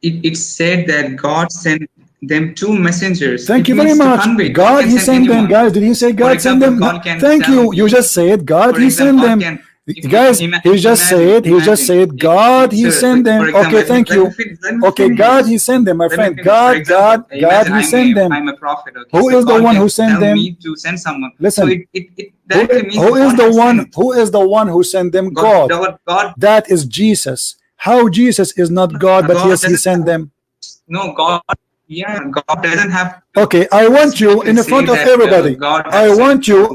It said that God sent them two messengers.
Thank you very much. God, He sent them. Guys, did He say God sent them? Thank you. You just said God, He sent them. Guys, he just said God, He sent them. Okay, thank you. Okay, God, He sent them, my friend. God, He sent them.
I'm a prophet.
Who is the one who sent them?
To send someone.
Listen. Who is the one who sent them? God. That is Jesus. how Jesus is not God, but yes, he sent them?
No, God. Yeah, God doesn't have.
Okay, I want you in the front of everybody. I want you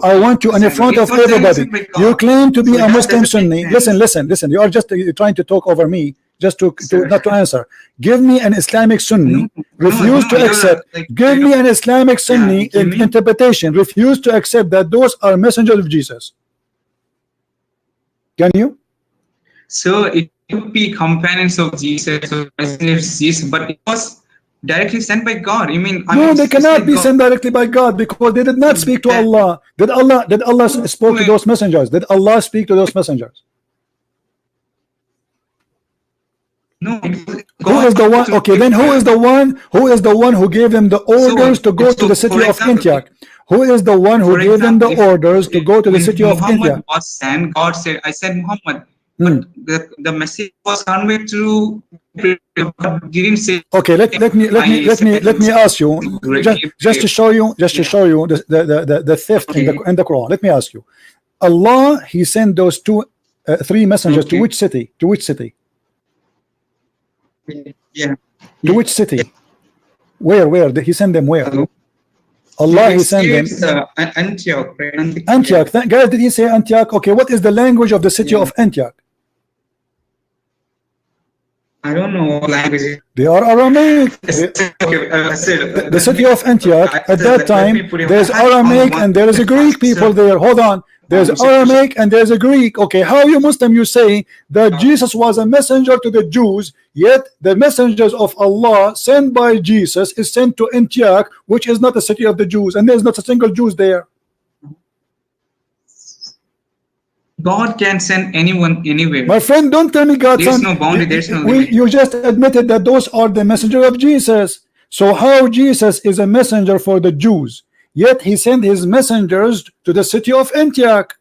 in the front of everybody. You claim to be a Muslim Sunni. Listen. You are just trying to talk over me, just to not to answer. Give me an Islamic Sunni. Refuse to accept. Give me an Islamic Sunni interpretation. Refuse to accept that those are messengers of Jesus. Can you?
So it could be companions of Jesus or messengers of Jesus, but it was directly sent by God. You mean?
No, they cannot be sent directly by God because they did not speak to Allah. Did Allah spoke to those messengers? Did Allah speak to those messengers?
No.
Who is the one? Okay, then who is the one? Who is the one who gave them the orders to go to the city of Antioch? Who is the one who gave them the orders to go to the city of Antioch?
Muhammad was sent. God said, "I sent Muhammad." But the message was conveyed through. Didn't say.
Okay, let me ask you just to show you the theft in the Quran. Let me ask you, Allah, he sent those three messengers to which city? To which city?
Yeah.
To which city? Where did he send them? Where? Allah, he sent them.
Antioch.
Antioch. Guys, did he say Antioch? Okay, what is the language of the city of Antioch?
I don't know what language.
They are Aramaic. The city of Antioch at that time, there's Aramaic and there is a Greek people there. Hold on. There's Aramaic and there's a Greek. Okay, how you Muslim you say that Jesus was a messenger to the Jews, yet the messengers of Allah sent by Jesus is sent to Antioch, which is not the city of the Jews, and there's not a single Jews there.
God can send anyone anywhere.
My friend, don't tell me God
sent. There's no boundary. There's no limit.
You just admitted that those are the messenger of Jesus. So how Jesus is a messenger for the Jews, yet he sent his messengers to the city of Antioch?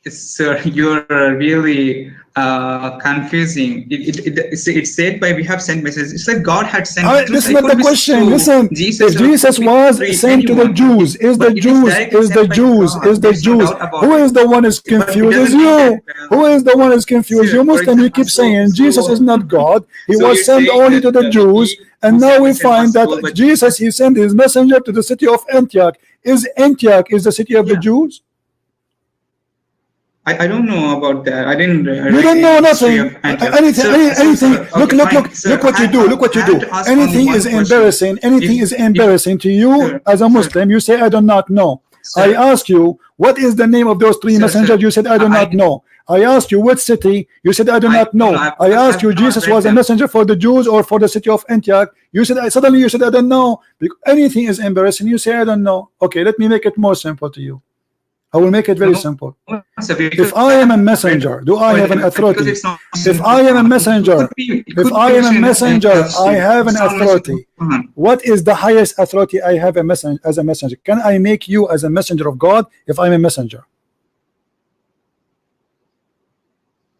Sir, you're really confusing. It's said by we have sent messages. It's like God had sent.
This is not the question. Listen, if Jesus was sent to the Jews, is the Jews? Who is the one is confused? Is you? Who is the one is confused? You Muslim, you keep saying Jesus is not God. He was sent only to the Jews, and now we find that Jesus, he sent his messenger to the city of Antioch. Is Antioch the city of the Jews?
I don't know about that. I didn't.
You don't know nothing. Anything. Look what you do. Look what you do. Anything is embarrassing. Anything is embarrassing to you as a Muslim. You say I do not know. I ask you what is the name of those three messengers. You said I do not know. I asked you what city. You said I do not know. I asked you Jesus was a messenger for the Jews or for the city of Antioch. You said suddenly you said I don't know. Anything is embarrassing. You say I don't know. Okay, let me make it more simple to you. I will make it very simple. If I am a messenger, do I have an authority? If I am a messenger, I have an authority. What is the highest authority I have as a messenger? Can I make you as a messenger of God if I'm a messenger?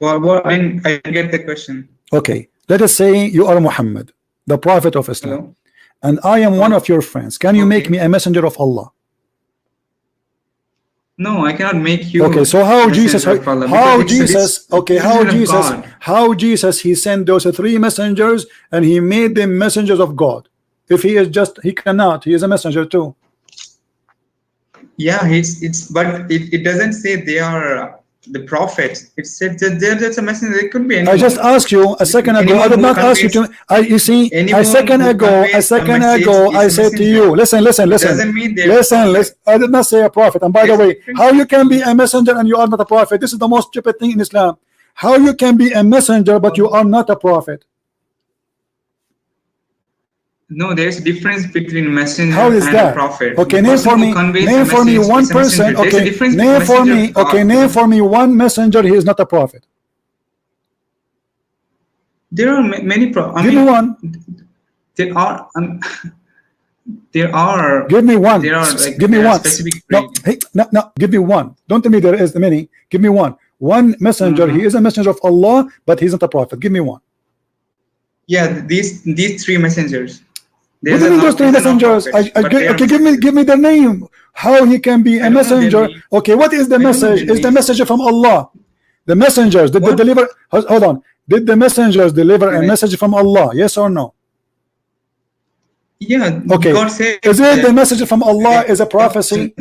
Well, I get the question.
Okay, let us say you are Muhammad, the prophet of Islam, and I am one of your friends. Can you make me a messenger of Allah?
No, I cannot make you.
Okay, so how Jesus he sent those three messengers and he made them messengers of God? If he is he cannot, he is a messenger too.
Yeah, but it doesn't say they are the prophets. It said that they're just a messenger. It could be anyone.
I just asked you a second ago. I did not ask you to. You see, a second ago, I said to you, listen. I did not say a prophet. And by the way, how you can be a messenger and you are not a prophet? This is the most stupid thing in Islam. How you can be a messenger but you are not a prophet?
No, there's a difference between messenger and a prophet.
Okay, name for me one person. Okay, name for me one messenger. He is not a prophet.
There are many prophets.
Give me one.
There are. There are.
Give me one.
There are like
give me one.
Specific
no. Give me one. Don't tell me there is many. Give me one. One messenger. He is a messenger of Allah, but he's not a prophet. Give me one.
Yeah, these three messengers.
What do you mean those three messengers? Okay, give me the name. How he can be a messenger? Okay, what is the message? Is the message from Allah? The messengers, did they deliver? Hold on. Did the messengers deliver a message from Allah? Yes or no?
Yeah.
Okay.
God said,
is it the message from Allah is a prophecy?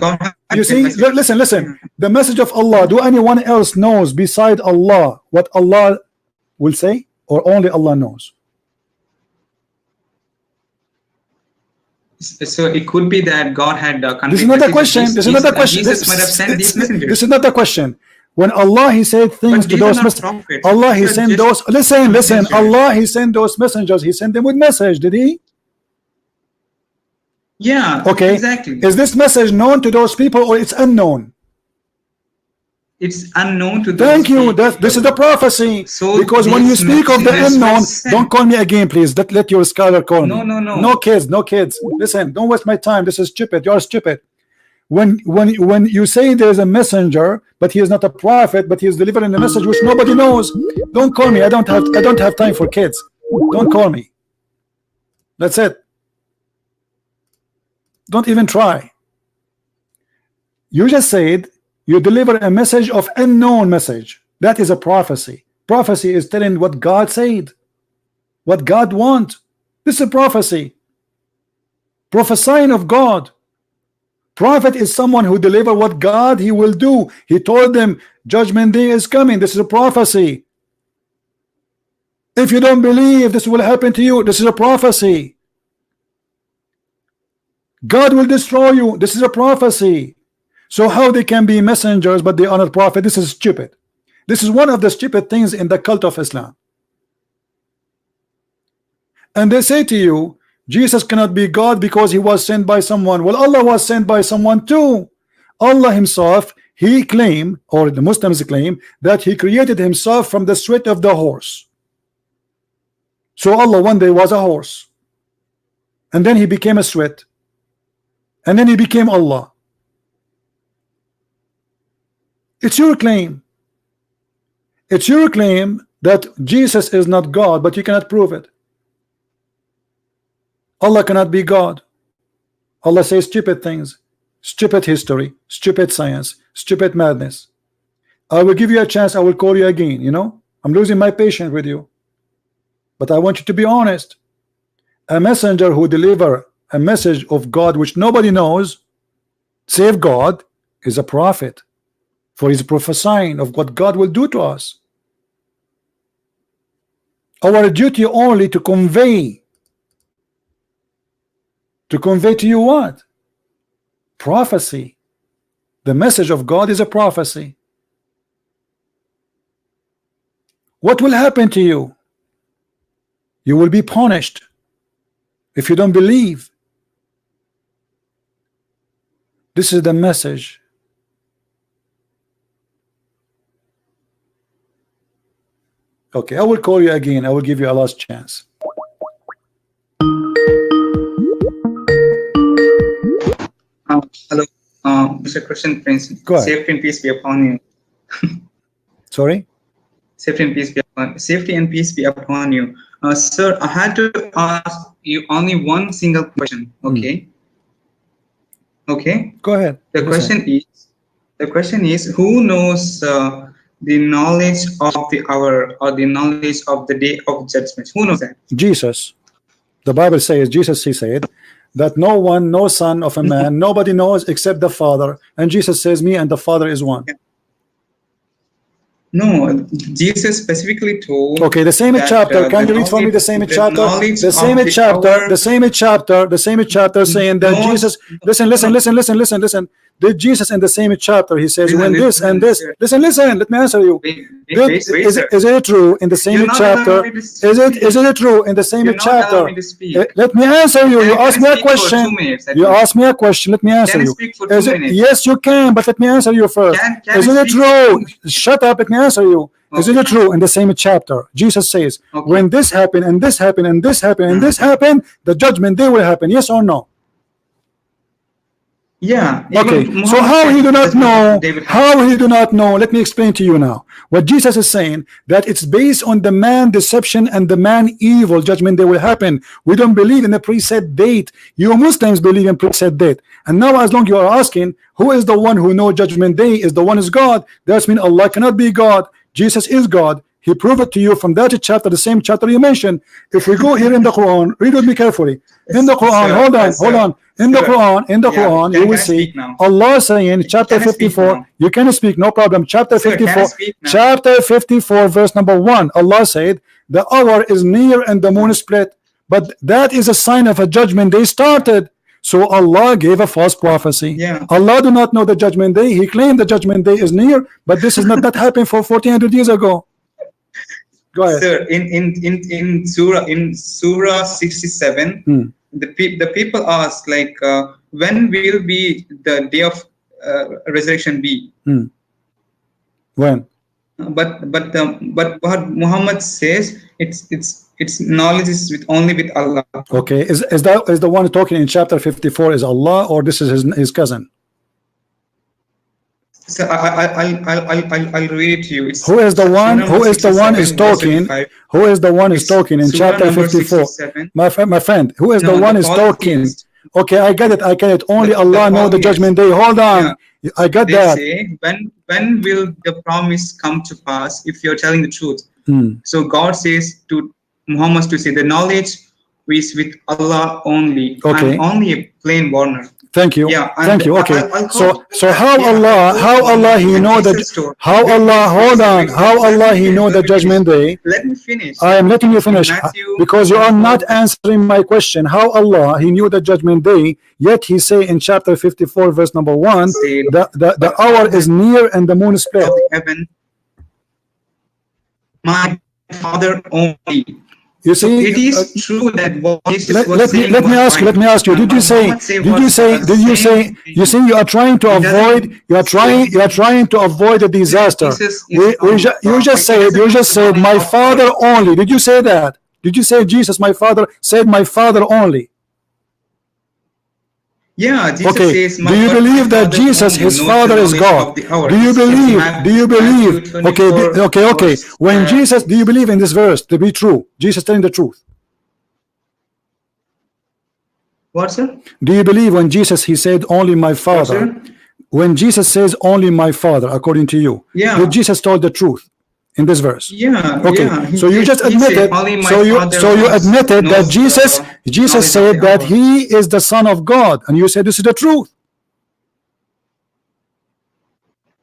You see, listen. The message of Allah. Do anyone else knows beside Allah what Allah will say, or only Allah knows?
So it could be that God had
this is not a question. This is not a question.
Jesus might have sent these messengers.
This is not a question. When Allah He said things to those messengers, Allah He sent those. Listen. Allah He sent those messengers. He sent them with message. Did He?
Yeah.
Okay.
Exactly.
Is this message known to those people, or it's unknown?
It's unknown to those
Thank you.
people.
This is the prophecy.
So
because when you speak of the unknown, don't call me again, please. Let your scholar call me.
No.
No kids. Listen, don't waste my time. This is stupid. You're stupid. When you say there's a messenger, but he is not a prophet, but he is delivering a message which nobody knows, don't call me. I don't have time for kids. Don't call me. That's it. Don't even try. You just said you deliver a message of unknown message. That is a prophecy. Prophecy is telling what God said, what God wants. This is a prophecy. Prophesying of God. Prophet is someone who deliver what God He will do. He told them judgment day is coming. This is a prophecy. If you don't believe this will happen to you, this is a prophecy. God will destroy you. This is a prophecy. So how they can be messengers but they are not prophet? This is stupid. This is one of the stupid things in the cult of Islam. And they say to you, Jesus cannot be God because He was sent by someone. Well, Allah was sent by someone too. Allah Himself, He claim, or the Muslims claim, that He created Himself from the sweat of the horse. So Allah one day was a horse, and then He became a sweat, and then He became Allah. It's your claim. It's your claim that Jesus is not God, but you cannot prove it. Allah cannot be God. Allah says stupid things, stupid history, stupid science, stupid madness. I will give you a chance. I will call you again. You know, I'm losing my patience with you, but I want you to be honest. A messenger who deliver a message of God which nobody knows, save God, is a prophet, for he's prophesying of what God will do to us. Our duty only to convey to you what? Prophecy. The message of God is a prophecy. What will happen to you? You will be punished if you don't believe. This is the message. Okay, I will call you again. I will give you a last chance.
Hello, Mr. Christian Prince.
Go ahead.
Safety and peace be upon you.
Sorry?
Safety and peace be upon you. Sir, I had to ask you only one single question. Okay. Okay.
Go ahead.
The question is, who knows the knowledge of the hour or the knowledge of the day of judgment? Who knows that?
Jesus. The Bible says, Jesus, He said that no one, no son of a man, nobody knows except the Father. And Jesus says, me and the Father is one.
No, Jesus specifically told.
Okay, the same chapter. Can you read for me the same chapter? The same chapter saying that Jesus. Listen. Did Jesus in the same chapter? He says when this and this. Listen. Let me answer you. Is it true in the same chapter? Is it true in the same chapter? Let me answer you. You asked me a question. You asked me a question. Let me answer you. Yes, you can, but let me answer you first. Isn't it true? Shut up. Let me answer you. Isn't it true in the same chapter? Jesus says when this happened and this happened and this happened and this happened, the judgment day will happen. Yes or no?
Yeah.
Okay. So how he do not know? How he do not know? Let me explain to you now. What Jesus is saying, that it's based on the man deception and the man evil judgment that will happen. We don't believe in the preset date. You Muslims believe in preset date. And now as long you are asking who is the one who know judgment day is the one is God, that means Allah cannot be God. Jesus is God. He proved it to you from that chapter, the same chapter you mentioned. If we go here in the Quran, read with me carefully. In the Quran, hold on. In the Quran, you will see Allah saying, chapter 54. You can speak, no problem. Chapter 54, chapter 54, verse number 1. Allah said, the hour is near and the moon is split. But that is a sign of a judgment day started. So Allah gave a false prophecy. Allah do not know the judgment day. He claimed the judgment day is near, but this is not that happened for 1400 years ago. Go ahead.
Sir, in Surah 67, the people ask, like, when will be the day of resurrection be?
When?
But what Muhammad says, its knowledge is only with Allah.
Okay, is the one talking in chapter 54 is Allah, or this is his cousin?
So I'll read it to you. It's
who is the one? Who is the one is talking? Who is the one is talking in chapter 54? My friend, who is the one is talking? Okay, I get it. I get it. Only Allah knows the judgment day. Hold on, I got that.
Say, when will the promise come to pass if you're telling the truth? So God says to Muhammad to say the knowledge is with Allah only.
Okay.
I'm only a plain warner.
Thank you. Thank you. Okay. So how Allah he know that, how Allah, hold on, how Allah he know the judgment day?
Let me finish.
I am letting you finish because you are not answering my question. How Allah he knew the judgment day, yet he say in chapter 54 verse number 1 the hour is near and the moon is split.
Heaven, my Father only.
You see,
it is true that what Jesus
let me ask you. Did you say? You see, you are trying to avoid. You are trying to avoid a disaster. You just said my Father only. Did you say that? Did you say Jesus, my Father, said my Father only?
Yeah, Jesus says,
do you believe that Jesus, his Father, is God? Do you believe? Okay. When Jesus, do you believe in this verse to be true? Jesus telling the truth.
What, sir?
Do you believe when Jesus he said only my Father? When Jesus says only my Father, according to you, did Jesus told the truth in this verse? Okay. So you just admitted. So you admitted that Jesus said that he is the Son of God, and you said this is the truth.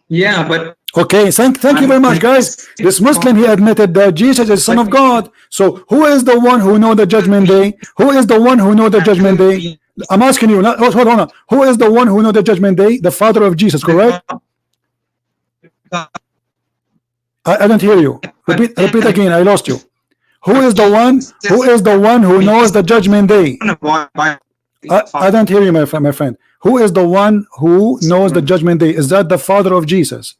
But
okay. Thank you very much, guys. This Muslim he admitted that Jesus is Son of God. So who is the one who know the judgment day? Who is the one who know the judgment day? I'm asking you. Hold on. Who is the one who know the judgment day? The Father of Jesus, correct? I don't hear you. Repeat again. I lost you. Who is the one? Who is the one who knows the judgment day? I don't hear you, my friend. Who is the one who knows the judgment day? Is that the Father of Jesus?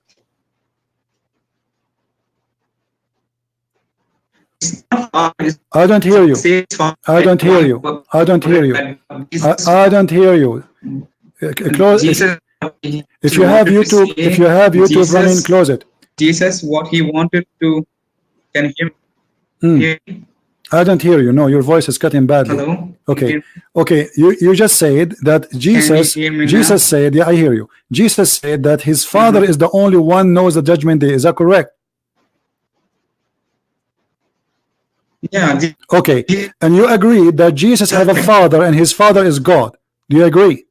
I don't hear you. I don't hear you. I don't hear you. I don't hear you. Close. If you have YouTube running, close it.
Jesus, what he wanted to, can you hear me?
I don't hear you. No, your voice is cutting badly.
Hello?
Okay. You just said that Jesus said, yeah, I hear you. Jesus said that his Father is the only one knows the judgment day. Is that correct?
Yeah.
Okay. And you agree that Jesus has a Father and his Father is God. Do you agree?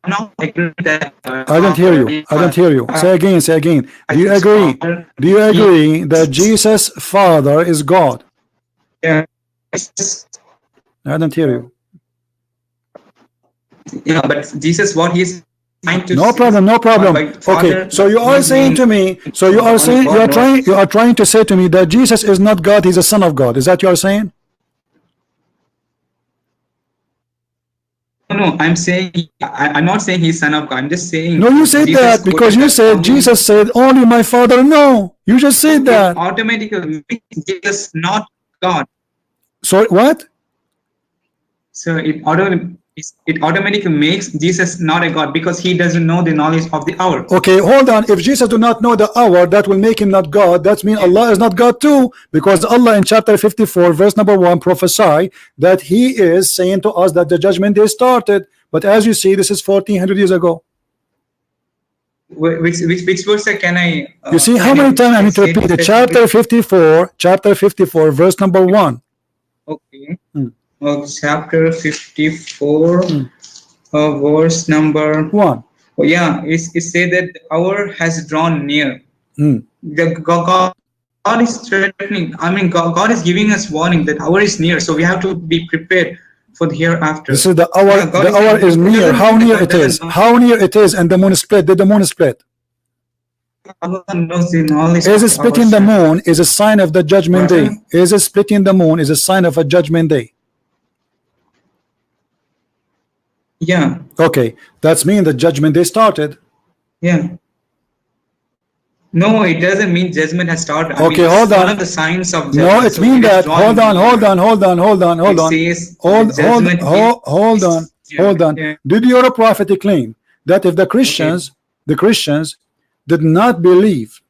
No, I agree that,
I don't hear you. I don't hear you. Say again. Do you agree? Do you agree that Jesus' Father is God?
Yeah.
I don't hear you.
Yeah, but Jesus, what he's trying to
no problem. Okay, so you are saying to me, you are trying to say to me that Jesus is not God, he's a son of God. Is that you are saying?
No, I'm not saying he's son of God. I'm just saying.
No, you said that because you said Jesus said only my Father. No, you just said that.
Automatically makes Jesus not God.
Sorry, what?
So it automatically makes Jesus not a God because he doesn't know the knowledge of the hour.
Okay, hold on. If Jesus do not know the hour, that will make him not God. That means Allah is not God too, because Allah in chapter 54 verse number 1 prophesy that he is saying to us that the judgment day started. But as you see, this is 1400 years ago.
which verse can I?
You see how many times I need to repeat it? Chapter 54, verse number 1.
Okay. Chapter 54, verse number
1.
Oh, yeah, it says that the hour has drawn near. The God is threatening. I mean, God is giving us warning that hour is near, so we have to be prepared for the hereafter.
This is the hour. Yeah, the hour is near. How near it is? How near it is? And the moon split. Did the moon split? Is it splitting the moon is a sign of the judgment day? Is it splitting the moon is a sign of a judgment day?
Yeah.
Okay, that's mean the judgment day started.
Yeah. No, it doesn't mean judgment has started.
Okay, hold on.
One of the signs of judgment.
No, it means that. Hold on. Did your prophet claim that if the Christians did not believe,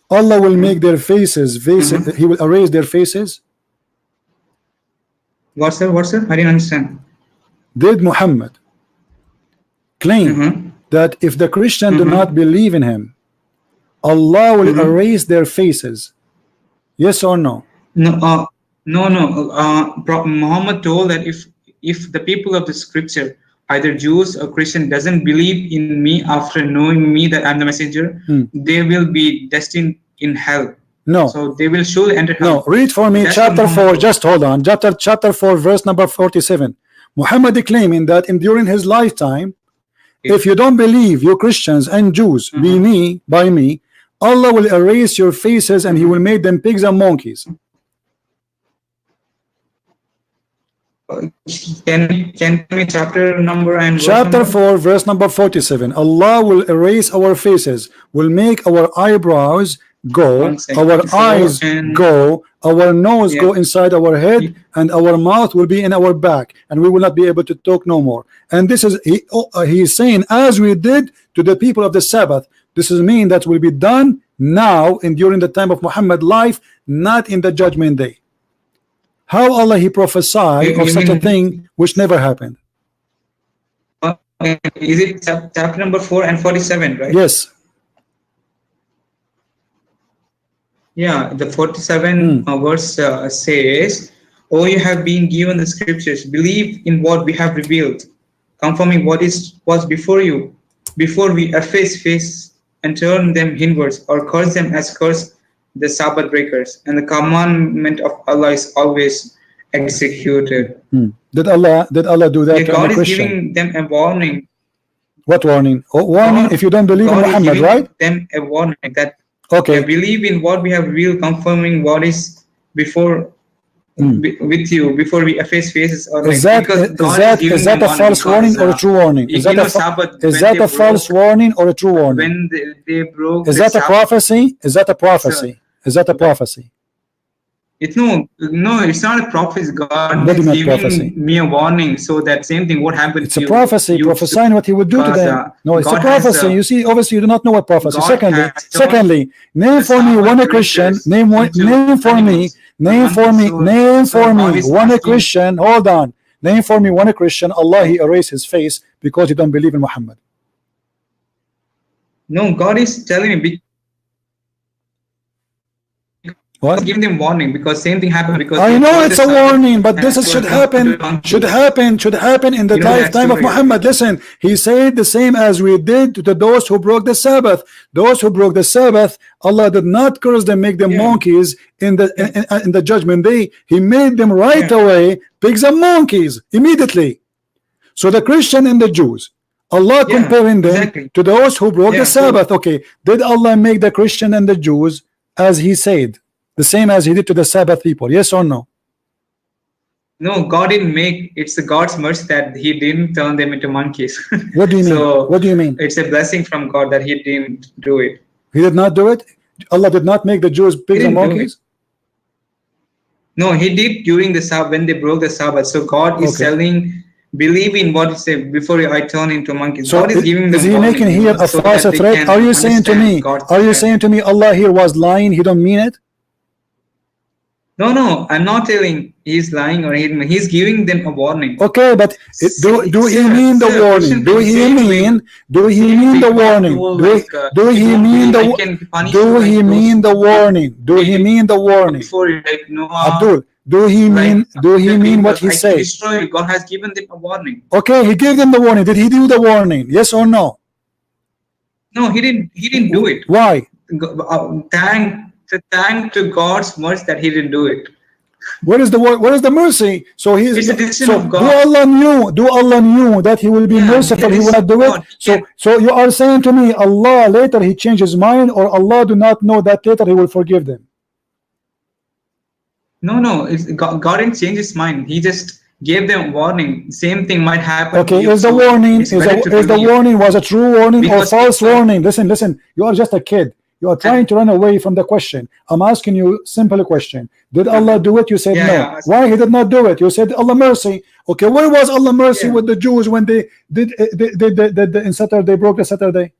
Allah will make their faces, He will erase their faces?
What sir? I didn't understand.
Did Muhammad claim that if the Christian do not believe in him, Allah will erase their faces? Yes or no?
No. Muhammad told that if the people of the scripture, either Jews or Christian, doesn't believe in me after knowing me that I'm the messenger, they will be destined in hell.
No.
So they will surely enter hell.
No. Read for me. That's chapter 4. Just hold on. Chapter 4, verse number 47. Muhammad claiming that during his lifetime, if you don't believe, you Christians and Jews, by me, Allah will erase your faces and He will make them pigs and monkeys.
Can we chapter number and
chapter 4, verse number 47. Allah will erase our faces, will make our eyebrows go, our eyes go, our nose go inside our head, and our mouth will be in our back, and we will not be able to talk no more. And this is he is saying, as we did to the people of the Sabbath. This is mean that will be done now and during the time of Muhammad's life, not in the judgment day. How Allah He prophesied of such a thing which never happened?
Is it chapter number 4 and 47, right?
Yes.
Yeah, the 47 verse says, "Oh, you have been given the scriptures. Believe in what we have revealed, confirming what was before you, before we efface face and turn them inwards, or curse them as curse the Sabbath breakers. And the commandment of Allah is always executed."
Did Allah do that?
God is giving them a warning.
What warning? Warning if you don't believe in Muhammad, right?
Them a warning that
believe
in what we have revealed, confirming what is before with you, before we efface faces. Or
is that a false warning or a true warning? Is that a false warning or a true warning?
When they broke,
is that a prophecy? Is that a prophecy? Is that a prophecy?
No, it's not a prophecy. God is giving me a warning, so that same thing what happened.
It's a prophecy, prophesying what He would do to them. No, it's a prophecy. You see, obviously you do not know what prophecy. Secondly, name for me one Christian. Name for me one Christian. Hold on. Name for me one Christian. Allah He erased his face because he don't believe in Muhammad.
No, God is telling me.
What?
Giving them warning because same thing happened. Because
I know it's a warning, but this should happen in the lifetime of Muhammad. Listen, he said the same as we did to those who broke the Sabbath. Those who broke the Sabbath, Allah did not curse them, make them monkeys in the judgment day. He made them right away pigs and monkeys immediately. So the Christian and the Jews, Allah comparing them to those who broke the Sabbath. Okay, did Allah make the Christian and the Jews as He said? The same as He did to the Sabbath people, yes or no?
No, God didn't make. It's God's mercy that He didn't turn them into monkeys.
What do you mean? What do you mean?
It's a blessing from God that He didn't do it.
He did not do it? Allah did not make the Jews pigs and monkeys?
No, He did during the Sabbath when they broke the Sabbath. So God is telling, believe in what He said before I turn into monkeys.
So
God is giving them.
Is He making here a false threat? Are you saying to me? Allah here was lying? He don't mean it?
No, I'm not telling he's lying or he's giving them a warning.
Okay, but do he mean the warning? Do he mean the warning? Do he mean the warning? Do he mean the warning? Abdul, do he mean what he said?
God has given them a warning.
Okay, he gave them the warning. Did he do the warning? Yes or no?
No, he didn't do it.
Why?
Thank to God's mercy that he didn't do it.
What is the mercy? So he is. So
of God.
Do Allah knew that he will be merciful. He will not do it. So you are saying to me, Allah later he changed his mind, or Allah do not know that later he will forgive them?
No. God didn't change his mind. He just gave them warning. Same thing might happen.
Okay, is the warning was a true warning or false warning? Listen. You are just a kid. You are trying to run away from the question. I'm asking you simple question. Did Allah do it? You said no. Why he did not do it? You said Allah mercy. Okay, where was Allah mercy with the Jews when they did in Saturday, they broke the Saturday?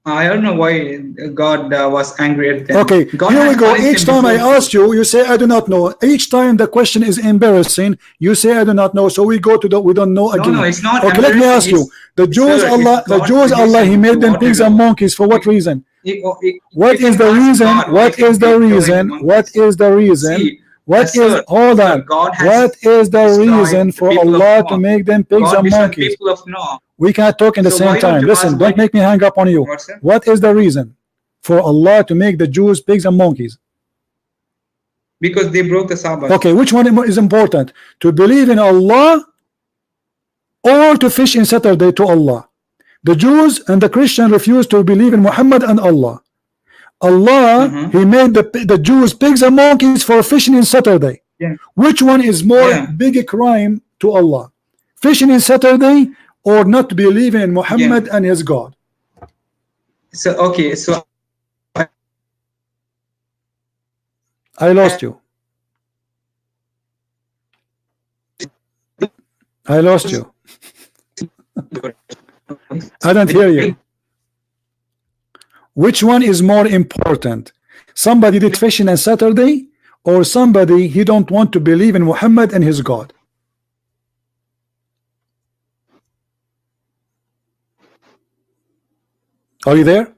I don't know why God was angry at them.
Okay, here we go. Each time I ask you, you say I do not know. Each time the question is embarrassing, you say I do not know. So we go to the we don't know again.
No, it's not.
Okay, let me ask you. The Jews, Allah, he made them pigs and monkeys for what reason? What is the reason? What is the reason? What is the reason? What is hold on? What is the reason for Allah to make them pigs and monkeys? We can't talk in the same time. Listen, don't make me hang up on you. What is the reason for Allah to make the Jews pigs and monkeys?
Because they broke the Sabbath.
Okay, which one is important? To believe in Allah or to fish in Saturday to Allah? The Jews and the Christians refused to believe in Muhammad and Allah. Allah, he made the Jews pigs and monkeys for fishing in Saturday. Which one is more big a crime to Allah? Fishing in Saturday or not believing in Muhammad and his God?
So
I lost you. I lost you. I don't hear you. Which one is more important? Somebody did fishing on Saturday, or somebody he don't want to believe in Muhammad and his God? Are you there?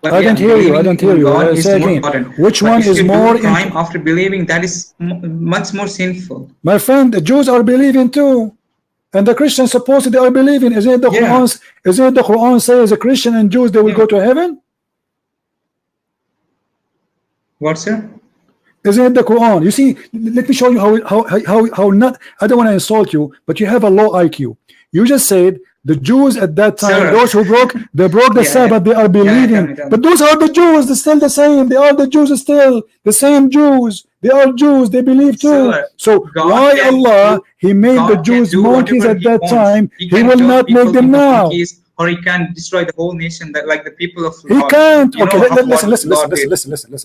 I don't hear you. I don't hear you. Say again. Which one is more
crime after believing? That is much more sinful.
My friend, the Jews are believing too, and the Christians supposedly are believing. Is it the Quran? Is it the Quran says the Christian and Jews they will go to heaven?
What, sir?
Isn't it the Quran? You see, let me show you how not. I don't want to insult you, but you have a low IQ. You just said the Jews at that time, those who broke the Sabbath, they are believing. But those are the Jews. They're still the same. They are the Jews still. The same Jews. They are Jews. They believe too. So why Allah, he made the Jews monkeys at that time. He will not make them now.
Or he can destroy the whole nation, like the people of
He can't. Okay, listen.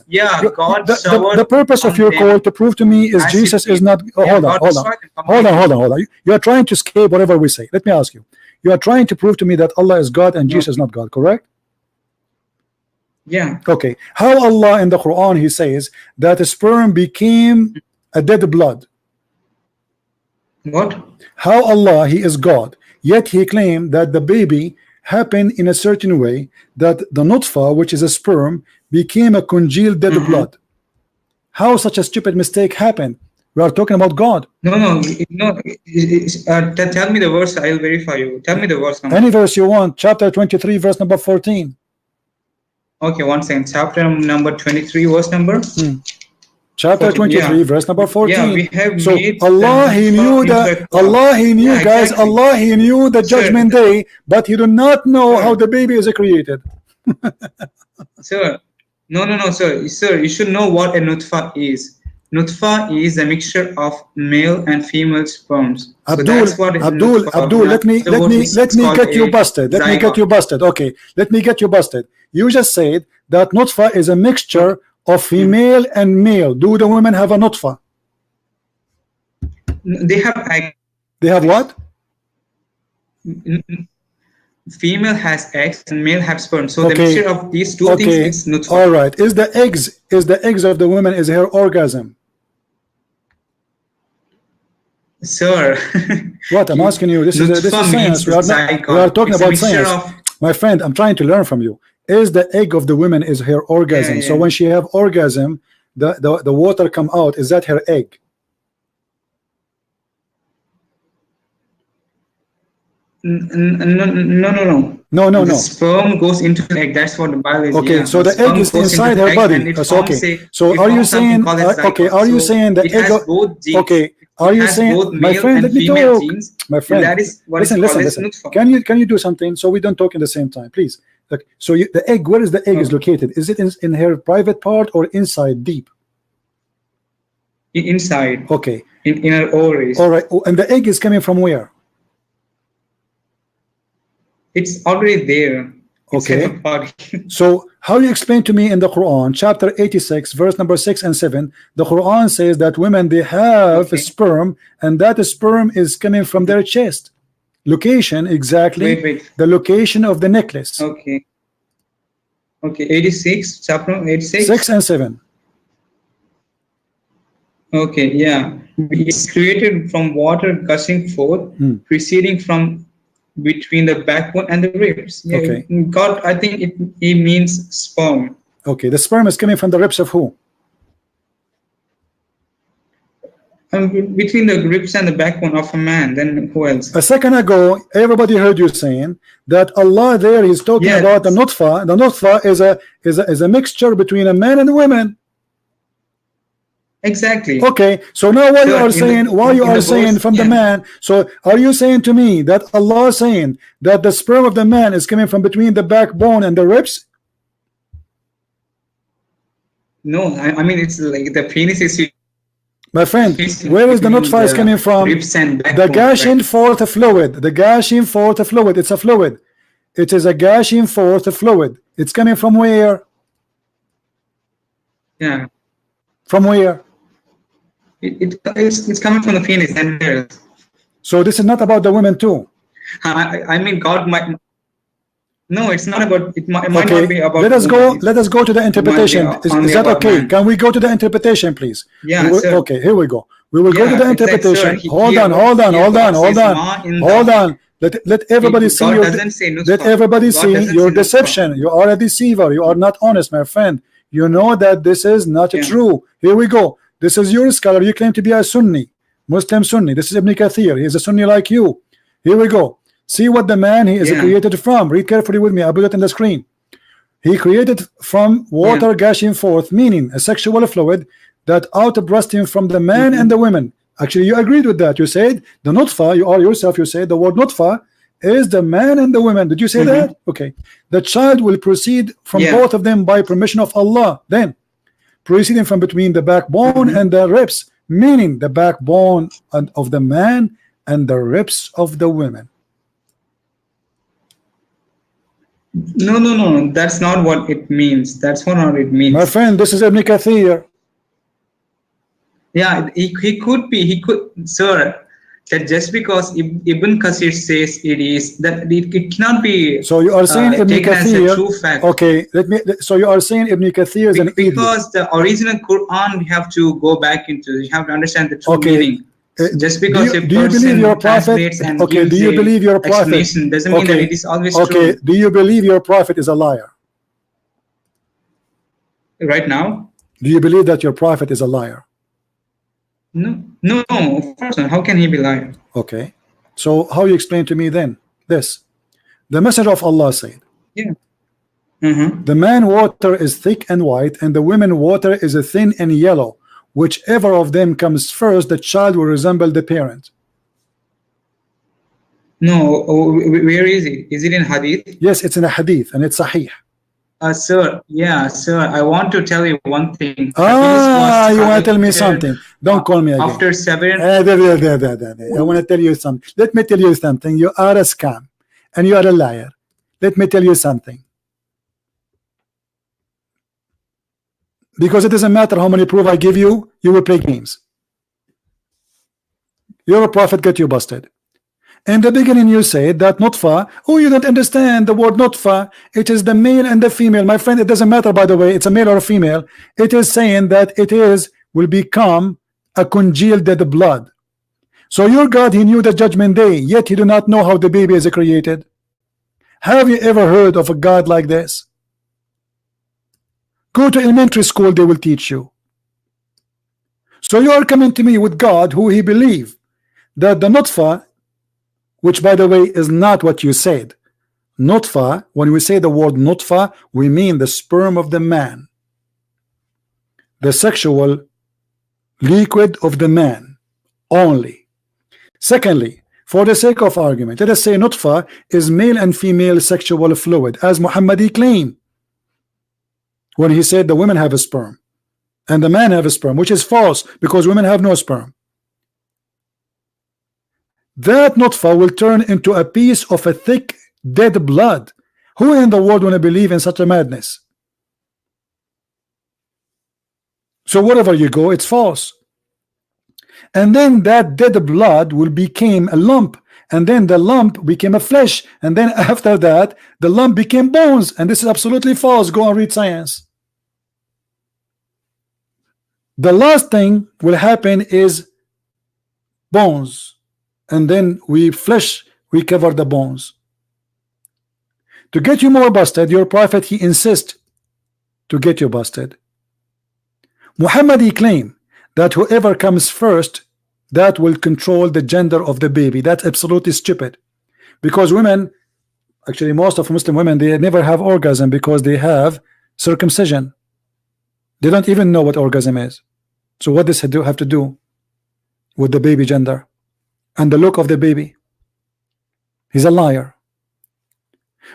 Yeah, God.
The purpose of your call to prove to me is Jesus is not. Hold on. You are trying to escape whatever we say. Let me ask you. You are trying to prove to me that Allah is God and Jesus is not God, correct?
Yeah.
Okay. How Allah in the Quran he says that a sperm became a dead blood?
What?
How Allah he is God, yet he claimed that the baby happened in a certain way, that the nutfa, which is a sperm, became a congealed dead blood. How such a stupid mistake happened? We are talking about God.
No. Tell me the verse. I'll verify you. Tell me the verse number.
Any verse you want. Chapter 23, verse number 14.
Okay, 1 second. Chapter number 23, verse number.
Chapter 23, verse number 14.
Yeah, we have
so Allah he knew that guys. Allah he knew the judgment day, but he do not know how the baby is created.
Sir, no, sir. You should know what a nutfa is. Nutfa is a mixture of male and female sperms.
Abdul, let me get you busted. Okay, let me get you busted. You just said that nutfa is a mixture of female and male. Do the women have a nutfa?
They have egg.
They have what?
female has eggs and male have sperm. So the
Okay.
mixture of these two things
Okay.
is nutfa.
All right. Is the eggs of the woman is her orgasm?
Sir,
What I'm asking you, this is
nutfa
science.
means
We are talking
it's a
about
mixture
science.
of,
My friend, I'm trying to learn from you. Is the egg of the woman is her orgasm?
yeah.
So when she have orgasm, the water come out. Is that her egg?
No.
No.
The sperm goes into the egg. That's what the biology.
Okay,
Yeah.
so the egg
sperm
is
goes into
inside
the
her
egg
body.
and it
That's
forms
okay.
a-
So
it
are you
forms something
saying?
called as
Okay,
zygote.
are you
So
saying the
it
egg?
has both genes.
Okay, are
It
you
has
saying?
both
My
male
friend,
and
let me
female
talk.
genes.
My friend,
And that is what is called
listen.
as nutfa.
Can you do something so we don't talk at the same time, please? Like, so the egg, where is the egg is located? Is it in her private part or inside deep?
Inside.
Okay.
In her ovaries.
All right. And the egg is coming from where?
It's already there.
Okay. So how you explain to me in the Quran, chapter 86, verse number 6 and 7, the Quran says that women, they have a sperm, and that sperm is coming from their chest. Location exactly.
Wait.
The location of the necklace.
Okay. 86, chapter 86.
6 and 7.
Okay, yeah. It's created from water gushing forth, proceeding from between the backbone and the ribs. Yeah,
Okay.
God, I think it means sperm.
Okay, the sperm is coming from the ribs of who?
Between the ribs and the backbone of a man. Then who else?
A second ago, everybody heard you saying that Allah there is talking about the nutfa. The nutfa is a mixture between a man and a woman.
Exactly.
Okay, so now what you are saying, from the man, so are you saying to me that Allah is saying that the sperm of the man is coming from between the backbone and the ribs?
No, I mean it's like the penis is.
My friend, where is the nutfa is coming from? The gushing forth fluid. The gushing forth fluid. It's a fluid. It is a gushing forth fluid. It's coming from where?
Yeah.
From where?
It's coming from the penis and there.
So this is not about the women too.
I mean, God might. No, it's not about. It might not be about.
Let us go to the interpretation. Is that okay?
Man.
Can we go to the interpretation, please?
Yeah.
Okay, here we go. We will go to the interpretation.
Exactly,
hold on. Let everybody see your. Let everybody see your deception. You are a deceiver. You are not honest, my friend. You know that this is not true. Here we go. This is your scholar. You claim to be a Sunni, Muslim Sunni. This is Ibn Kathir. He is a Sunni like you. Here we go. See what the man he is created from. Read carefully with me. I put it on the screen. He created from water gushing forth, meaning a sexual fluid that outbursting from the man and the women. Actually, you agreed with that. You said the nutfa, you said the word nutfa is the man and the women. Did you say that? Okay. The child will proceed from both of them by permission of Allah. Then proceeding from between the backbone and the ribs, meaning the backbone of the man and the ribs of the women.
No. That's not what it means. That's not it means.
My friend, this is Ibn Kathir.
Yeah, he could be. He could, sir. That just because Ibn Kathir says it is, that it cannot be.
So you are saying Ibn Kathir
as a true fact.
Okay, so you are saying Ibn Kathir is an idiot.
Because the original Quran, we have to go back into. You have to understand the true meaning. Just because
do you believe your prophet? Okay, do you believe your prophet?
Doesn't mean that it is always true.
Okay, do you believe your prophet is a liar?
Right now?
Do you believe that your prophet is a liar?
No, of course not. How can he be lying?
Okay, so how you explain to me then this? The messenger of Allah said, the man water is thick and white, and the women water is a thin and yellow. Whichever of them comes first, the child will resemble the parent.
No, where is it? Is it in hadith?
Yes, it's in a hadith and it's sahih.
Sir, I want to tell you one thing.
You want to tell me something? Don't call me again.
After 7.
I want to tell you something. Let me tell you something. You are a scam and you are a liar. Let me tell you something. Because it doesn't matter how many proof I give you, you will play games. Your prophet get you busted. In the beginning you said that nutfa, oh, you don't understand the word nutfa, it is the male and the female. My friend, it doesn't matter, by the way, it's a male or a female. It is saying that it is will become a congealed dead blood. So your God, he knew the judgment day, yet he do not know how the baby is created. Have you ever heard of a God like this? Go to elementary school, they will teach you. So you are coming to me with God who he believe that the nutfa, which by the way is not what you said. Nutfa, when we say the word nutfa, we mean the sperm of the man, the sexual liquid of the man only. Secondly, for the sake of argument, let us say nutfa is male and female sexual fluid, as Muhammad claimed when he said the women have a sperm and the man have a sperm, which is false because women have no sperm. That nutfa will turn into a piece of a thick dead blood. Who in the world want to believe in such a madness? So wherever you go, it's false. And then that dead blood will become a lump, and then the lump became a flesh, and then after that the lump became bones, and this is absolutely false. Go and read science. The last thing will happen is bones, and then we cover the bones. To get you more busted, your prophet, he insists to get you busted. Muhammad, he claimed that whoever comes first, that will control the gender of the baby. That's absolutely stupid, because women, actually most of Muslim women, they never have orgasm because they have circumcision. They don't even know what orgasm is. So what does it have to do with the baby gender and the look of the baby? He's a liar.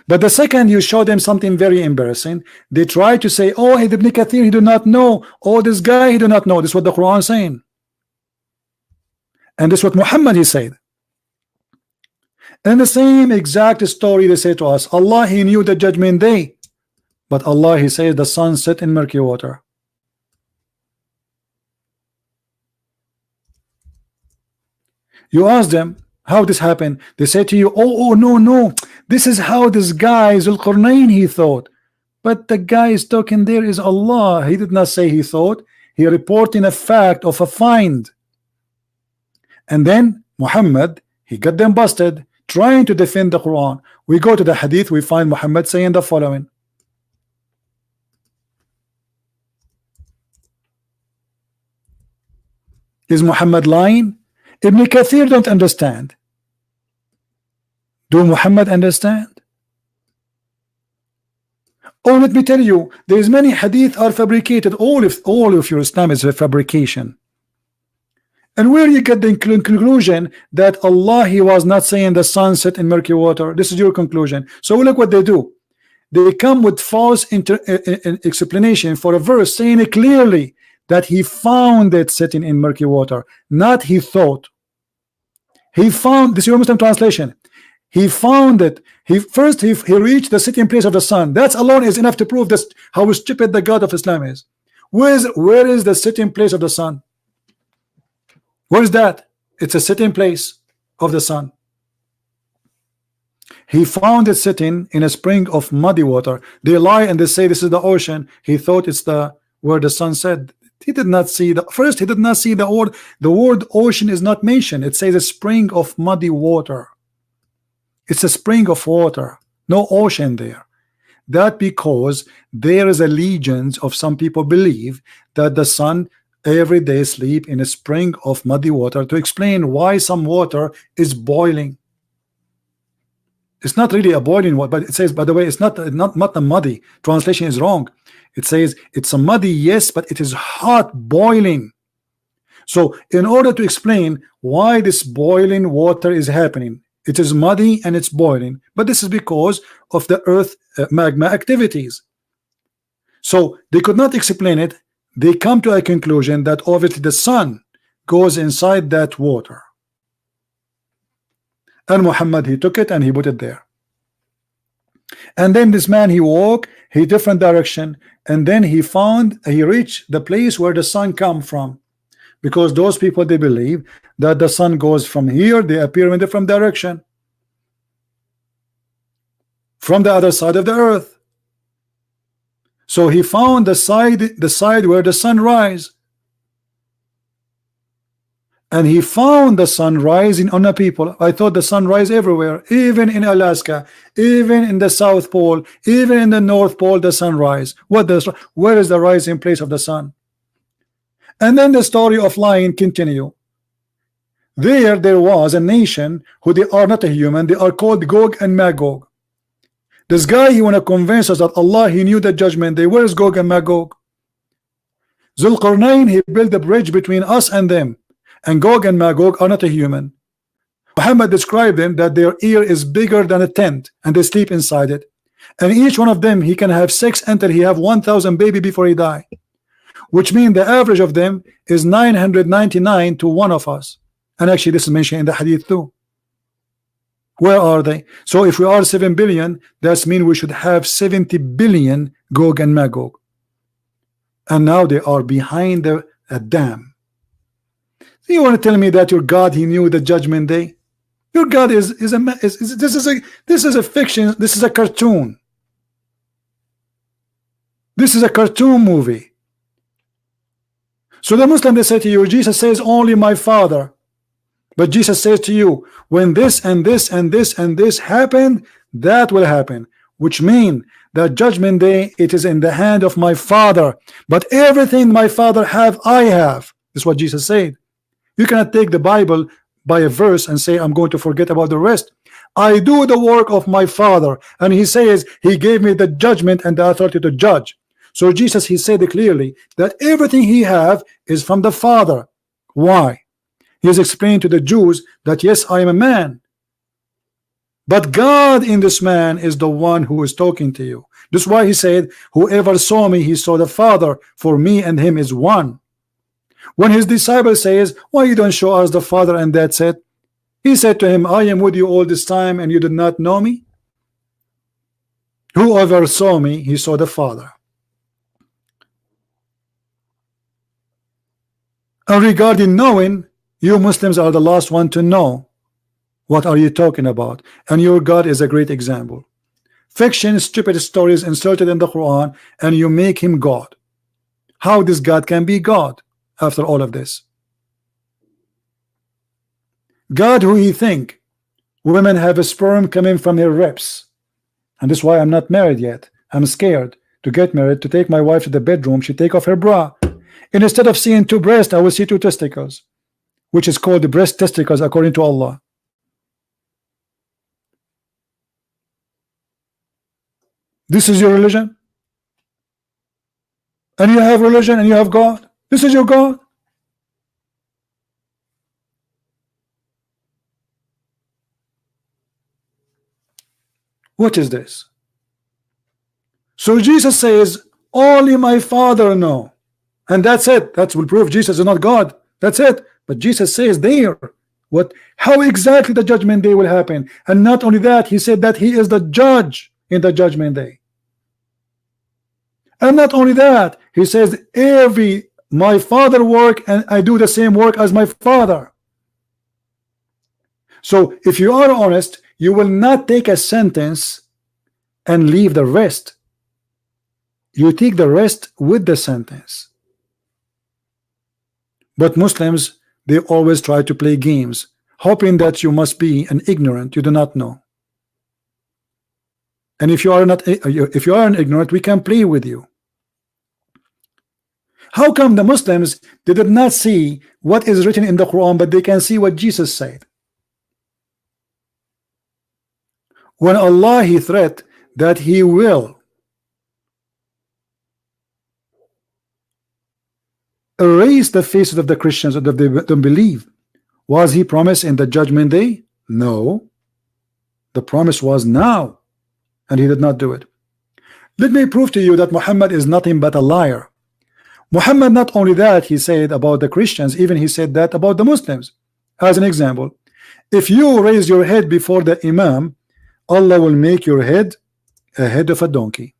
But the second you show them something very embarrassing, they try to say, oh, Ibn Kathir, he do not know. Oh, this guy, he do not know. This is what the Quran is saying. And this is what Muhammad, he said. And the same exact story they say to us, Allah, he knew the judgment day. But Allah, he says the sun set in murky water. You ask them how this happened, they say to you, oh no, this is how this guy Zulqarnain he thought. But the guy is talking there is Allah. He did not say he thought, he reporting a fact of a find. And then Muhammad, he got them busted trying to defend the Quran. We go to the hadith, we find Muhammad saying the following. Is Muhammad lying? Ibn Kathir don't understand. Do Muhammad understand? Oh, let me tell you, there is many hadith are fabricated. All of your Islam is a fabrication. And where you get the conclusion that Allah, he was not saying the sun set in murky water. This is your conclusion. So look what they do. They come with false explanation for a verse saying it clearly that he found it sitting in murky water, not he thought. He found, this is your Muslim translation. He found it. He reached the sitting place of the sun. That alone is enough to prove this, how stupid the God of Islam is. Where is the sitting place of the sun? Where is that? It's a sitting place of the sun. He found it sitting in a spring of muddy water. They lie and they say this is the ocean. He thought it's the where the sun set. He did not see the first. He did not see the word. The word ocean is not mentioned. It says a spring of muddy water. It's a spring of water, no ocean there. That because there is a legions of some people believe that the sun every day sleep in a spring of muddy water to explain why some water is boiling. It's not really a boiling water, but it says, by the way, it's not a muddy. Translation is wrong. It says it's a muddy, yes, but it is hot, boiling. So in order to explain why this boiling water is happening, it is muddy and it's boiling, but this is because of the earth magma activities. So they could not explain it. They come to a conclusion that obviously the sun goes inside that water. And Muhammad, he took it and he put it there. And then this man, he walked a different direction, and then he reached the place where the sun come from. because those people, they believe that the sun goes from here, they appear in different direction, from the other side of the earth. So he found the side where the sun rise, and he found the sun rising on the people. I thought the sun rise everywhere, even in Alaska, even in the South Pole, even in the North Pole, the sun rise. Where is the rising place of the sun? And then the story of lion continue. There was a nation who they are not a human, they are called Gog and Magog. This guy, he want to convince us that Allah, he knew the judgment day. Where is Gog and Magog? Zulqarnain, he built a bridge between us and them, and Gog and Magog are not a human. Muhammad described them that their ear is bigger than a tent, and they sleep inside it, and each one of them, he can have sex until he have 1,000 baby before he die, which means the average of them is 999 to one of us. And actually this is mentioned in the hadith too. Where are they? So if we are 7 billion, that means we should have 70 billion Gog and Magog. And now they are behind a dam. So you want to tell me that your God, he knew the judgment day? Your God this is a fiction. This is a cartoon. This is a cartoon movie. So the Muslim, they say to you, Jesus says only my Father. But Jesus says to you, when this and this and this and this happened, that will happen, which means that judgment day, it is in the hand of my Father. But everything my Father have, I have. This is what Jesus said. You cannot take the Bible by a verse and say, I'm going to forget about the rest. I do the work of my Father, and he says he gave me the judgment and the authority to judge. So Jesus, he said clearly that everything he have is from the Father. Why? He has explained to the Jews that yes, I am a man, but God in this man is the one who is talking to you. That's why he said, whoever saw me, he saw the Father, for me and him is one. When his disciple says, why you don't show us the Father, and that's it, he said to him, I am with you all this time and you did not know me. Whoever saw me, he saw the Father. And regarding knowing, you Muslims are the last one to know. What are you talking about? And your God is a great example. Fiction, stupid stories inserted in the Quran, and you make him God. How this God can be God after all of this? God who he think women have a sperm coming from her ribs, and that's why I'm not married yet. I'm scared to get married, to take my wife to the bedroom, she take off her bra, and instead of seeing 2 breasts, I will see 2 testicles, which is called the breast testicles according to Allah. This is your religion? And you have religion and you have God? This is your God? What is this? So Jesus says, only my Father know. And that's it. That will prove Jesus is not God. That's it. But Jesus says there, how exactly the judgment day will happen. And not only that, he said that he is the judge in the judgment day. And not only that, he says my Father work and I do the same work as my Father. So if you are honest, you will not take a sentence and leave the rest. You take the rest with the sentence. But Muslims, they always try to play games, hoping that you must be an ignorant, you do not know. And if you are an ignorant, we can play with you. How come the Muslims, they did not see what is written in the Quran, but they can see what Jesus said? When Allah, he threat that he will erase the faces of the Christians that they don't believe, was he promised in the judgment day? No. The promise was now, and he did not do it. Let me prove to you that Muhammad is nothing but a liar. Muhammad, not only that, he said about the Christians, even he said that about the Muslims. As an example, if you raise your head before the Imam, Allah will make your head a head of a donkey.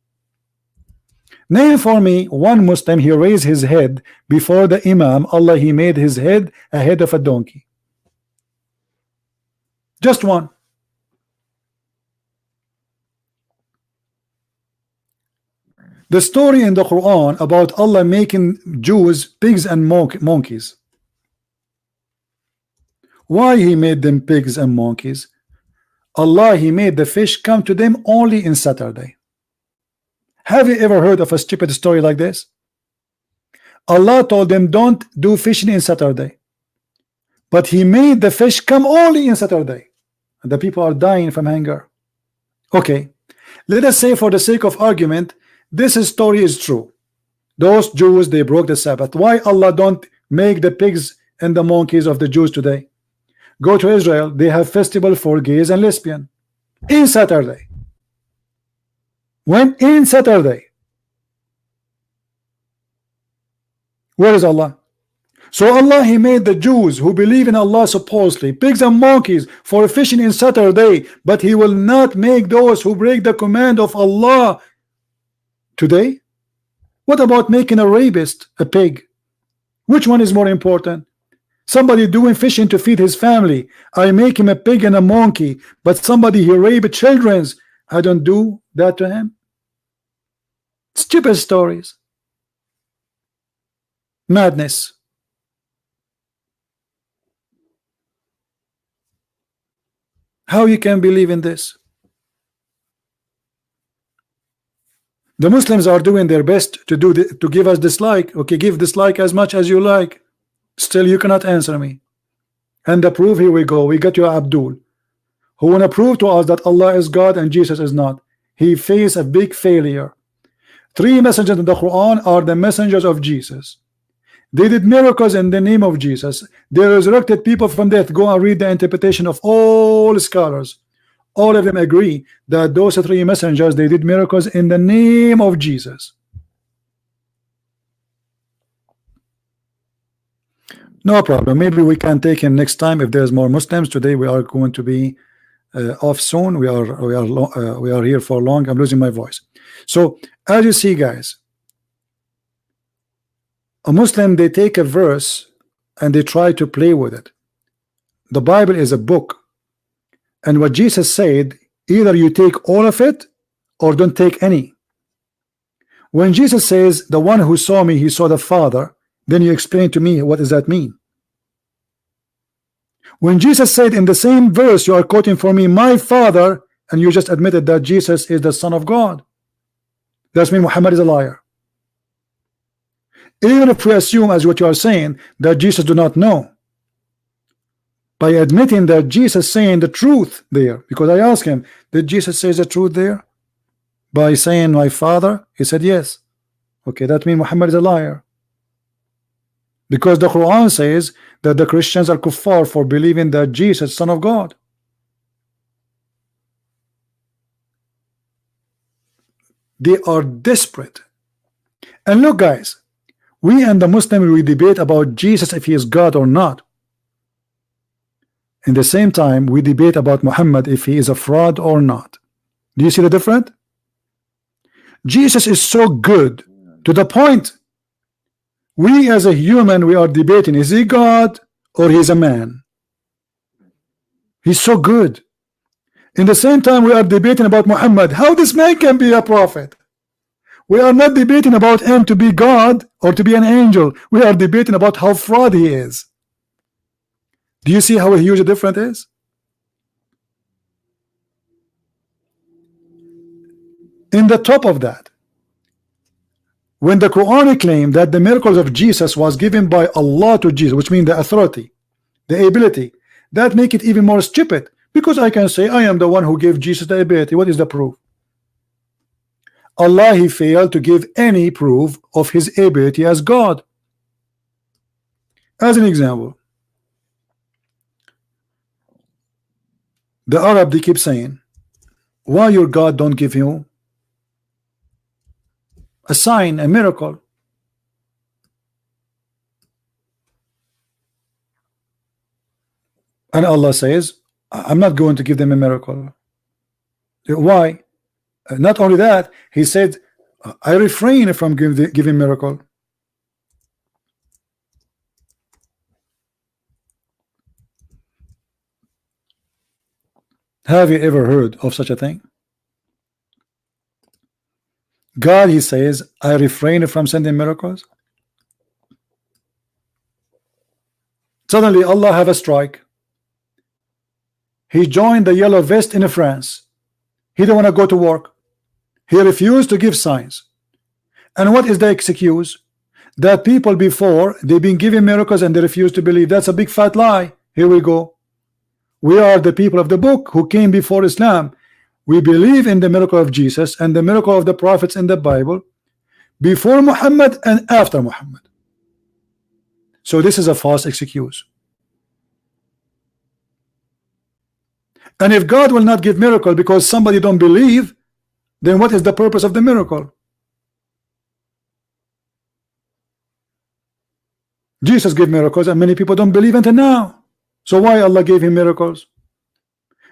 Name for me one Muslim he raised his head before the Imam. Allah, he made his head a head of a donkey. Just one. The story in the Quran about Allah making Jews pigs and monkeys. Why he made them pigs and monkeys? Allah, he made the fish come to them only in Saturday. Have you ever heard of a stupid story like this? Allah told them don't do fishing in Saturday, but he made the fish come only in Saturday, and the people are dying from hunger. Okay, let us say for the sake of argument this story is true. Those Jews, they broke the Sabbath. Why Allah don't make the pigs and the monkeys of the Jews today? Go to Israel, they have festival for gays and lesbian in Saturday. When? In Saturday. Where is Allah? So Allah, he made the Jews who believe in Allah supposedly pigs and monkeys for fishing in Saturday, but he will not make those who break the command of Allah today. What about making a rapist a pig? Which one is more important? Somebody doing fishing to feed his family, I make him a pig and a monkey, but somebody he rape children's, I don't do that to him. Stupid stories. Madness. How you can believe in this? The Muslims are doing their best to give us dislike. Okay, give dislike as much as you like. Still you cannot answer me. And the proof, here we go. We got you Abdul, who wanna prove to us that Allah is God and Jesus is not. He faced a big failure. 3 messengers in the Quran are the messengers of Jesus. They did miracles in the name of Jesus. They resurrected people from death. Go and read the interpretation of all scholars. All of them agree that those 3 messengers, they did miracles in the name of Jesus. No problem. Maybe we can take him next time if there's more Muslims. Today we are going to be off soon. We are here for long. I'm losing my voice. So as you see, guys, a Muslim, they take a verse and they try to play with it. The Bible is a book, and what Jesus said, either you take all of it or don't take any. When Jesus says, the one who saw me, he saw the Father, then you explain to me, what does that mean? When Jesus said in the same verse, you are quoting for me, my Father, and you just admitted that Jesus is the Son of God, that means Muhammad is a liar. Even if we assume, as what you are saying, that Jesus do not know, by admitting that Jesus saying the truth there, because I asked him, did Jesus say the truth there? By saying my Father, he said yes. Okay, that means Muhammad is a liar, because the Quran says that the Christians are kuffar for believing that Jesus, Son of God. They are desperate. And look, guys, we and the Muslim, we debate about Jesus if he is God or not. In the same time, we debate about Muhammad if he is a fraud or not. Do you see the difference? Jesus is so good to the point we as a human, we are debating, is he God or he's a man? He's so good. In the same time, we are debating about Muhammad, how this man can be a prophet. We are not debating about him to be God or to be an angel. We are debating about how fraud he is. Do you see how huge a difference is? In the top of that, when the Quran claimed that the miracles of Jesus was given by Allah to Jesus, which means the authority, the ability, that make it even more stupid, because I can say I am the one who gave Jesus the ability. What is the proof? Allah, he failed to give any proof of his ability as God. As an example, the Arab, they keep saying, why your God don't give you a sign, a miracle? And Allah says, I'm not going to give them a miracle. Why? Not only that, he said, I refrain from giving miracle. Have you ever heard of such a thing? God, he says, I refrain from sending miracles. Suddenly Allah have a strike. He joined the yellow vest in France. He don't want to go to work. He refused to give signs. And what is the excuse? That people before they've been giving miracles and they refuse to believe. That's a big fat lie. Here we go. We are the people of the book who came before Islam. We believe in the miracle of Jesus and the miracle of the prophets in the Bible before Muhammad and after Muhammad. So this is a false excuse. And if God will not give miracle because somebody don't believe, then what is the purpose of the miracle? Jesus gave miracles and many people don't believe until now. So why Allah gave him miracles?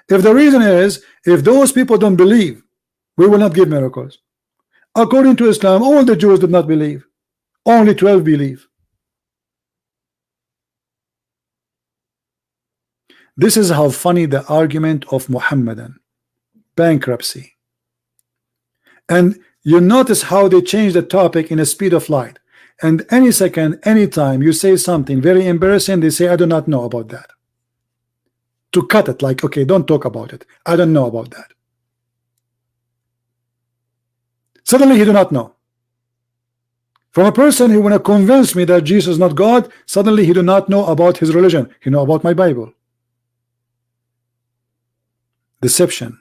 If the reason is, if those people don't believe, we will not give miracles. According to Islam, all the Jews did not believe. Only 12 believe. This is how funny the argument of Muhammadan bankruptcy. And you notice how they change the topic in a speed of light. And any second, anytime you say something very embarrassing, they say, I do not know about that. To cut it, like, okay, don't talk about it. I don't know about that. Suddenly he do not know. From a person who want to convince me that Jesus is not God, suddenly he do not know about his religion. He know about my Bible. Deception.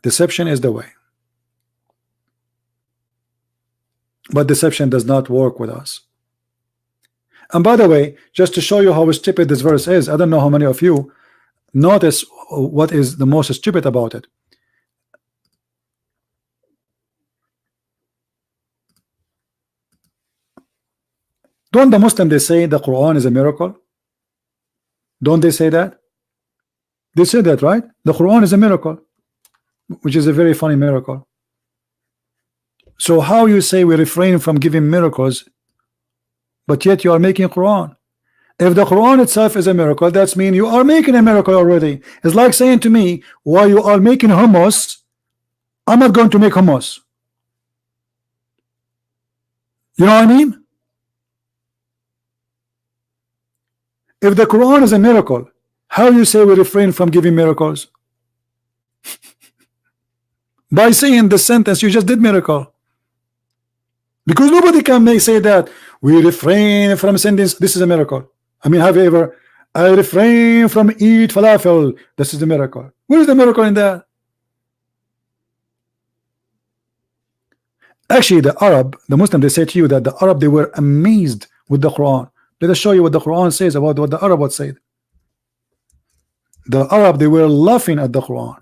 Deception is the way. But deception does not work with us. And by the way, just to show you how stupid this verse is, I don't know how many of you notice what is the most stupid about it. Don't the Muslims, they say the Quran is a miracle? Don't they say that? They say that, right? The Quran is a miracle, which is a very funny miracle. So how you say we refrain from giving miracles, but yet you are making Quran? If the Quran itself is a miracle, that's mean you are making a miracle already. It's like saying to me, while you are making hummus, I'm not going to make hummus. You know what I mean? If the Quran is a miracle, how you say we refrain from giving miracles? By saying the sentence you just did miracle. Because nobody can say that we refrain from sending, this is a miracle. I mean, have you ever, I refrain from eat falafel, this is the miracle. Where is the miracle in that? Actually, the Arab, the Muslim, they say to you that the Arab, they were amazed with the Quran. Let us show you what the Quran says about what the Arab would say. The Arab, they were laughing at the Quran.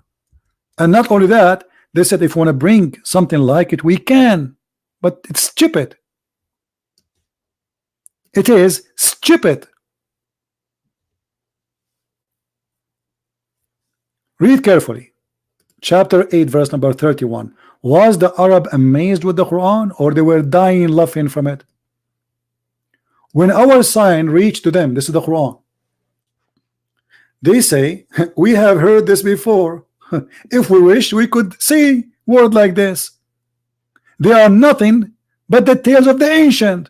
And not only that, they said if we want to bring something like it, we can. But it's stupid. It is stupid. Read carefully. Chapter 8, verse number 31. Was the Arab amazed with the Quran, or they were dying laughing from it? When our sign reached to them, this is the Quran, they say, we have heard this before. If we wish, we could say word like this. They are nothing but the tales of the ancient.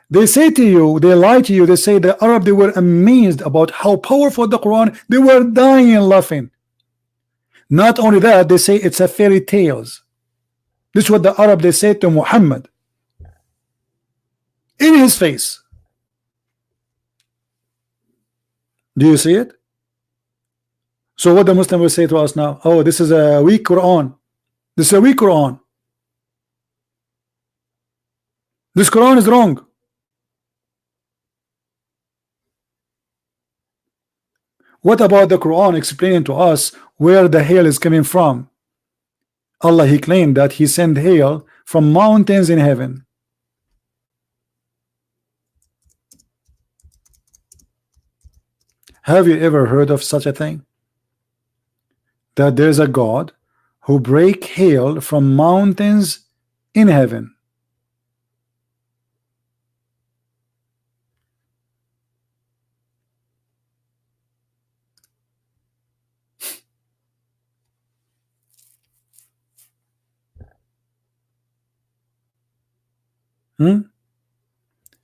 They say to you, they lie to you, they say the Arab, they were amazed about how powerful the Quran, they were dying laughing. Not only that, they say it's a fairy tales. This is what the Arab, they say to Muhammad in his face. Do you see it? So what the Muslim will say to us now, oh, this is a weak Quran. This is a weak Quran. This Quran is wrong. What about the Quran explaining to us where the hail is coming from? Allah, he claimed that he sent hail from mountains in heaven. Have you ever heard of such a thing? That there's a God who break hail from mountains in heaven. And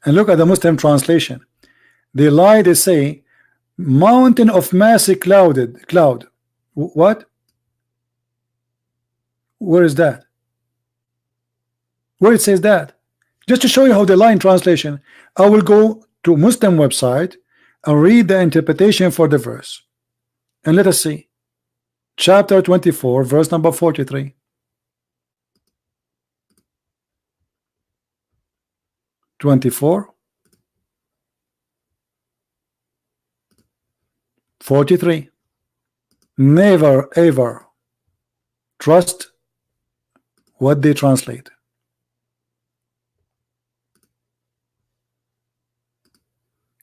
look at the Muslim translation. They lie, they say, mountain of massive cloud. What? Where is that? Where it says that? Just to show you how they lie in translation, I will go to Muslim website and read the interpretation for the verse. And let us see. Chapter 24, verse number 43. 24 43. Never ever trust what they translate.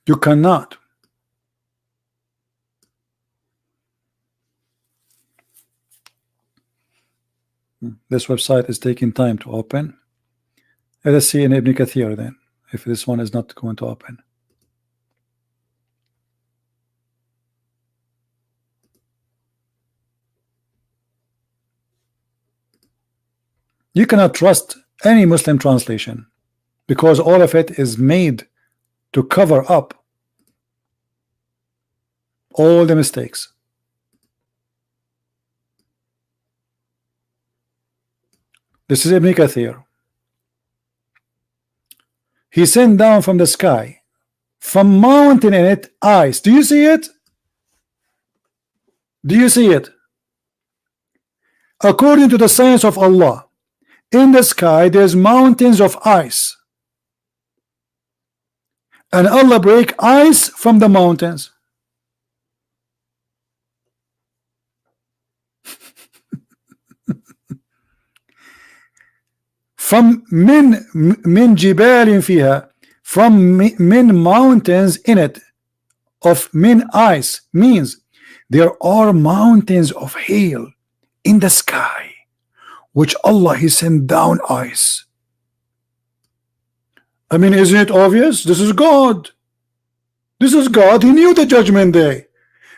You cannot. This website is taking time to open. Let us see in Ibn Kathir then, if this one is not going to open. You cannot trust any Muslim translation because all of it is made to cover up all the mistakes. This is Ibn Kathir. He sent down from the sky, from mountain in it, ice. Do you see it? Do you see it? According to the science of Allah, in the sky there's mountains of ice, and Allah break ice from the mountains. From min jibalin fiha, from min mountains in it, of min ice, means there are mountains of hail in the sky, which Allah He sent down ice. I mean, isn't it obvious? This is God. This is God. He knew the judgment day.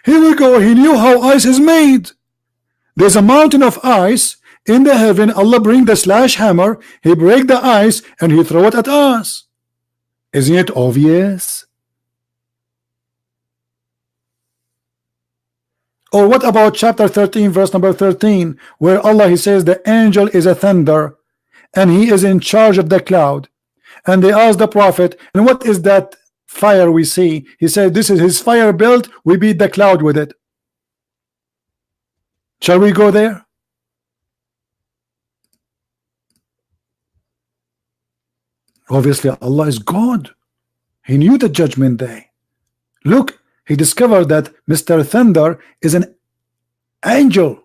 Here we go. He knew how ice is made. There's a mountain of ice in the heaven. Allah bring the slash hammer, He break the ice and He throw it at us. Isn't it obvious? Or what about chapter 13 verse number 13, where Allah He says the angel is a thunder and he is in charge of the cloud, and they ask the prophet, and what is that fire we see? He said this is his fire built, we beat the cloud with it. Shall we go there? Obviously Allah is God. He knew the judgment day. Look, he discovered that Mr. Thunder is an angel.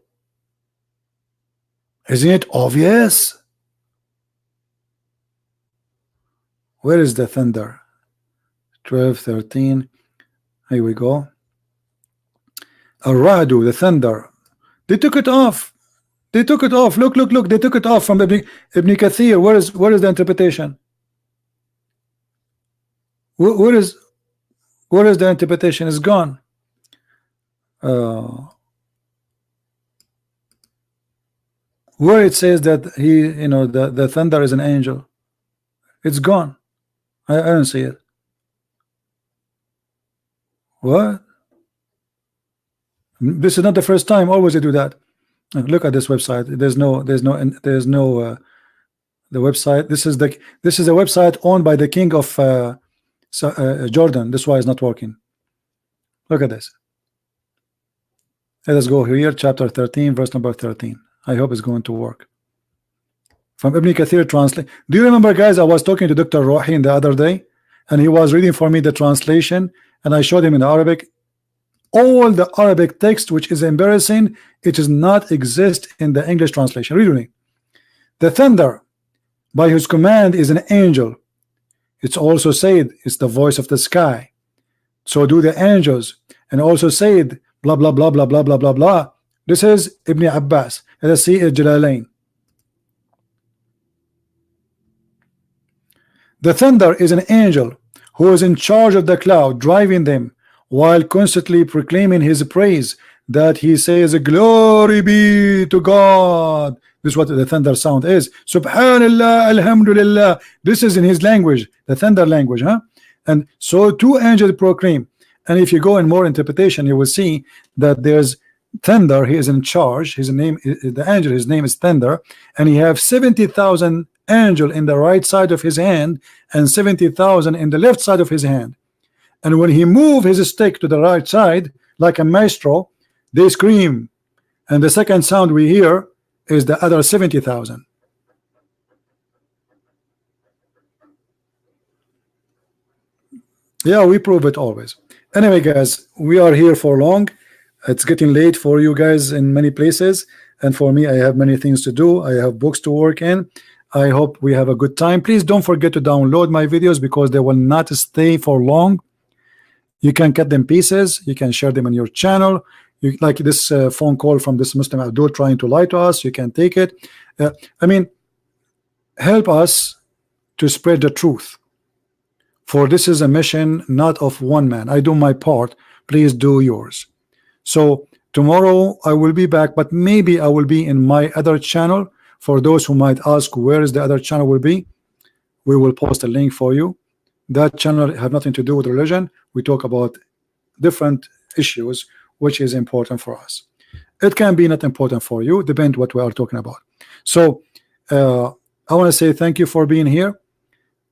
Isn't it obvious? Where is the thunder? 12, 13. Here we go. Aradu, the thunder. They took it off. They took it off. Look, look, look. They took it off from Ibn Kathir. Where is the interpretation? Where is the interpretation? It's gone. Where it says that he, you know, the thunder is an angel, it's gone. I don't see it. What? This is not the first time. Always they do that. Look at this website. There's no the website. This is a website owned by the king of Jordan. This is why it's not working. Look at this. Let us go here, chapter 13 verse number 13. I hope it's going to work. From Ibn Kathir translate. Do you remember, guys, I was talking to Dr. Rohin the other day and he was reading for me the translation, and I showed him in Arabic all the Arabic text, which is embarrassing. It does not exist in the English translation. Read with me. The thunder by whose command is an angel. It's also said it's the voice of the sky. So do the angels, and also said blah blah blah blah blah blah blah blah. This is Ibn Abbas. Let's see Jalalain. The thunder is an angel who is in charge of the cloud, driving them, while constantly proclaiming his praise, that he says, glory be to God. This is what the thunder sound is. Subhanallah, alhamdulillah. This is in his language, the thunder language, huh? And so two angels proclaim. And if you go in more interpretation, you will see that there's thunder. He is in charge. His name, the angel, his name is Thunder, and he have 70,000 angel in the right side of his hand and 70,000 in the left side of his hand. And when he move his stick to the right side like a maestro, they scream, and the second sound we hear is the other 70,000. Yeah, we prove it always. Anyway, guys, we are here for long. It's getting late for you guys in many places, and for me, I have many things to do. I have books to work in. I hope we have a good time. Please don't forget to download my videos, because they will not stay for long. You can cut them pieces. You can share them on your channel. You, like this phone call from this Muslim Abdul trying to lie to us, you can take it. I mean, help us to spread the truth, for this is a mission not of one man. I do my part, please do yours. So tomorrow I will be back, but maybe I will be in my other channel. For those who might ask where is the other channel will be, we will post a link for you. That channel have nothing to do with religion. We talk about different issues which is important for us. It can be not important for you, depend what we are talking about. So I want to say thank you for being here.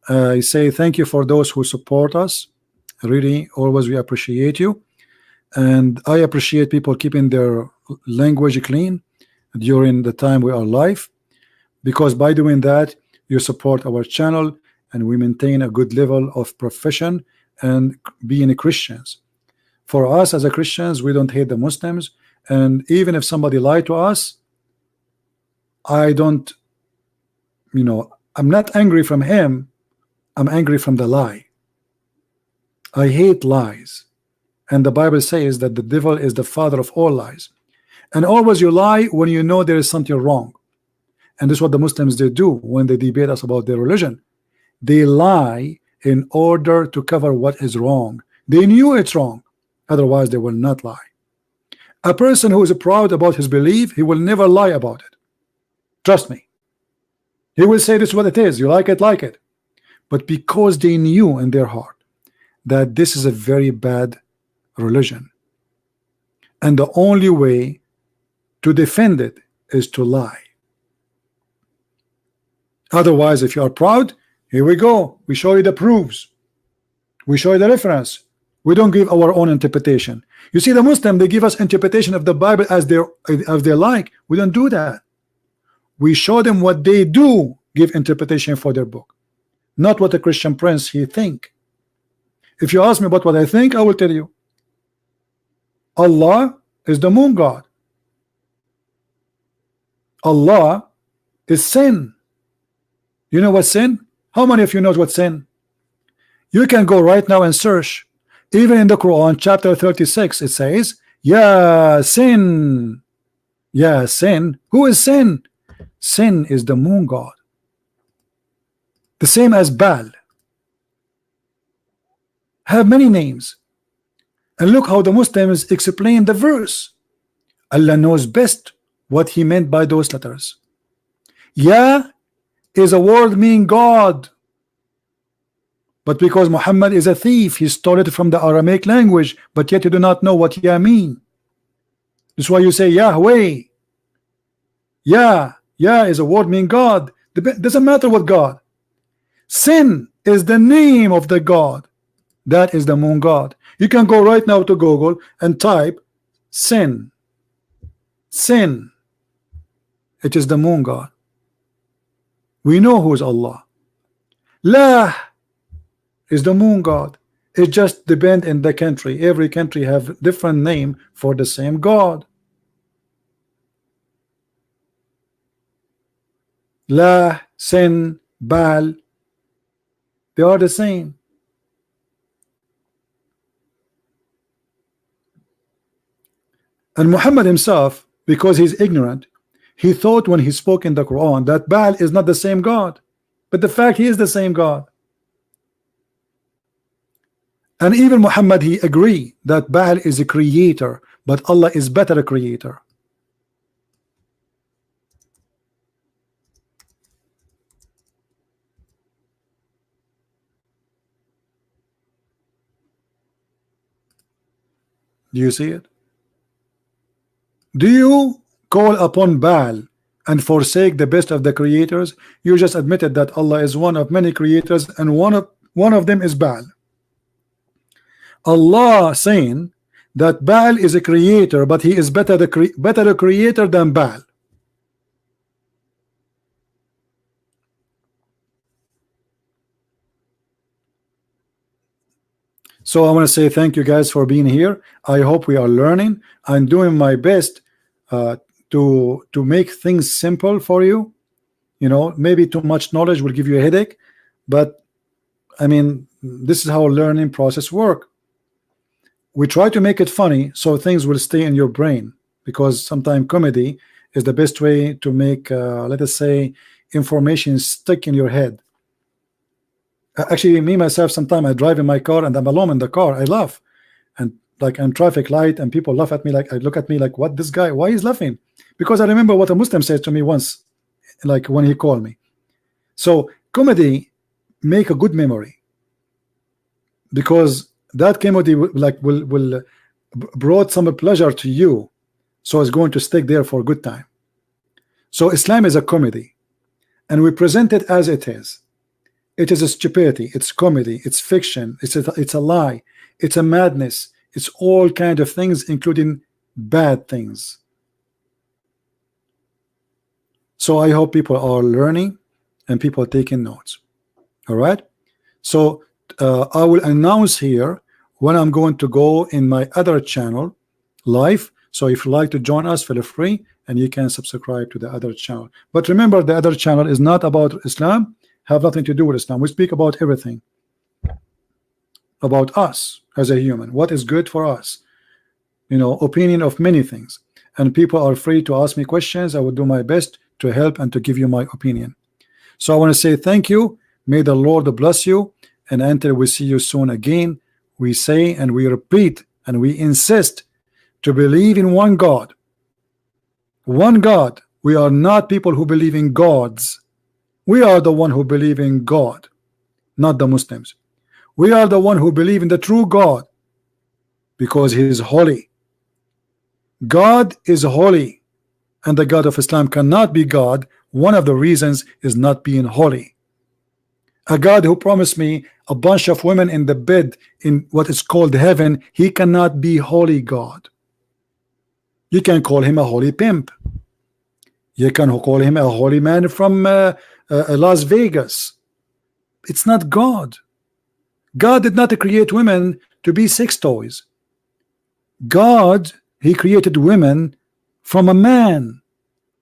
I say thank you for those who support us. Really, always we appreciate you, and I appreciate people keeping their language clean during the time we are live, because by doing that you support our channel and we maintain a good level of profession and being Christians. For us as a Christians, we don't hate the Muslims, and even if somebody lied to us, I don't, you know, I'm not angry from him, I'm angry from the lie. I hate lies, and the Bible says that the devil is the father of all lies. And always you lie when you know there is something wrong. And this is what the Muslims they do when they debate us about their religion. They lie in order to cover what is wrong. They knew it's wrong, otherwise they will not lie. A person who is proud about his belief, he will never lie about it. Trust me. He will say this is what it is. You like it, like it. But because they knew in their heart that this is a very bad religion, and the only way to defend it is to lie. Otherwise, if you are proud, here we go. We show you the proofs. We show you the reference. We don't give our own interpretation. You see, the Muslim, they give us interpretation of the Bible as they like. We don't do that. We show them what they do give interpretation for their book, not what a Christian prince he think. If you ask me about what I think, I will tell you. Allah is the moon god. Allah is sin. You know what sin? How many of you knows what sin? You can go right now and search. Even in the Quran, chapter 36, it says, "Ya sin." Ya sin. Who is sin? Sin is the moon god. The same as Baal. Have many names. And look how the Muslims explain the verse. Allah knows best what he meant by those letters. Ya is a word meaning God. But because Muhammad is a thief, he stole it from the Aramaic language, but yet you do not know what Ya mean. That's why you say Yahweh. Ya is a word meaning God. Doesn't matter what God. Sin is the name of the God. That is the moon god. You can go right now to Google and type sin. Sin. It is the moon god. We know who is Allah. La is the moon god. It just depends in the country. Every country have different name for the same god. La, Sin, Baal, they are the same. And Muhammad himself, because he's ignorant. He thought when he spoke in the Quran that Baal is not the same God, but the fact he is the same God. And even Muhammad, he agree that Baal is a creator, but Allah is better a creator. Do you see it? Do you call upon Baal and forsake the best of the creators? You just admitted that Allah is one of many creators, and one of them is Baal. Allah saying that Baal is a creator, but he is better a creator than Baal. So I want to say thank you guys for being here. I hope we are learning. I'm doing my best to make things simple for you. You know, maybe too much knowledge will give you a headache, but I mean, this is how learning process work. We try to make it funny so things will stay in your brain, because sometimes comedy is the best way to make let us say information stick in your head. Actually, me myself, sometimes I drive in my car and I'm alone in the car, I laugh, and like I'm traffic light and people laugh at me, like I look at me like, what, this guy, why he's laughing? Because I remember what a Muslim said to me once, like when he called me. So comedy make a good memory, because that comedy will brought some pleasure to you, so it's going to stick there for a good time. So Islam is a comedy, and we present it as it is. It is a stupidity, it's comedy, it's fiction, it's a lie, it's a madness, it's all kind of things, including bad things. So I hope people are learning and people are taking notes. All right, so I will announce here when I'm going to go in my other channel live. So if you like to join us, feel free, and you can subscribe to the other channel. But remember, the other channel is not about Islam, have nothing to do with Islam. We speak about everything, about us as a human, what is good for us, you know, opinion of many things. And people are free to ask me questions. I will do my best to help and to give you my opinion. So I want to say thank you. May the Lord bless you, and until we see you soon again, we say and we repeat and we insist to believe in one God. One God. We are not people who believe in gods. We are the one who believe in God, not the Muslims. We are the one who believe in the true God, because he is holy. God is holy, and the God of Islam cannot be God. One of the reasons is not being holy. A God who promised me a bunch of women in the bed in what is called heaven, he cannot be holy God. You can call him a holy pimp. You can call him a holy man from Las Vegas. It's not God. God did not create women to be sex toys. God, he created women from a man,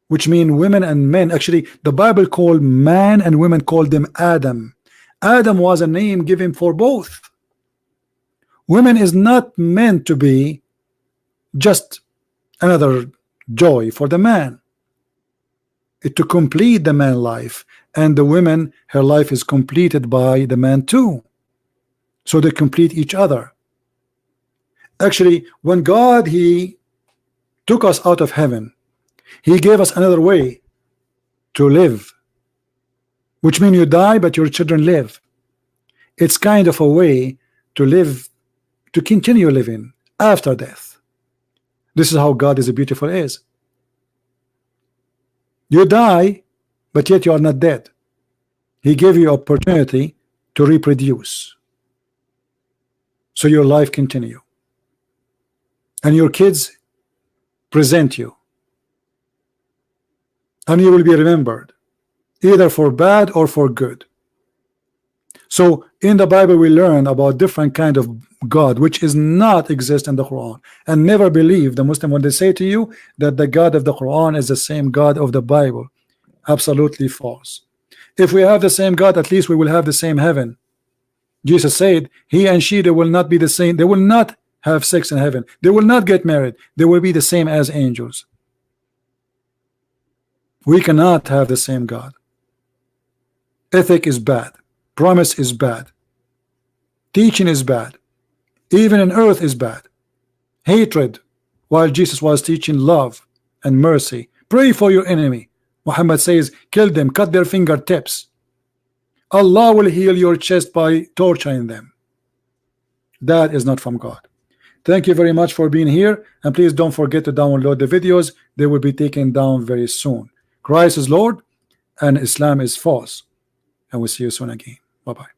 which means women and men. Actually, the Bible called man and women, called them Adam. Adam was a name given for both. Women is not meant to be just another joy for the man. It to complete the man life, and the women, her life is completed by the man too. So they complete each other. Actually, when God, he took us out of heaven, he gave us another way to live, which means you die but your children live. It's kind of a way to live, to continue living after death. This is how God is beautiful is. You die, but yet you are not dead. He gave you opportunity to reproduce, so your life continue, and your kids present you, and you will be remembered either for bad or for good. So in the Bible we learn about different kind of God which is not exist in the Quran. And never believe the Muslim when they say to you that the God of the Quran is the same God of the Bible. Absolutely false. If we have the same God, at least we will have the same heaven. Jesus said he and she, they will not be the same. They will not have sex in heaven. They will not get married. They will be the same as angels. We cannot have the same God. Ethic is bad. Promise is bad. Teaching is bad. Even in earth is bad. Hatred, while Jesus was teaching love and mercy. Pray for your enemy. Muhammad says, kill them, cut their fingertips. Allah will heal your chest by torturing them. That is not from God. Thank you very much for being here, and please don't forget to download the videos. They will be taken down very soon. Christ is Lord and Islam is false, and we'll see you soon again. Bye-bye.